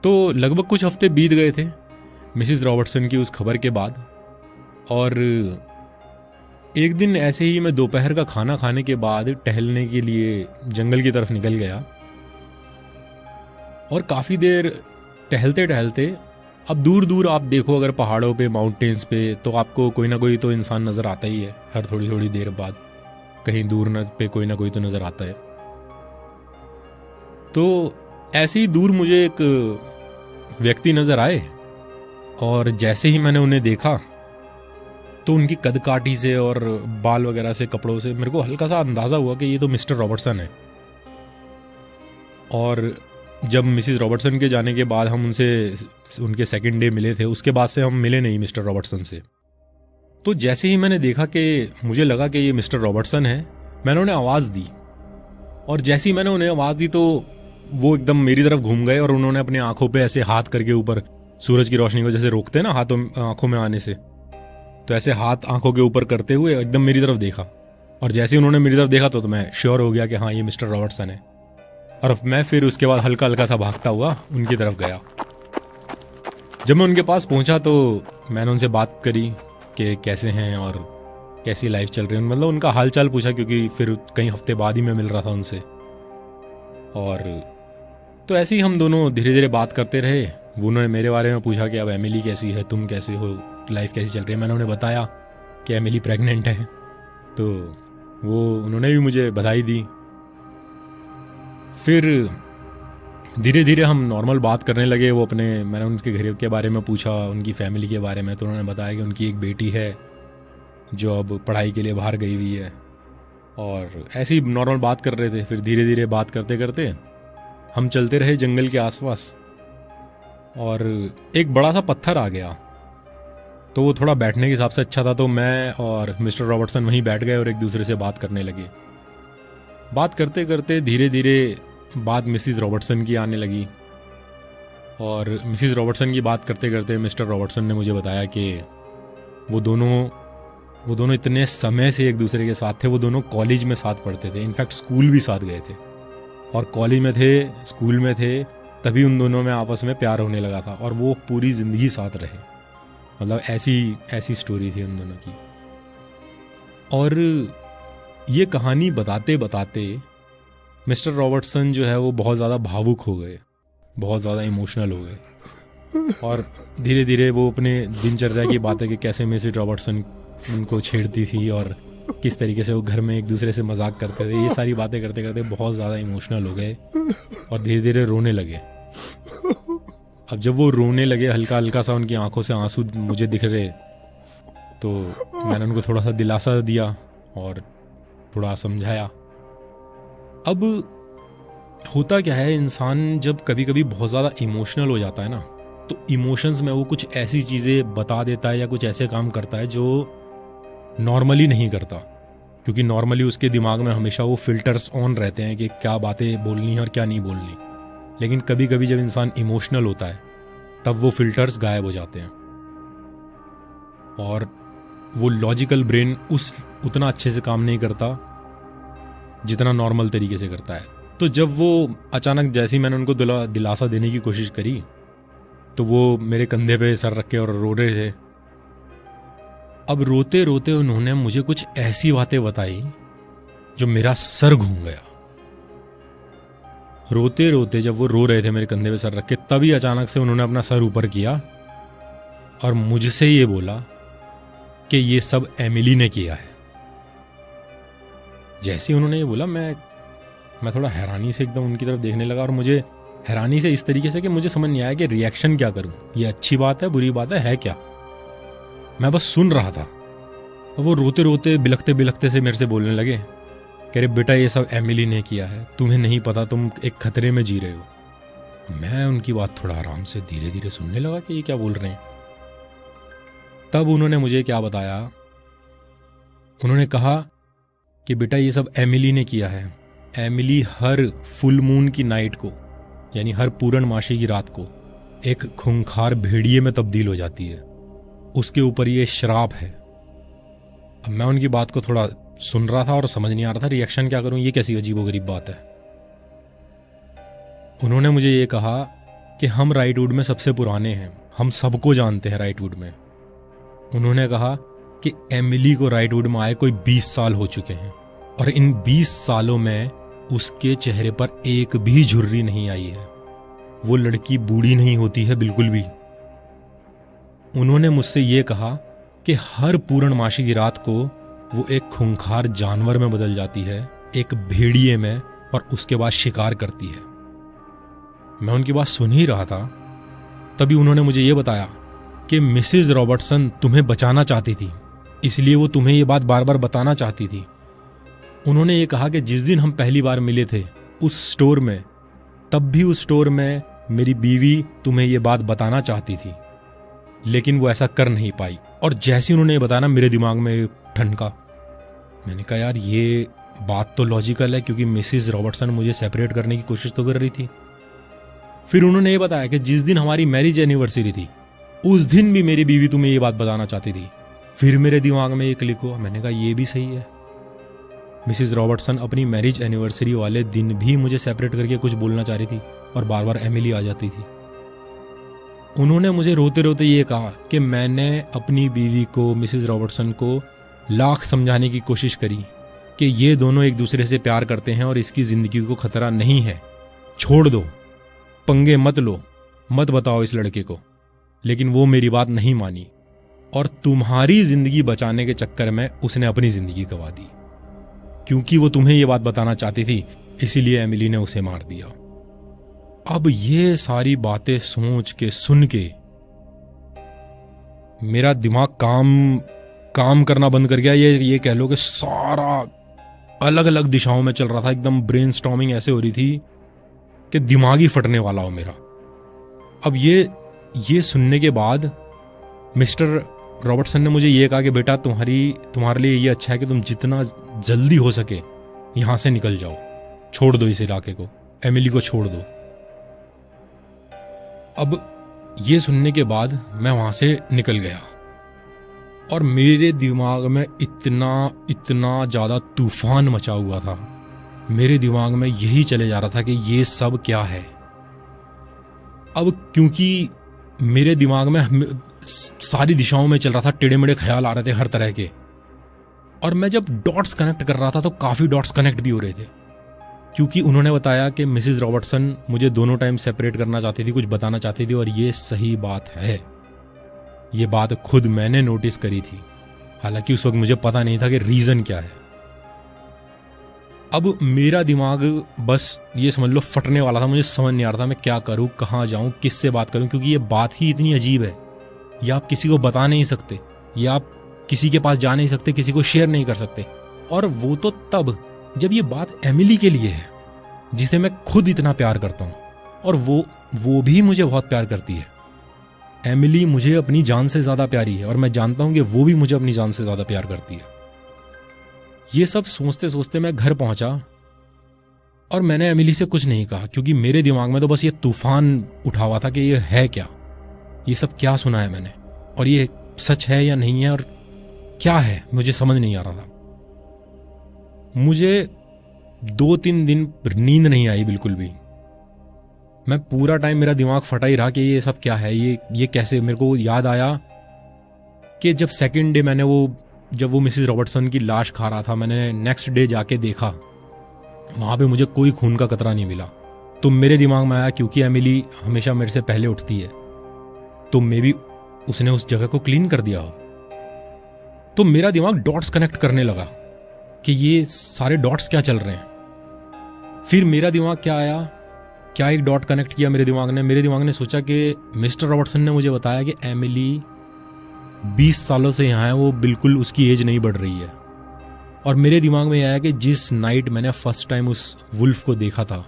तो लगभग कुछ हफ्ते बीत गए थे मिसिस रॉबर्टसन की उस खबर के बाद, और एक दिन ऐसे ही मैं दोपहर का खाना खाने के बाद टहलने के लिए जंगल की तरफ निकल गया। और काफ़ी देर टहलते टहलते, अब दूर दूर आप देखो अगर पहाड़ों पे, माउंटेन्स पे, तो आपको कोई ना कोई तो इंसान नज़र आता ही है, हर थोड़ी थोड़ी देर बाद कहीं दूर पे कोई ना कोई तो नज़र आता है। तो ऐसे ही दूर मुझे एक व्यक्ति नज़र आए, और जैसे ही मैंने उन्हें देखा तो उनकी कदकाठी से और बाल वगैरह से, कपड़ों से मेरे को हल्का सा अंदाज़ा हुआ कि ये तो मिस्टर रॉबर्टसन है। और जब मिसिस रॉबर्टसन के जाने के बाद हम उनसे उनके सेकंड डे मिले थे, उसके बाद से हम मिले नहीं मिस्टर रॉबर्टसन से। तो जैसे ही मैंने देखा कि मुझे लगा कि ये मिस्टर रॉबर्टसन है, मैंने उन्हें आवाज़ दी, और जैसे ही मैंने उन्हें आवाज़ दी तो वो एकदम मेरी तरफ घूम गए, और उन्होंने अपने आंखों पे ऐसे हाथ करके ऊपर, सूरज की रोशनी को जैसे रोकते हैं ना हाथों आंखों में आने से, तो ऐसे हाथ आंखों के ऊपर करते हुए एकदम मेरी तरफ देखा। और जैसे ही उन्होंने मेरी तरफ देखा तो मैं श्योर हो गया कि हाँ ये मिस्टर रॉबर्टसन है। और मैं फिर उसके बाद हल्का हल्का सा भागता हुआ उनकी तरफ गया। जब मैं उनके पास पहुंचा तो मैंने उनसे बात करी कि कैसे हैं और कैसी लाइफ चल रही है, मतलब उनका हाल चाल पूछा, क्योंकि फिर कई हफ्ते बाद ही मैं मिल रहा था उनसे। और तो ऐसे ही हम दोनों धीरे धीरे बात करते रहे। वो उन्होंने मेरे बारे में पूछा कि अब एमिली कैसी है, तुम कैसे हो, लाइफ कैसी चल रही है। मैंने उन्हें बताया कि एमिली प्रेग्नेंट है, तो वो उन्होंने भी मुझे बधाई दी। फिर धीरे धीरे हम नॉर्मल बात करने लगे। मैंने उनके घर के बारे में पूछा, उनकी फैमिली के बारे में, तो उन्होंने बताया कि उनकी एक बेटी है जो अब पढ़ाई के लिए बाहर गई हुई है, और ऐसे ही नॉर्मल बात कर रहे थे। फिर धीरे धीरे बात करते करते हम चलते रहे जंगल के आसपास, और एक बड़ा सा पत्थर आ गया। तो वो थोड़ा बैठने के हिसाब से अच्छा था, तो मैं और मिस्टर रॉबर्टसन वहीं बैठ गए और एक दूसरे से बात करने लगे। बात करते करते धीरे धीरे बात मिसिज़ रॉबर्टसन की आने लगी, और मिसिज़ रॉबर्टसन की बात करते करते मिस्टर रॉबर्टसन ने मुझे बताया कि वो दोनों इतने समय से एक दूसरे के साथ थे। वो दोनों कॉलेज में साथ पढ़ते थे, इनफैक्ट स्कूल भी साथ गए थे, और कॉलेज में थे, स्कूल में थे, तभी उन दोनों में आपस में प्यार होने लगा था, और वो पूरी ज़िंदगी साथ रहे। मतलब ऐसी स्टोरी थी उन दोनों की। और ये कहानी बताते बताते मिस्टर रॉबर्टसन जो है वो बहुत ज़्यादा भावुक हो गए, बहुत ज़्यादा इमोशनल हो गए, और धीरे धीरे वो अपने दिनचर्या की बातें कि कैसे मिसेस रॉबर्टसन उनको छेड़ती थी और किस तरीके से वो घर में एक दूसरे से मजाक करते थे, ये सारी बातें करते करते बहुत ज़्यादा इमोशनल हो गए और धीरे धीरे रोने लगे। अब जब वो रोने लगे, हल्का हल्का सा उनकी आंखों से आंसू मुझे दिख रहे, तो मैंने उनको थोड़ा सा दिलासा दिया और थोड़ा समझाया। अब होता क्या है, इंसान जब कभी कभी बहुत ज़्यादा इमोशनल हो जाता है ना, तो इमोशंस में वो कुछ ऐसी चीज़ें बता देता है या कुछ ऐसे काम करता है जो नॉर्मली नहीं करता, क्योंकि नॉर्मली उसके दिमाग में हमेशा वो फिल्टर्स ऑन रहते हैं कि क्या बातें बोलनी है और क्या नहीं बोलनी। लेकिन कभी कभी जब इंसान इमोशनल होता है तब वो फिल्टर्स गायब हो जाते हैं और वो लॉजिकल ब्रेन उतना अच्छे से काम नहीं करता जितना नॉर्मल तरीके से करता है। तो जब वो अचानक, जैसे ही मैंने उनको दिलासा देने की कोशिश करी, तो वो मेरे कंधे पे सर रख के और रो रहे थे। अब रोते रोते उन्होंने मुझे कुछ ऐसी बातें बताई जो मेरा सर घूम गया। रोते रोते जब वो रो रहे थे मेरे कंधे पे सर रख के, तभी अचानक से उन्होंने अपना सर ऊपर किया और मुझसे ये बोला कि ये सब एमिली ने किया है। जैसे ही उन्होंने ये बोला, मैं थोड़ा हैरानी से एकदम उनकी तरफ देखने लगा, और मुझे हैरानी से इस तरीके से कि मुझे समझ नहीं आया कि रिएक्शन क्या करूं, ये अच्छी बात है, बुरी बात है क्या। मैं बस सुन रहा था। और वो रोते रोते बिलखते बिलखते से मेरे से बोलने लगे, कह रहे बेटा ये सब एमिली ने किया है, तुम्हें नहीं पता, तुम एक खतरे में जी रहे हो। मैं उनकी बात थोड़ा आराम से धीरे धीरे सुनने लगा कि ये क्या बोल रहे हैं। तब उन्होंने मुझे क्या बताया, उन्होंने कहा कि बेटा ये सब एमिली ने किया है। एमिली हर फुल मून की नाइट को, यानी हर पूर्णमासी की रात को, एक खूंखार भेड़िए में तब्दील हो जाती है। उसके ऊपर ये श्राप है। अब मैं उनकी बात को थोड़ा सुन रहा था और समझ नहीं आ रहा था रिएक्शन क्या करूं, ये कैसी अजीबोगरीब बात है। उन्होंने मुझे ये कहा कि हम राइटवुड में सबसे पुराने हैं, हम सबको जानते हैं राइटवुड में। उन्होंने कहा कि एमिली को राइटवुड में आए कोई 20 साल हो चुके हैं, और इन 20 सालों में उसके चेहरे पर एक भी झुर्री नहीं आई है। वो लड़की बूढ़ी नहीं होती है बिल्कुल भी। उन्होंने मुझसे ये कहा कि हर पूर्णमासी की रात को वो एक खूंखार जानवर में बदल जाती है, एक भेड़िए में, और उसके बाद शिकार करती है। मैं उनकी बात सुन ही रहा था, तभी उन्होंने मुझे ये बताया कि मिसेस रॉबर्टसन तुम्हें बचाना चाहती थी, इसलिए वो तुम्हें ये बात बार बार बताना चाहती थी। उन्होंने ये कहा कि जिस दिन हम पहली बार मिले थे उस स्टोर में, तब भी उस स्टोर में मेरी बीवी तुम्हें ये बात बताना चाहती थी, लेकिन वो ऐसा कर नहीं पाई। और जैसे उन्होंने ये बताया, मेरे दिमाग में ठनका। मैंने कहा यार ये बात तो लॉजिकल है, क्योंकि मिसेस रॉबर्टसन मुझे सेपरेट करने की कोशिश तो कर रही थी। फिर उन्होंने ये बताया कि जिस दिन हमारी मैरिज एनिवर्सरी थी उस दिन भी मेरी बीवी तुम्हें ये बात बताना चाहती थी। फिर मेरे दिमाग में ये क्लिक हुआ। मैंने कहा ये भी सही है, मिसेस रॉबर्टसन अपनी मैरिज एनिवर्सरी वाले दिन भी मुझे सेपरेट करके कुछ बोलना चाह रही थी और बार बार एमिली आ जाती थी। उन्होंने मुझे रोते रोते ये कहा कि मैंने अपनी बीवी को, मिसेस रॉबर्टसन को, लाख समझाने की कोशिश करी कि ये दोनों एक दूसरे से प्यार करते हैं और इसकी ज़िंदगी को खतरा नहीं है, छोड़ दो, पंगे मत लो, मत बताओ इस लड़के को। लेकिन वो मेरी बात नहीं मानी, और तुम्हारी ज़िंदगी बचाने के चक्कर में उसने अपनी ज़िंदगी गंवा दी। क्योंकि वो तुम्हें ये बात बताना चाहती थी, इसीलिए एमिली ने उसे मार दिया। अब ये सारी बातें सोच के, सुन के मेरा दिमाग काम करना बंद कर गया। ये कह लो कि सारा अलग अलग दिशाओं में चल रहा था। एकदम ब्रेनस्टॉर्मिंग ऐसे हो रही थी कि दिमाग ही फटने वाला हो मेरा। अब ये सुनने के बाद मिस्टर रॉबर्टसन ने मुझे ये कहा कि बेटा तुम्हारे लिए ये अच्छा है कि तुम जितना जल्दी हो सके यहाँ से निकल जाओ, छोड़ दो इस इलाके को, एमिली को छोड़ दो। अब ये सुनने के बाद मैं वहाँ से निकल गया और मेरे दिमाग में इतना ज़्यादा तूफान मचा हुआ था। मेरे दिमाग में यही चले जा रहा था कि ये सब क्या है। अब क्योंकि मेरे दिमाग में सारी दिशाओं में चल रहा था, टेढ़े मेढ़े ख्याल आ रहे थे हर तरह के, और मैं जब डॉट्स कनेक्ट कर रहा था तो काफ़ी डॉट्स कनेक्ट भी हो रहे थे, क्योंकि उन्होंने बताया कि मिसेस रॉबर्टसन मुझे दोनों टाइम सेपरेट करना चाहती थी, कुछ बताना चाहती थी, और ये सही बात है। ये बात खुद मैंने नोटिस करी थी, हालांकि उस वक्त मुझे पता नहीं था कि रीज़न क्या है। अब मेरा दिमाग बस ये समझ लो फटने वाला था। मुझे समझ नहीं आ रहा था मैं क्या करूं, कहाँ जाऊं, किससे बात करूं, क्योंकि ये बात ही इतनी अजीब है। ये आप किसी को बता नहीं सकते, ये आप किसी के पास जा नहीं सकते, किसी को शेयर नहीं कर सकते। और वो तो तब जब ये बात एमिली के लिए है, जिसे मैं खुद इतना प्यार करता हूं, और वो भी मुझे बहुत प्यार करती है। एमिली मुझे अपनी जान से ज़्यादा प्यारी है, और मैं जानता हूं कि वो भी मुझे अपनी जान से ज़्यादा प्यार करती है। ये सब सोचते सोचते मैं घर पहुंचा और मैंने एमिली से कुछ नहीं कहा, क्योंकि मेरे दिमाग में तो बस ये तूफान उठा हुआ था कि ये है क्या, ये सब क्या सुना है मैंने, और ये सच है या नहीं है, और क्या है, मुझे समझ नहीं आ रहा था। मुझे 2-3 दिन नींद नहीं आई बिल्कुल भी। मैं पूरा टाइम मेरा दिमाग फटा ही रहा कि ये सब क्या है, ये कैसे। मेरे को याद आया कि जब सेकंड डे जब वो मिसेस रॉबर्टसन की लाश खा रहा था, मैंने नेक्स्ट डे जाके देखा, वहाँ पे मुझे कोई खून का कतरा नहीं मिला। तो मेरे दिमाग में आया क्योंकि एमिली हमेशा मेरे से पहले उठती है, तो मे बी उसने उस जगह को क्लीन कर दिया हो। तो मेरा दिमाग डॉट्स कनेक्ट करने लगा कि ये सारे डॉट्स क्या चल रहे हैं। फिर मेरा दिमाग क्या आया, क्या एक डॉट कनेक्ट किया मेरे दिमाग ने सोचा कि मिस्टर रॉबर्टसन ने मुझे बताया कि एमिली 20 सालों से यहाँ है, वो बिल्कुल उसकी एज नहीं बढ़ रही है। और मेरे दिमाग में आया कि जिस नाइट मैंने फर्स्ट टाइम उस वुल्फ को देखा था,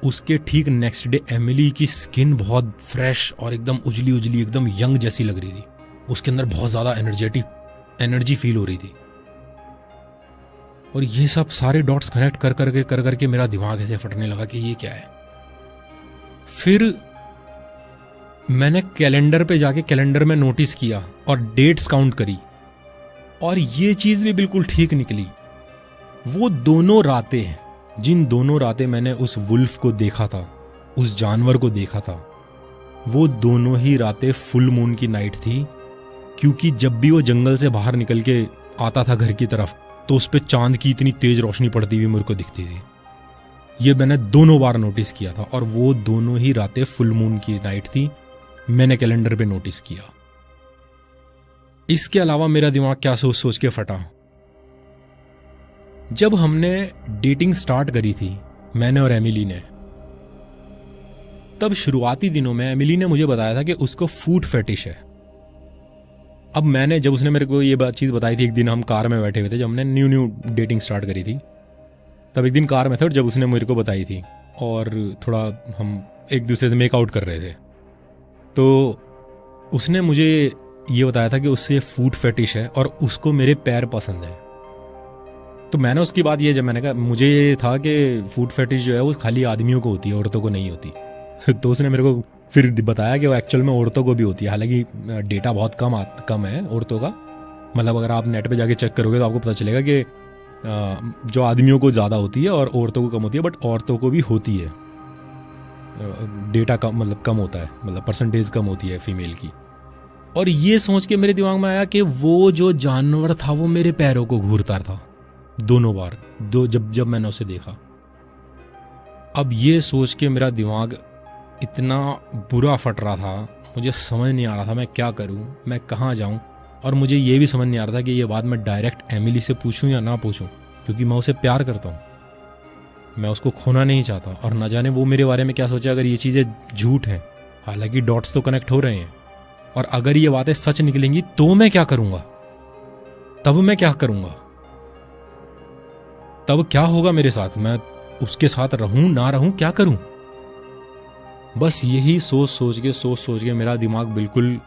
उसके ठीक नेक्स्ट डे एमिली की स्किन बहुत फ्रेश और एकदम उजली एकदम यंग जैसी लग रही थी। उसके अंदर बहुत ज़्यादा एनर्जी फील हो रही थी। और ये सब सारे डॉट्स कनेक्ट कर करके मेरा दिमाग ऐसे फटने लगा कि ये क्या है। फिर मैंने कैलेंडर पे जाके कैलेंडर में नोटिस किया और डेट्स काउंट करी, और ये चीज़ भी बिल्कुल ठीक निकली। वो दोनों रातें, जिन दोनों रातें मैंने उस वुल्फ को देखा था, उस जानवर को देखा था, वो दोनों ही रातें फुल मून की नाइट थी। क्योंकि जब भी वो जंगल से बाहर निकल के आता था घर की तरफ, तो उस पर चांद की इतनी तेज रोशनी पड़ती हुई मेरे को दिखती थी। ये मैंने दोनों बार नोटिस किया था, और वो दोनों ही रातें फुल मून की नाइट थी, मैंने कैलेंडर पे नोटिस किया। इसके अलावा मेरा दिमाग क्या सोच सोच के फटा। जब हमने डेटिंग स्टार्ट करी थी, मैंने और एमिली ने, तब शुरुआती दिनों में एमिली ने मुझे बताया था कि उसको फूड फेटिश है। अब जब उसने मेरे को ये चीज़ बताई थी, एक दिन हम कार में बैठे हुए थे, जब हमने न्यू डेटिंग स्टार्ट करी थी, तब एक दिन कार में थे और जब उसने मेरे को बताई थी, और थोड़ा हम एक दूसरे से मेकआउट कर रहे थे, तो उसने मुझे ये बताया था कि उससे फूड फेटिश है और उसको मेरे पैर पसंद है। तो मैंने उसकी बात जब मैंने कहा, मुझे ये था कि फूड फेटिश जो है वो खाली आदमियों को होती है, औरतों को नहीं होती। तो उसने मेरे को फिर बताया कि वो एक्चुअल में औरतों को भी होती है। हालांकि डेटा बहुत कम है औरतों का, मतलब अगर आप नेट पे जाके चेक करोगे तो आपको पता चलेगा कि जो आदमियों को ज़्यादा होती है और औरतों को कम होती है, बट औरतों को भी होती है। डेटा कम होता है, मतलब परसेंटेज कम होती है फीमेल की। और ये सोच के मेरे दिमाग में आया कि वो जो जानवर था वो मेरे पैरों को घूरता था दोनों बार, जब मैंने उसे देखा। अब ये सोच के मेरा दिमाग इतना बुरा फट रहा था, मुझे समझ नहीं आ रहा था मैं क्या करूं, मैं कहाँ जाऊं। और मुझे ये भी समझ नहीं आ रहा था कि ये बात मैं डायरेक्ट एमिली से पूछूं या ना पूछूं, क्योंकि मैं उसे प्यार करता हूं, मैं उसको खोना नहीं चाहता। और न जाने वो मेरे बारे में क्या सोचे अगर ये चीज़ें झूठ हैं। हालांकि डॉट्स तो कनेक्ट हो रहे हैं, और अगर ये बातें सच निकलेंगी तो मैं क्या करूंगा, तब मैं क्या करूंगा, तब क्या होगा मेरे साथ, मैं उसके साथ रहूं ना रहूं, क्या करूं। बस यही सोच सोच के मेरा दिमाग बिल्कुल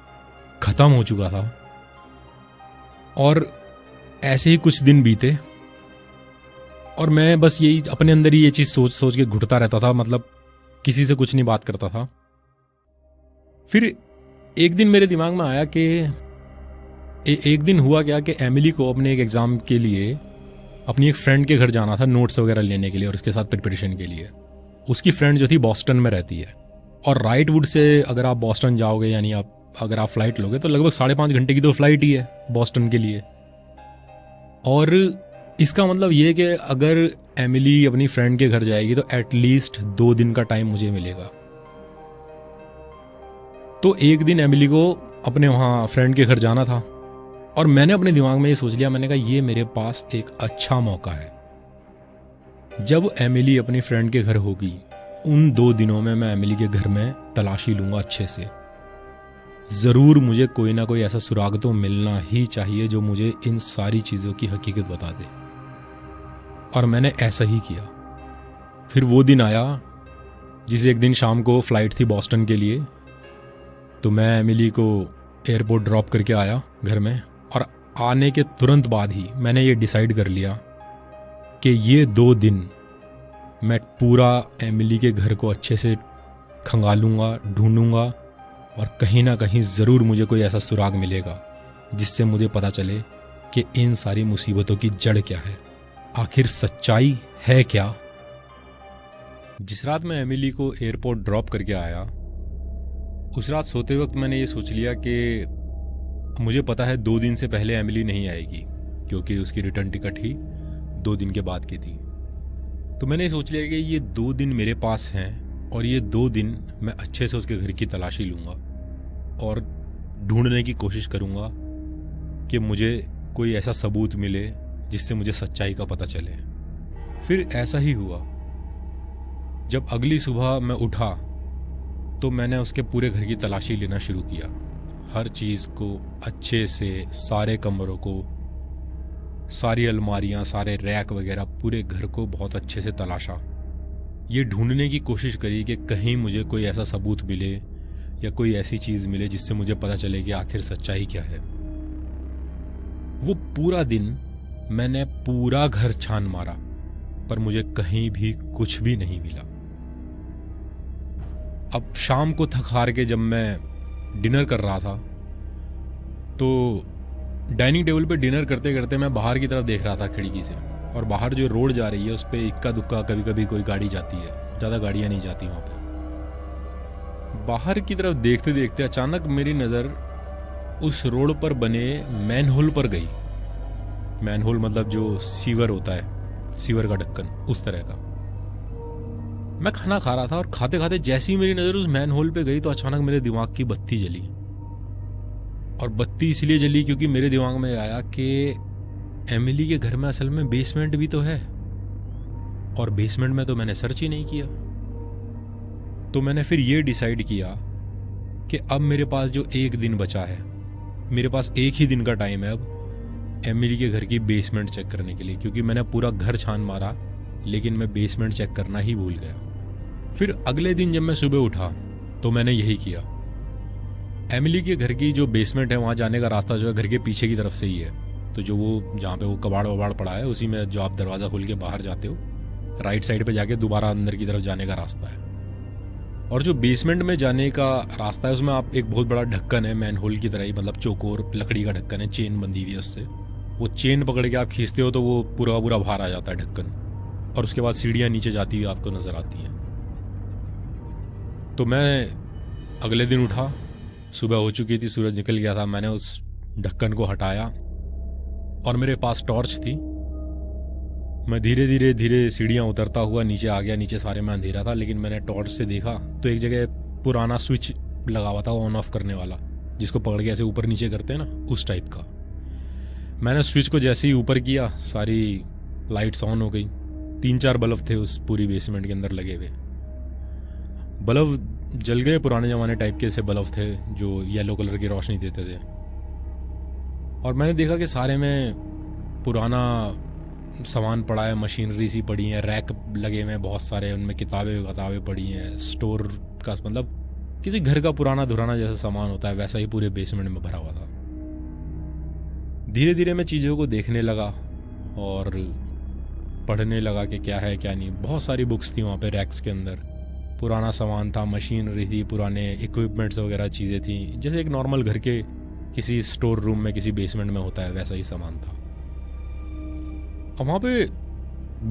ख़त्म हो चुका था। और ऐसे ही कुछ दिन बीते और मैं बस यही अपने अंदर ही ये चीज़ सोच सोच के घुटता रहता था, मतलब किसी से कुछ नहीं बात करता था। फिर एक दिन मेरे दिमाग में आया कि एक दिन हुआ क्या कि एमिली को अपने एक एग्ज़ाम के लिए अपनी एक फ्रेंड के घर जाना था नोट्स वगैरह लेने के लिए और उसके साथ प्रिपरेशन के लिए। उसकी फ्रेंड जो थी बॉस्टन में रहती है और राइटवुड से अगर आप बॉस्टन जाओगे, यानी अगर आप फ्लाइट लोगे तो लगभग 5.5 घंटे की तो फ्लाइट ही है बॉस्टन के लिए। और इसका मतलब ये कि अगर एमिली अपनी फ्रेंड के घर जाएगी तो एटलीस्ट 2 दिन का टाइम मुझे मिलेगा। तो एक दिन एमिली को अपने वहाँ फ्रेंड के घर जाना था और मैंने अपने दिमाग में ये सोच लिया, मैंने कहा ये मेरे पास एक अच्छा मौका है। जब एमिली अपनी फ्रेंड के घर होगी उन 2 दिनों में मैं एमिली के घर में तलाशी लूँगा अच्छे से। ज़रूर मुझे कोई ना कोई ऐसा सुराग तो मिलना ही चाहिए जो मुझे इन सारी चीज़ों की हकीकत बता दे। और मैंने ऐसा ही किया। फिर वो दिन आया जिस एक दिन शाम को फ़्लाइट थी बॉस्टन के लिए, तो मैं एमिली को एयरपोर्ट ड्रॉप करके आया घर में। और आने के तुरंत बाद ही मैंने ये डिसाइड कर लिया कि ये 2 दिन मैं पूरा एमिली के घर को अच्छे से खंगालूंगा, ढूंढूंगा और कहीं ना कहीं ज़रूर मुझे कोई ऐसा सुराग मिलेगा जिससे मुझे पता चले कि इन सारी मुसीबतों की जड़ क्या है, आखिर सच्चाई है क्या। जिस रात मैं एमिली को एयरपोर्ट ड्रॉप करके आया, उस रात सोते वक्त मैंने ये सोच लिया कि मुझे पता है 2 दिन से पहले एमिली नहीं आएगी क्योंकि उसकी रिटर्न टिकट ही 2 दिन के बाद की थी। तो मैंने सोच लिया कि ये 2 दिन मेरे पास हैं और ये 2 दिन मैं अच्छे से उसके घर की तलाशी लूँगा और ढूंढने की कोशिश करूँगा कि मुझे कोई ऐसा सबूत मिले जिससे मुझे सच्चाई का पता चले। फिर ऐसा ही हुआ। जब अगली सुबह मैं उठा तो मैंने उसके पूरे घर की तलाशी लेना शुरू किया। हर चीज़ को अच्छे से, सारे कमरों को, सारी अलमारियाँ, सारे रैक वगैरह, पूरे घर को बहुत अच्छे से तलाशा। ये ढूंढने की कोशिश करी कि कहीं मुझे कोई ऐसा सबूत मिले या कोई ऐसी चीज़ मिले जिससे मुझे पता चले कि आखिर सच्चाई क्या है। वो पूरा दिन मैंने पूरा घर छान मारा पर मुझे कहीं भी कुछ भी नहीं मिला। अब शाम को थक हार के जब मैं डिनर कर रहा था तो डाइनिंग टेबल पे डिनर करते करते मैं बाहर की तरफ देख रहा था खिड़की से, और बाहर जो रोड जा रही है उस पर इक्का दुक्का कभी कभी कोई गाड़ी जाती है, ज़्यादा गाड़ियाँ नहीं जाती वहाँ पे। बाहर की तरफ देखते देखते अचानक मेरी नज़र उस रोड पर बने मैनहोल पर गई। मैनहोल मतलब जो सीवर होता है, सीवर का ढक्कन, उस तरह का। मैं खाना खा रहा था और खाते खाते जैसी मेरी नज़र उस मैनहोल पे गई तो अचानक मेरे दिमाग की बत्ती जली। और बत्ती इसलिए जली क्योंकि मेरे दिमाग में आया कि एमिली के घर में असल में बेसमेंट भी तो है और बेसमेंट में तो मैंने सर्च ही नहीं किया। तो मैंने फिर ये डिसाइड किया कि अब मेरे पास जो 1 दिन बचा है, मेरे पास 1 ही दिन का टाइम है अब एमिली के घर की बेसमेंट चेक करने के लिए, क्योंकि मैंने पूरा घर छान मारा लेकिन मैं बेसमेंट चेक करना ही भूल गया। फिर अगले दिन जब मैं सुबह उठा तो मैंने यही किया। एमिली के घर की जो बेसमेंट है वहाँ जाने का रास्ता जो है घर के पीछे की तरफ से ही है। तो जो वो जहाँ पे वो कबाड़ वबाड़ पड़ा है उसी में जो आप दरवाज़ा खोल के बाहर जाते हो, राइट साइड पे जाके दोबारा अंदर की तरफ जाने का रास्ता है। और जो बेसमेंट में जाने का रास्ता है उसमें आप एक बहुत बड़ा ढक्कन है मैनहोल की तरह ही, मतलब चौकोर लकड़ी का ढक्कन है, चेन बंधी हुई है उससे। वो चेन पकड़ के आप खींचते हो तो वो पूरा पूरा बाहर आ जाता है ढक्कन, और उसके बाद सीढ़ियाँ नीचे जाती हुई आपको नज़र आती हैं। तो मैं अगले दिन उठा, सुबह हो चुकी थी, सूरज निकल गया था। मैंने उस ढक्कन को हटाया और मेरे पास टॉर्च थी। मैं धीरे धीरे धीरे सीढ़ियाँ उतरता हुआ नीचे आ गया। नीचे सारे में अंधेरा था लेकिन मैंने टॉर्च से देखा तो एक जगह पुराना स्विच लगा हुआ था, ऑन ऑफ करने वाला, जिसको पकड़ के ऐसे ऊपर नीचे करते हैं ना, उस टाइप का। मैंने स्विच को जैसे ही ऊपर किया सारी लाइट्स ऑन हो गई। 3-4 बल्ब थे उस पूरी बेसमेंट के अंदर लगे हुए। बल्ब जल गए, पुराने ज़माने टाइप के से बल्ब थे जो येलो कलर की रोशनी देते थे। और मैंने देखा कि सारे में पुराना सामान पड़ा है, मशीनरी सी पड़ी है, रैक लगे हुए हैं बहुत सारे, उनमें किताबें पड़ी हैं। स्टोर का मतलब किसी घर का पुराना धुराना जैसा सामान होता है वैसा ही पूरे बेसमेंट में भरा हुआ था। धीरे धीरे मैं चीज़ों को देखने लगा और पढ़ने लगा कि क्या है क्या नहीं। बहुत सारी बुक्स थी वहाँ पे रैक्स के अंदर, पुराना सामान था, मशीनरी थी, पुराने इक्विपमेंट्स वगैरह चीज़ें थी, जैसे एक नॉर्मल घर के किसी स्टोर रूम में किसी बेसमेंट में होता है वैसा ही सामान था। अब वहाँ पे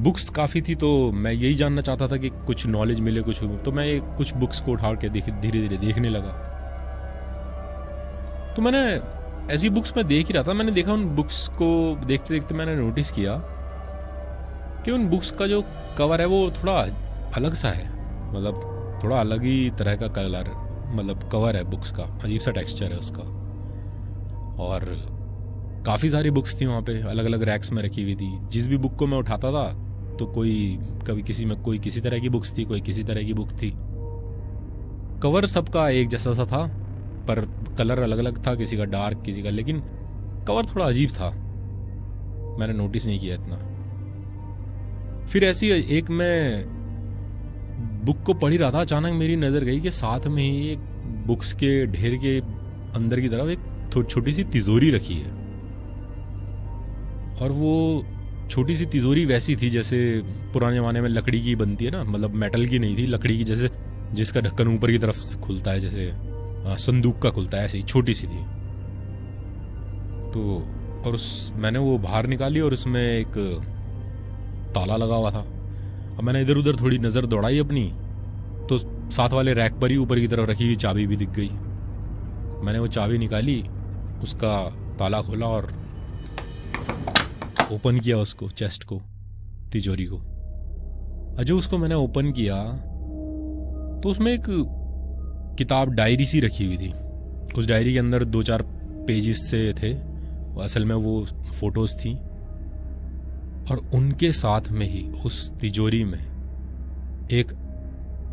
बुक्स काफ़ी थी, तो मैं यही जानना चाहता था कि कुछ नॉलेज मिले कुछ, तो मैं कुछ बुक्स को उठा के धीरे धीरे देखने लगा। तो मैंने ऐसी बुक्स में देख ही रहा था, मैंने देखा उन बुक्स को देखते देखते मैंने नोटिस किया कि उन बुक्स का जो कवर है वो थोड़ा अलग सा है, मतलब थोड़ा अलग ही तरह का कलर, मतलब कवर है बुक्स का, अजीब सा टेक्सचर है उसका। और काफ़ी सारी बुक्स थी वहाँ पे, अलग अलग रैक्स में रखी हुई थी। जिस भी बुक को मैं उठाता था तो कभी किसी में कोई किसी तरह की बुक्स थी, कोई किसी तरह की बुक थी। कवर सबका एक जैसा सा था पर कलर अलग अलग था, किसी का डार्क किसी का, लेकिन कवर थोड़ा अजीब था, मैंने नोटिस नहीं किया इतना। फिर ऐसी एक मैं बुक को पढ़ ही रहा था, अचानक मेरी नज़र गई कि साथ में ही एक बुक्स के ढेर के अंदर की तरफ एक छोटी सी तिजोरी रखी है। और वो छोटी सी तिजोरी वैसी थी जैसे पुराने ज़माने में लकड़ी की बनती है ना, मतलब मेटल की नहीं थी, लकड़ी की, जैसे जिसका ढक्कन ऊपर की तरफ खुलता है, जैसे संदूक का खुलता है, ऐसे ही छोटी सी थी। तो और मैंने वो बाहर निकाली और उसमें एक ताला लगा हुआ था। अब मैंने इधर उधर थोड़ी नज़र दौड़ाई अपनी, तो साथ वाले रैक पर ही ऊपर की तरफ रखी हुई चाबी भी दिख गई। मैंने वो चाबी निकाली, उसका ताला खोला और ओपन किया उसको, चेस्ट को, तिजोरी को। अजो उसको मैंने ओपन किया तो उसमें एक किताब, डायरी सी रखी हुई थी। उस डायरी के अंदर 2-4 पेजेस से थे, असल में वो फोटोज थी। और उनके साथ में ही उस तिजोरी में एक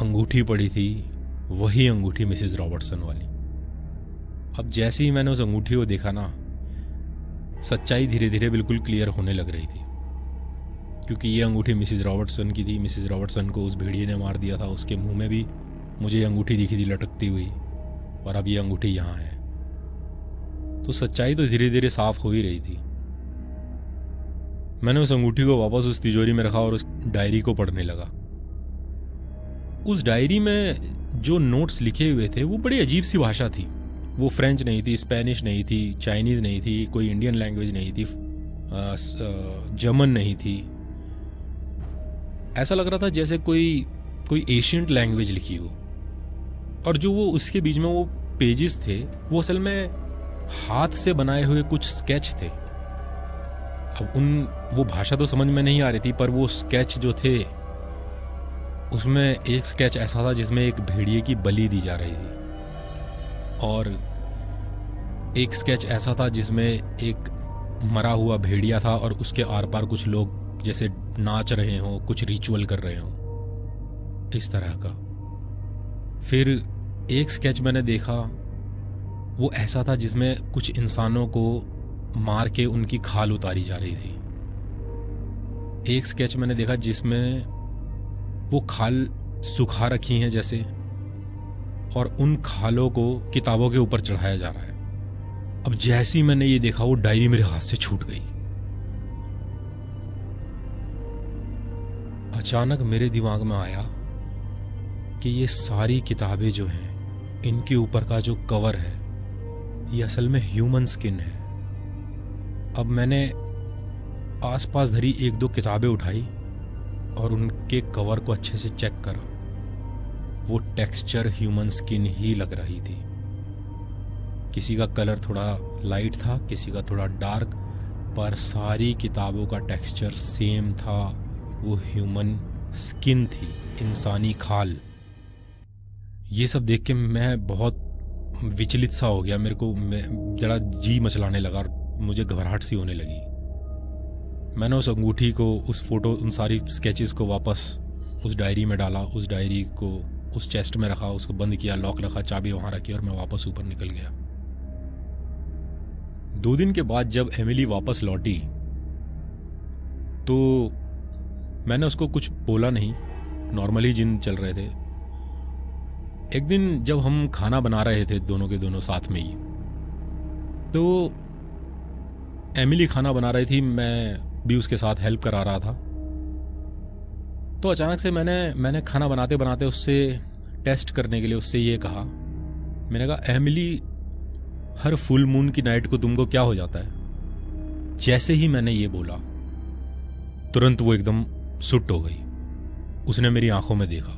अंगूठी पड़ी थी, वही अंगूठी मिसेस रॉबर्टसन वाली। अब जैसे ही मैंने उस अंगूठी को देखा ना, सच्चाई धीरे धीरे बिल्कुल क्लियर होने लग रही थी, क्योंकि ये अंगूठी मिसेस रॉबर्टसन की थी। मिसेस रॉबर्टसन को उस भेड़िए ने मार दिया था, उसके मुंह में भी मुझे ये अंगूठी दिखी थी लटकती हुई, और अब ये अंगूठी यहाँ है। तो सच्चाई तो धीरे धीरे साफ हो ही रही थी। मैंने उस अंगूठी को वापस उस तिजोरी में रखा और उस डायरी को पढ़ने लगा। उस डायरी में जो नोट्स लिखे हुए थे वो बड़ी अजीब सी भाषा थी। वो फ्रेंच नहीं थी, स्पेनिश नहीं थी, चाइनीज़ नहीं थी, कोई इंडियन लैंग्वेज नहीं थी, जर्मन नहीं थी। ऐसा लग रहा था जैसे कोई एशियंट लैंग्वेज लिखी हो। और जो वो उसके बीच में वो पेजेस थे वो असल में हाथ से बनाए हुए कुछ स्केच थे। अब वो भाषा तो समझ में नहीं आ रही थी, पर वो स्केच जो थे उसमें एक स्केच ऐसा था जिसमें एक भेड़िए की बलि दी जा रही थी, और एक स्केच ऐसा था जिसमें एक मरा हुआ भेड़िया था और उसके आर पार कुछ लोग जैसे नाच रहे हों, कुछ रिचुअल कर रहे हों, इस तरह का। फिर एक स्केच मैंने देखा, वो ऐसा था जिसमें कुछ इंसानों को मार के उनकी खाल उतारी जा रही थी। एक स्केच मैंने देखा जिसमें वो खाल सुखा रखी हैं जैसे, और उन खालों को किताबों के ऊपर चढ़ाया जा रहा है। अब जैसे ही मैंने ये देखा, वो डायरी मेरे हाथ से छूट गई। अचानक मेरे दिमाग में आया कि ये सारी किताबें जो हैं, इनके ऊपर का जो कवर है ये असल में ह्यूमन स्किन है। अब मैंने आसपास धरी 1-2 किताबें उठाई और उनके कवर को अच्छे से चेक करा। वो टेक्सचर ह्यूमन स्किन ही लग रही थी। किसी का कलर थोड़ा लाइट था, किसी का थोड़ा डार्क, पर सारी किताबों का टेक्सचर सेम था। वो ह्यूमन स्किन थी, इंसानी खाल। ये सब देख के मैं बहुत विचलित सा हो गया। मेरे को जरा जी मचलाने लगा और मुझे घबराहट सी होने लगी। मैंने उस अंगूठी को, उस फोटो, उन सारी स्केचेस को वापस उस डायरी में डाला, उस डायरी को उस चेस्ट में रखा, उसको बंद किया, लॉक रखा, चाबी वहाँ रखी और मैं वापस ऊपर निकल गया। 2 दिन के बाद जब एमिली वापस लौटी तो मैंने उसको कुछ बोला नहीं, नॉर्मली जिन चल रहे थे। एक दिन जब हम खाना बना रहे थे दोनों के दोनों साथ में ही, तो एमिली खाना बना रही थी, मैं भी उसके साथ हेल्प करा रहा था। तो अचानक से मैंने खाना बनाते बनाते उससे टेस्ट करने के लिए उससे ये कहा, मैंने कहा एमिली, हर फुल मून की नाइट को तुमको क्या हो जाता है? जैसे ही मैंने ये बोला तुरंत वो एकदम सुट हो गई। उसने मेरी आंखों में देखा।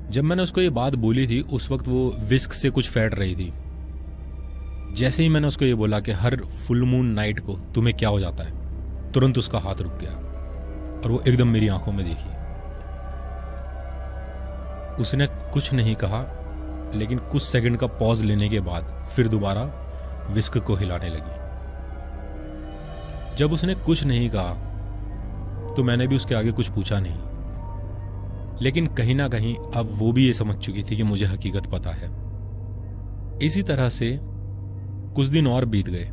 जब मैंने उसको ये बात बोली थी उस वक्त वो विस्क से कुछ फेंट रही थी। जैसे ही मैंने उसको ये बोला कि हर फुल मून नाइट को तुम्हें क्या हो जाता है, तुरंत उसका हाथ रुक गया और वो एकदम मेरी आंखों में देखी। उसने कुछ नहीं कहा, लेकिन कुछ सेकंड का पॉज लेने के बाद फिर दोबारा विस्क को हिलाने लगी। जब उसने कुछ नहीं कहा तो मैंने भी उसके आगे कुछ पूछा नहीं, लेकिन कहीं ना कहीं अब वो भी ये समझ चुकी थी कि मुझे हकीकत पता है। इसी तरह से कुछ दिन और बीत गए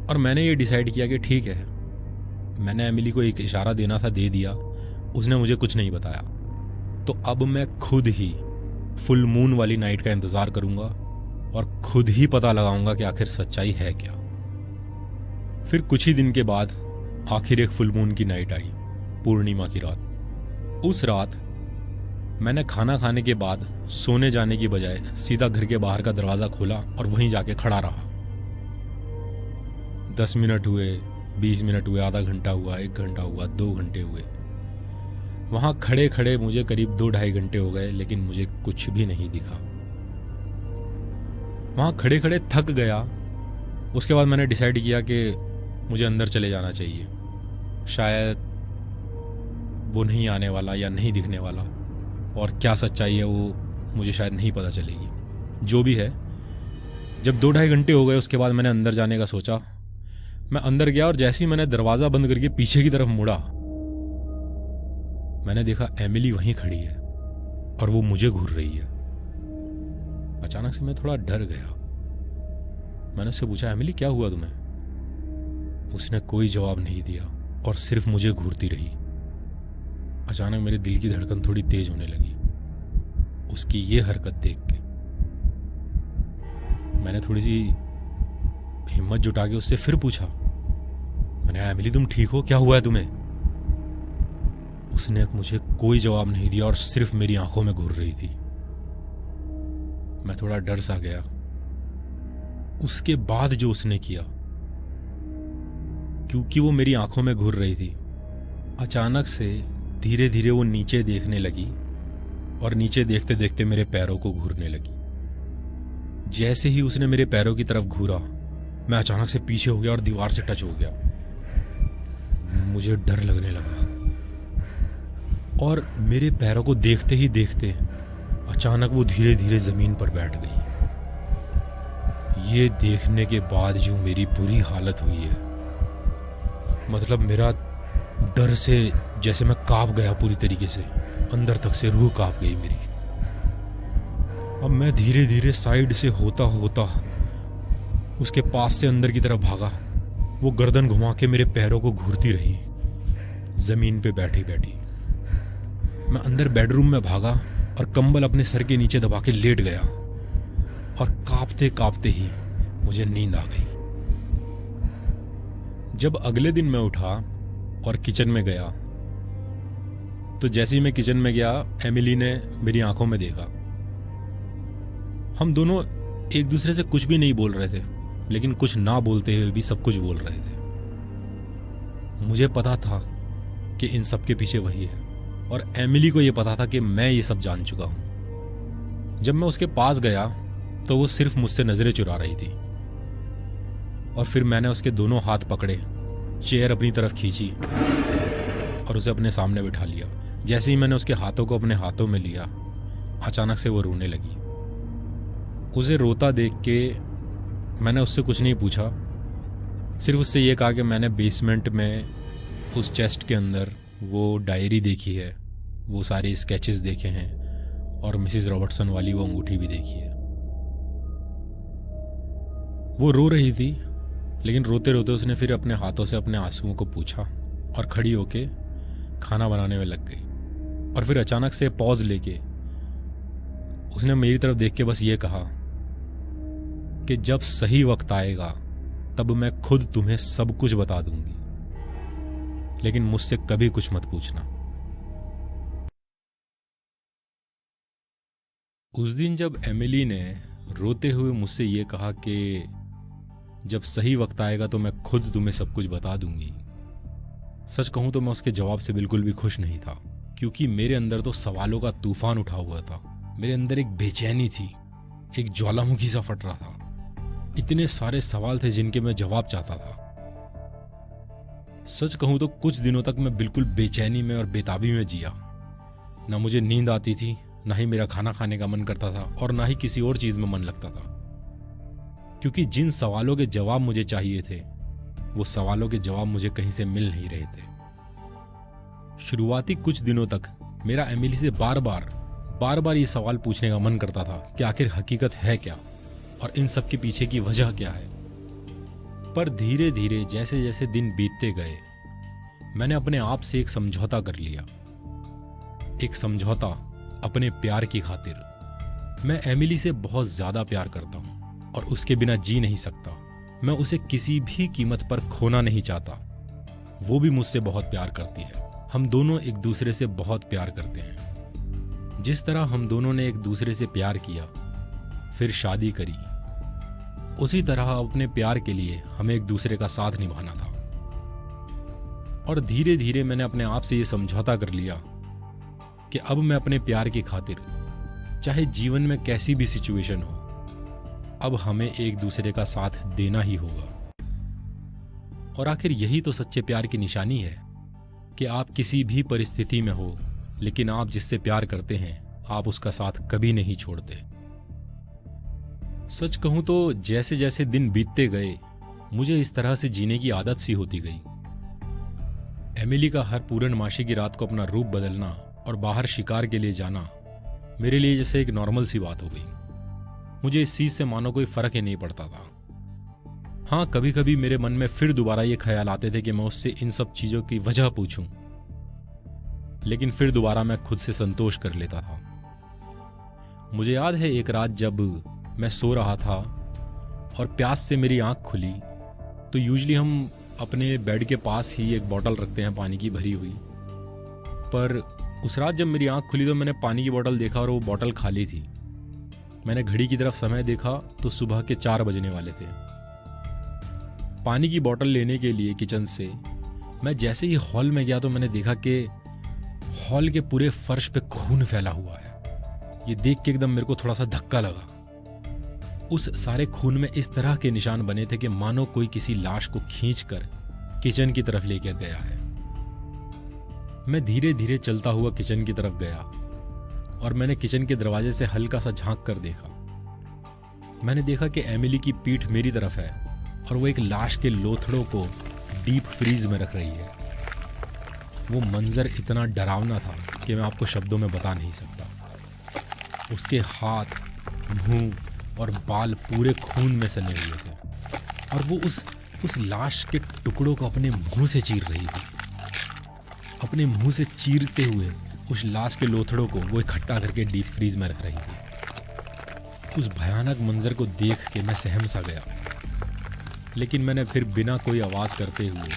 और मैंने ये डिसाइड किया कि ठीक है, मैंने एमिली को एक इशारा देना था, दे दिया, उसने मुझे कुछ नहीं बताया, तो अब मैं खुद ही फुल मून वाली नाइट का इंतजार करूंगा और खुद ही पता लगाऊंगा कि आखिर सच्चाई है क्या। फिर कुछ ही दिन के बाद आखिर एक फुल मून की नाइट आई, पूर्णिमा की रात। उस रात मैंने खाना खाने के बाद सोने जाने की बजाय सीधा घर के बाहर का दरवाजा खोला और वहीं जाके खड़ा रहा। 10 मिनट हुए, 20 मिनट हुए, आधा घंटा हुआ, 1 घंटा हुआ, 2 घंटे हुए। वहां खड़े खड़े मुझे करीब 2-2.5 घंटे हो गए, लेकिन मुझे कुछ भी नहीं दिखा। वहां खड़े खड़े थक गया। उसके बाद मैंने डिसाइड किया कि मुझे अंदर चले जाना चाहिए, शायद वो नहीं आने वाला या नहीं दिखने वाला, और क्या सच्चाई है वो मुझे शायद नहीं पता चलेगी। जो भी है, जब 2-2.5 घंटे हो गए उसके बाद मैंने अंदर जाने का सोचा। मैं अंदर गया और जैसे ही मैंने दरवाज़ा बंद करके पीछे की तरफ मुड़ा, मैंने देखा एमिली वहीं खड़ी है और वो मुझे घूर रही है। अचानक से मैं थोड़ा डर गया। मैंने उससे पूछा, एमिली क्या हुआ तुम्हें? उसने कोई जवाब नहीं दिया और सिर्फ मुझे घूरती रही। अचानक मेरे दिल की धड़कन थोड़ी तेज होने लगी उसकी ये हरकत देख के। मैंने थोड़ी सी हिम्मत जुटा के उससे फिर पूछा, मैंने कहा, एमिली तुम ठीक हो? क्या हुआ है तुम्हें? उसने मुझे कोई जवाब नहीं दिया और सिर्फ मेरी आंखों में घूर रही थी। मैं थोड़ा डर सा गया। उसके बाद जो उसने किया, क्योंकि वो मेरी आंखों में घूर रही थी, अचानक से धीरे धीरे वो नीचे देखने लगी और नीचे देखते देखते मेरे पैरों को घूरने लगी। जैसे ही उसने मेरे पैरों की तरफ घूरा, मैं अचानक से पीछे हो गया और दीवार से टच हो गया। मुझे डर लगने लगा और मेरे पैरों को देखते ही देखते अचानक वो धीरे धीरे जमीन पर बैठ गई। ये देखने के बाद जो मेरी बुरी हालत हुई है, मतलब मेरा डर से जैसे मैं कांप गया पूरी तरीके से, अंदर तक से रूह कांप गई मेरी। अब मैं धीरे धीरे साइड से होता होता उसके पास से अंदर की तरफ भागा। वो गर्दन घुमा के मेरे पैरों को घूरती रही जमीन पे बैठी बैठी। मैं अंदर बेडरूम में भागा और कंबल अपने सर के नीचे दबा के लेट गया और कांपते कांपते ही मुझे नींद आ गई। जब अगले दिन मैं उठा और किचन में गया, तो जैसे ही मैं किचन में गया, एमिली ने मेरी आंखों में देखा। हम दोनों एक दूसरे से कुछ भी नहीं बोल रहे थे, लेकिन कुछ ना बोलते हुए भी सब कुछ बोल रहे थे। मुझे पता था कि इन सब के पीछे वही है, और एमिली को यह पता था कि मैं ये सब जान चुका हूं। जब मैं उसके पास गया तो वो सिर्फ मुझसे नजरें चुरा रही थी, और फिर मैंने उसके दोनों हाथ पकड़े, चेयर अपनी तरफ खींची और उसे अपने सामने बिठा लिया। जैसे ही मैंने उसके हाथों को अपने हाथों में लिया, अचानक से वो रोने लगी। उसे रोता देख के मैंने उससे कुछ नहीं पूछा, सिर्फ उससे ये कहा कि मैंने बेसमेंट में उस चेस्ट के अंदर वो डायरी देखी है, वो सारे स्केचेस देखे हैं, और मिसिस रॉबर्टसन वाली वो अंगूठी भी देखी है। वो रो रही थी, लेकिन रोते रोते उसने फिर अपने हाथों से अपने आंसुओं को पूछा और खड़ी होके खाना बनाने में लग गई। और फिर अचानक से पॉज लेके उसने मेरी तरफ देख के बस ये कहा कि जब सही वक्त आएगा तब मैं खुद तुम्हें सब कुछ बता दूंगी, लेकिन मुझसे कभी कुछ मत पूछना। उस दिन जब एमिली ने रोते हुए मुझसे ये कहा कि जब सही वक्त आएगा तो मैं खुद तुम्हें सब कुछ बता दूंगी, सच कहूं तो मैं उसके जवाब से बिल्कुल भी खुश नहीं था, क्योंकि मेरे अंदर तो सवालों का तूफान उठा हुआ था। मेरे अंदर एक बेचैनी थी, एक ज्वालामुखी सा फट रहा था। इतने सारे सवाल थे जिनके मैं जवाब चाहता था। सच कहूं तो कुछ दिनों तक मैं बिल्कुल बेचैनी में और बेताबी में जिया। ना मुझे नींद आती थी, ना ही मेरा खाना खाने का मन करता था, और ना ही किसी और चीज में मन लगता था, क्योंकि जिन सवालों के जवाब मुझे चाहिए थे वो सवालों के जवाब मुझे कहीं से मिल नहीं रहे थे। शुरुआती कुछ दिनों तक मेरा एमिली से बार बार ये सवाल पूछने का मन करता था कि आखिर हकीकत है क्या और इन सब के पीछे की वजह क्या है। पर धीरे धीरे जैसे जैसे दिन बीतते गए, मैंने अपने आप से एक समझौता कर लिया, एक समझौता अपने प्यार की खातिर। मैं एमिली से बहुत ज्यादा प्यार करता हूं और उसके बिना जी नहीं सकता। मैं उसे किसी भी कीमत पर खोना नहीं चाहता। वो भी मुझसे बहुत प्यार करती है। हम दोनों एक दूसरे से बहुत प्यार करते हैं। जिस तरह हम दोनों ने एक दूसरे से प्यार किया, फिर शादी करी, उसी तरह अपने प्यार के लिए हमें एक दूसरे का साथ निभाना था। और धीरे धीरे मैंने अपने आप से ये समझौता कर लिया कि अब मैं अपने प्यार की खातिर, चाहे जीवन में कैसी भी सिचुएशन हो, अब हमें एक दूसरे का साथ देना ही होगा। और आखिर यही तो सच्चे प्यार की निशानी है कि आप किसी भी परिस्थिति में हो, लेकिन आप जिससे प्यार करते हैं आप उसका साथ कभी नहीं छोड़ते। सच कहूं तो जैसे जैसे दिन बीतते गए, मुझे इस तरह से जीने की आदत सी होती गई। एमिली का हर पूर्णमासी की रात को अपना रूप बदलना और बाहर शिकार के लिए जाना मेरे लिए जैसे एक नॉर्मल सी बात हो गई। मुझे इस चीज से मानो कोई फर्क ही नहीं पड़ता था। हाँ, कभी कभी मेरे मन में फिर दोबारा ये ख्याल आते थे कि मैं उससे इन सब चीजों की वजह पूछूं, लेकिन फिर दोबारा मैं खुद से संतोष कर लेता था। मुझे याद है एक रात जब मैं सो रहा था और प्यास से मेरी आंख खुली, तो यूजुअली हम अपने बेड के पास ही एक बोतल रखते हैं पानी की भरी हुई, पर उस रात जब मेरी आंख खुली तो मैंने पानी की बोतल देखा और वो बोतल खाली थी। मैंने घड़ी की तरफ समय देखा तो सुबह के 4 बजने वाले थे। पानी की बोतल लेने के लिए किचन से मैं जैसे ही हॉल में गया तो मैंने देखा कि हॉल के पूरे फर्श पे खून फैला हुआ है। ये देख के एकदम मेरे को थोड़ा सा धक्का लगा। उस सारे खून में इस तरह के निशान बने थे कि मानो कोई किसी लाश को खींचकर किचन की तरफ लेकर गया है। मैं धीरे धीरे चलता हुआ किचन की तरफ गया और मैंने किचन के दरवाजे से हल्का सा झांक कर देखा। मैंने देखा कि एमिली की पीठ मेरी तरफ है और वो एक लाश के लोथड़ों को डीप फ्रीज में रख रही है। वो मंजर इतना डरावना था कि मैं आपको शब्दों में बता नहीं सकता। उसके हाथ, मुंह और बाल पूरे खून में सने हुए थे और वो उस लाश के टुकड़ों को अपने मुंह से चीर रही थी। अपने मुंह से चीरते हुए उस लाश के लोथड़ों को वो इकट्ठा करके डीप फ्रीज में रख रही थी। उस भयानक मंजर को देख के मैं सहम सा गया, लेकिन मैंने फिर बिना कोई आवाज करते हुए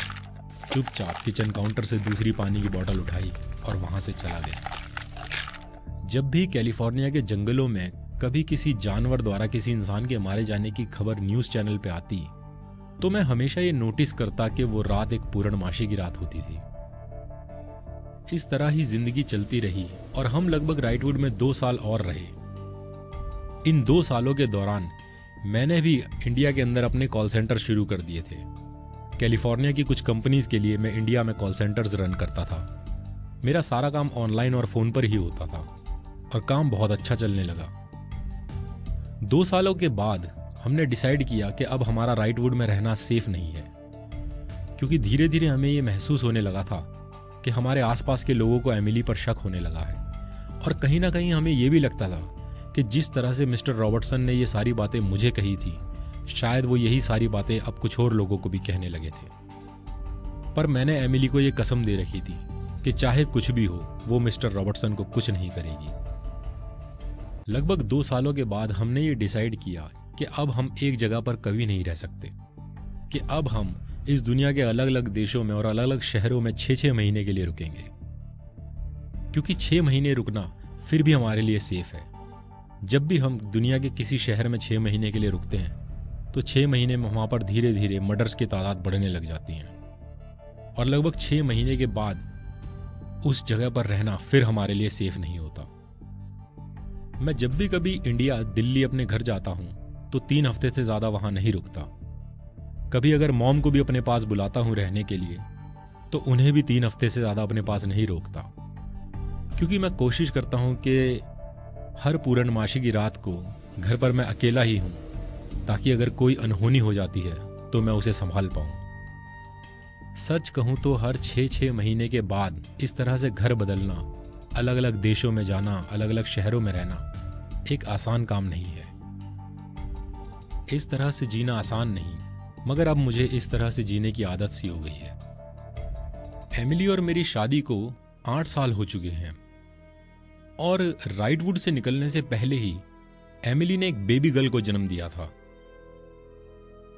चुपचाप किचन काउंटर से दूसरी पानी की बोतल उठाई और वहां से चला गया। जब भी कैलिफोर्निया के जंगलों में कभी किसी जानवर द्वारा किसी इंसान के मारे जाने की खबर न्यूज चैनल पे आती, तो मैं हमेशा ये नोटिस करता कि वो रात एक पूर्णमासी की रात होती थी। इस तरह ही जिंदगी चलती रही और हम लगभग राइटवुड में 2 साल और रहे। इन 2 सालों के दौरान मैंने भी इंडिया के अंदर अपने कॉल सेंटर शुरू कर दिए थे। कैलिफोर्निया की कुछ कंपनीज के लिए मैं इंडिया में कॉल सेंटर्स रन करता था। मेरा सारा काम ऑनलाइन और फोन पर ही होता था और काम बहुत अच्छा चलने लगा। 2 सालों के बाद हमने डिसाइड किया कि अब हमारा राइटवुड में रहना सेफ नहीं है, क्योंकि धीरे धीरे हमें ये महसूस होने लगा था कि हमारे आसपास के लोगों को एमिली पर शक होने लगा है। और कहीं ना कहीं हमें यह भी लगता था कि जिस तरह से मिस्टर रॉबर्टसन ने ये सारी बातें मुझे कही थी, शायद वो यही सारी बातें अब कुछ और लोगों को भी कहने लगे थे। पर मैंने एमिली को ये कसम दे रखी थी कि चाहे कुछ भी हो, वो मिस्टर रॉबर्टसन को कुछ नहीं करेगी। लगभग 2 सालों के बाद हमने ये डिसाइड किया कि अब हम एक जगह पर कभी नहीं रह सकते, कि अब हम इस दुनिया के अलग अलग देशों में और अलग अलग शहरों में 6-6 महीने के लिए रुकेंगे, क्योंकि 6 महीने रुकना फिर भी हमारे लिए सेफ है। जब भी हम दुनिया के किसी शहर में 6 महीने के लिए रुकते हैं तो 6 महीने में वहाँ पर धीरे धीरे मर्डर्स की तादाद बढ़ने लग जाती हैं, और लगभग 6 महीने के बाद उस जगह पर रहना फिर हमारे लिए सेफ नहीं होता। मैं जब भी कभी इंडिया दिल्ली अपने घर जाता हूँ तो 3 हफ्ते से ज़्यादा वहाँ नहीं रुकता। कभी अगर मॉम को भी अपने पास बुलाता हूँ रहने के लिए तो उन्हें भी 3 हफ्ते से ज़्यादा अपने पास नहीं रोकता, क्योंकि मैं कोशिश करता हूँ कि हर पूर्णमासी की रात को घर पर मैं अकेला ही हूँ, ताकि अगर कोई अनहोनी हो जाती है तो मैं उसे संभाल पाऊँ। सच कहूँ तो हर 6-6 महीने के बाद इस तरह से घर बदलना, अलग अलग देशों में जाना, अलग अलग शहरों में रहना एक आसान काम नहीं है। इस तरह से जीना आसान नहीं, मगर अब मुझे इस तरह से जीने की आदत सी हो गई है। एमिली और मेरी शादी को 8 साल हो चुके हैं, और राइटवुड से निकलने से पहले ही एमिली ने एक बेबी गर्ल को जन्म दिया था।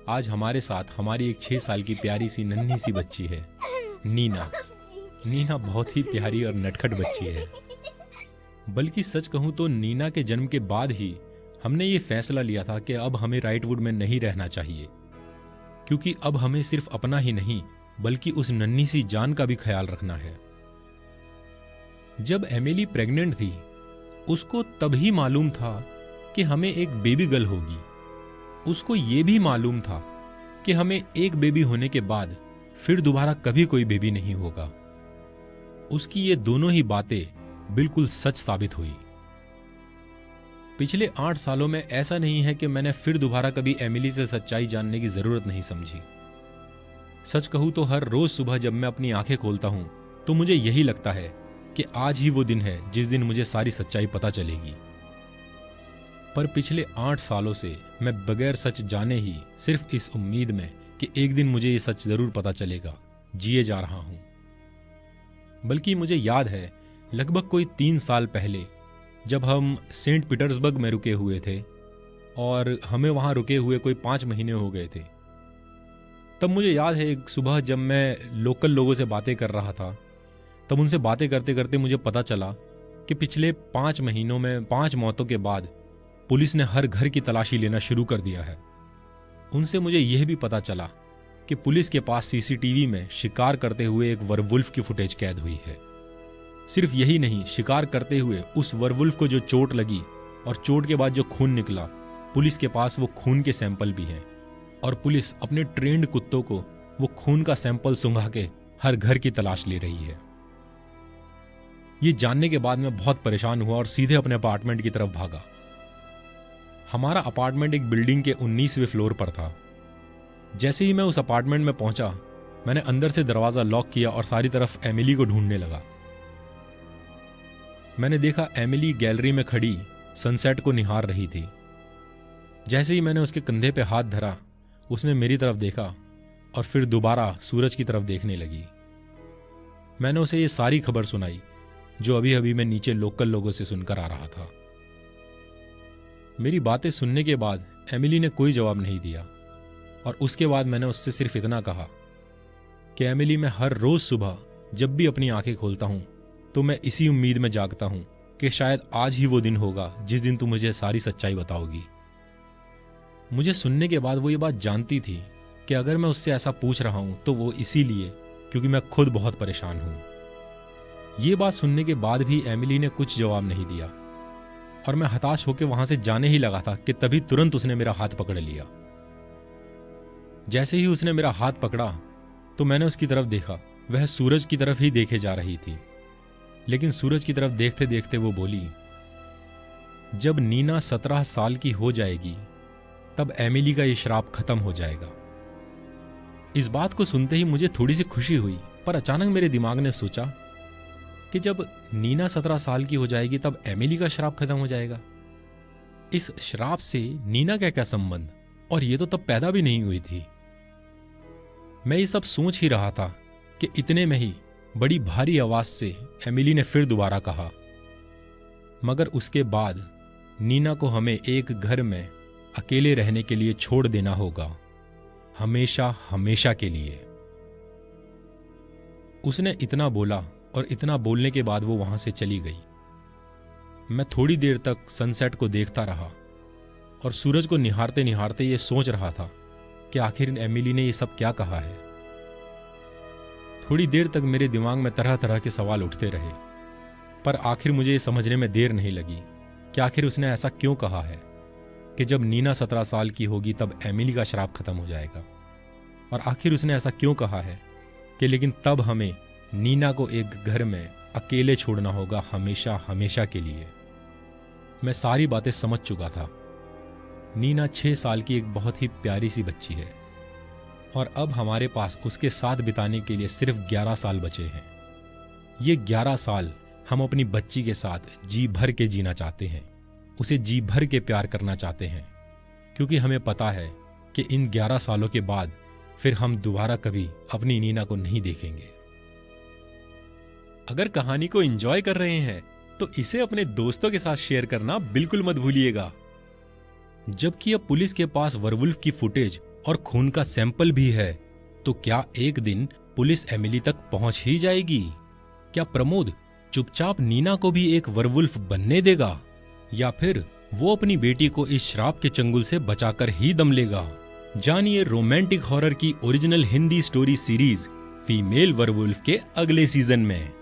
आज हमारे साथ हमारी एक 6 साल की प्यारी सी नन्ही सी बच्ची है, नीना। नीना बहुत ही प्यारी और नटखट बच्ची है। बल्कि सच कहूं तो नीना के जन्म के बाद ही हमने ये फैसला लिया था कि अब हमें राइटवुड में नहीं रहना चाहिए, क्योंकि अब हमें सिर्फ अपना ही नहीं बल्कि उस नन्ही सी जान का भी ख्याल रखना है। जब एमिली प्रेग्नेंट थी उसको तभी मालूम था कि हमें एक बेबी गर्ल होगी। उसको ये भी मालूम था कि हमें एक बेबी होने के बाद फिर दोबारा कभी कोई बेबी नहीं होगा। उसकी ये दोनों ही बातें बिल्कुल सच साबित हुई। पिछले 8 सालों में ऐसा नहीं है कि मैंने फिर दोबारा कभी एमिली से सच्चाई जानने की जरूरत नहीं समझी। सच कहूं तो हर रोज सुबह जब मैं अपनी आंखें खोलता हूं तो मुझे यही लगता है कि आज ही वो दिन है जिस दिन मुझे सारी सच्चाई पता चलेगी। पर पिछले 8 सालों से मैं बगैर सच जाने ही, सिर्फ इस उम्मीद में कि एक दिन मुझे ये सच जरूर पता चलेगा, जिए जा रहा हूं। बल्कि मुझे याद है लगभग कोई 3 साल पहले जब हम सेंट पीटर्सबर्ग में रुके हुए थे और हमें वहां रुके हुए कोई 5 महीने हो गए थे, तब मुझे याद है एक सुबह जब मैं लोकल लोगों से बातें कर रहा था, तब उनसे बातें करते करते मुझे पता चला कि पिछले 5 महीनों में 5 मौतों के बाद पुलिस ने हर घर की तलाशी लेना शुरू कर दिया है। उनसे मुझे यह भी पता चला कि पुलिस के पास सीसीटीवी में शिकार करते हुए एक वरवुल्फ की फुटेज कैद हुई है। सिर्फ यही नहीं, शिकार करते हुए उस वरवुल्फ को जो चोट लगी और चोट के बाद जो खून निकला, पुलिस के पास वो खून के सैंपल भी हैं, और पुलिस अपने ट्रेंड कुत्तों को वो खून का सैंपल सुंघा के हर घर की तलाश ले रही है। ये जानने के बाद मैं बहुत परेशान हुआ और सीधे अपने अपार्टमेंट की तरफ भागा। हमारा अपार्टमेंट एक बिल्डिंग के 19वें फ्लोर पर था। जैसे ही मैं उस अपार्टमेंट में पहुंचा, मैंने अंदर से दरवाजा लॉक किया और सारी तरफ एमिली को ढूंढने लगा। मैंने देखा एमिली गैलरी में खड़ी सनसेट को निहार रही थी। जैसे ही मैंने उसके कंधे पे हाथ धरा, उसने मेरी तरफ देखा और फिर दोबारा सूरज की तरफ देखने लगी। मैंने उसे ये सारी खबर सुनाई जो अभी अभी मैं नीचे लोकल लोगों से सुनकर आ रहा था। मेरी बातें सुनने के बाद एमिली ने कोई जवाब नहीं दिया, और उसके बाद मैंने उससे सिर्फ इतना कहा कि एमिली, मैं हर रोज सुबह जब भी अपनी आंखें खोलता हूं तो मैं इसी उम्मीद में जागता हूं कि शायद आज ही वो दिन होगा जिस दिन तू मुझे सारी सच्चाई बताओगी। मुझे सुनने के बाद वो ये बात जानती थी कि अगर मैं उससे ऐसा पूछ रहा हूं तो वो इसीलिए क्योंकि मैं खुद बहुत परेशान हूं। ये बात सुनने के बाद भी एमिली ने कुछ जवाब नहीं दिया, और मैं हताश होकर वहां से जाने ही लगा था कि तभी तुरंत उसने मेरा हाथ पकड़ लिया। जैसे ही उसने मेरा हाथ पकड़ा तो मैंने उसकी तरफ देखा। वह सूरज की तरफ ही देखे जा रही थी, लेकिन सूरज की तरफ देखते देखते वो बोली, जब नीना 17 साल की हो जाएगी तब एमिली का ये श्राप खत्म हो जाएगा। इस बात को सुनते ही मुझे थोड़ी सी खुशी हुई, पर अचानक मेरे दिमाग ने सोचा कि जब नीना 17 साल की हो जाएगी तब एमिली का श्राप खत्म हो जाएगा। इस श्राप से नीना का क्या संबंध, और ये तो तब पैदा भी नहीं हुई थी। मैं ये सब सोच ही रहा था कि इतने में ही बड़ी भारी आवाज से एमिली ने फिर दोबारा कहा, मगर उसके बाद नीना को हमें एक घर में अकेले रहने के लिए छोड़ देना होगा। हमेशा हमेशा के लिए। उसने इतना बोला और इतना बोलने के बाद वो वहां से चली गई। मैं थोड़ी देर तक सनसेट को देखता रहा और सूरज को निहारते निहारते ये सोच रहा था कि आखिर एमिली ने ये सब क्या कहा है। थोड़ी देर तक मेरे दिमाग में तरह तरह के सवाल उठते रहे, पर आखिर मुझे ये समझने में देर नहीं लगी कि आखिर उसने ऐसा क्यों कहा है कि जब नीना 17 साल की होगी तब एमिली का श्राप खत्म हो जाएगा। और आखिर उसने ऐसा क्यों कहा है कि लेकिन तब हमें नीना को एक घर में अकेले छोड़ना होगा हमेशा हमेशा के लिए। मैं सारी बातें समझ चुका था। नीना 6 साल की एक बहुत ही प्यारी सी बच्ची है और अब हमारे पास उसके साथ बिताने के लिए सिर्फ 11 साल बचे हैं। ये 11 साल हम अपनी बच्ची के साथ जी भर के जीना चाहते हैं, उसे जी भर के प्यार करना चाहते हैं, क्योंकि हमें पता है कि इन 11 सालों के बाद फिर हम दोबारा कभी अपनी नीना को नहीं देखेंगे। अगर कहानी को एंजॉय कर रहे हैं तो इसे अपने दोस्तों के साथ शेयर करना बिल्कुल मत भूलिएगा। जबकि अब पुलिस के पास वरवुल्फ की फुटेज और खून का सैंपल भी है, तो क्या एक दिन पुलिस एमिली तक पहुंच ही जाएगी? क्या प्रमोद चुपचाप नीना को भी एक वरवुल्फ बनने देगा, या फिर वो अपनी बेटी को इस श्राप के चंगुल से बचाकर ही दम लेगा? जानिए रोमांटिक हॉरर की original Hindi story series female werewolf के अगले सीजन में।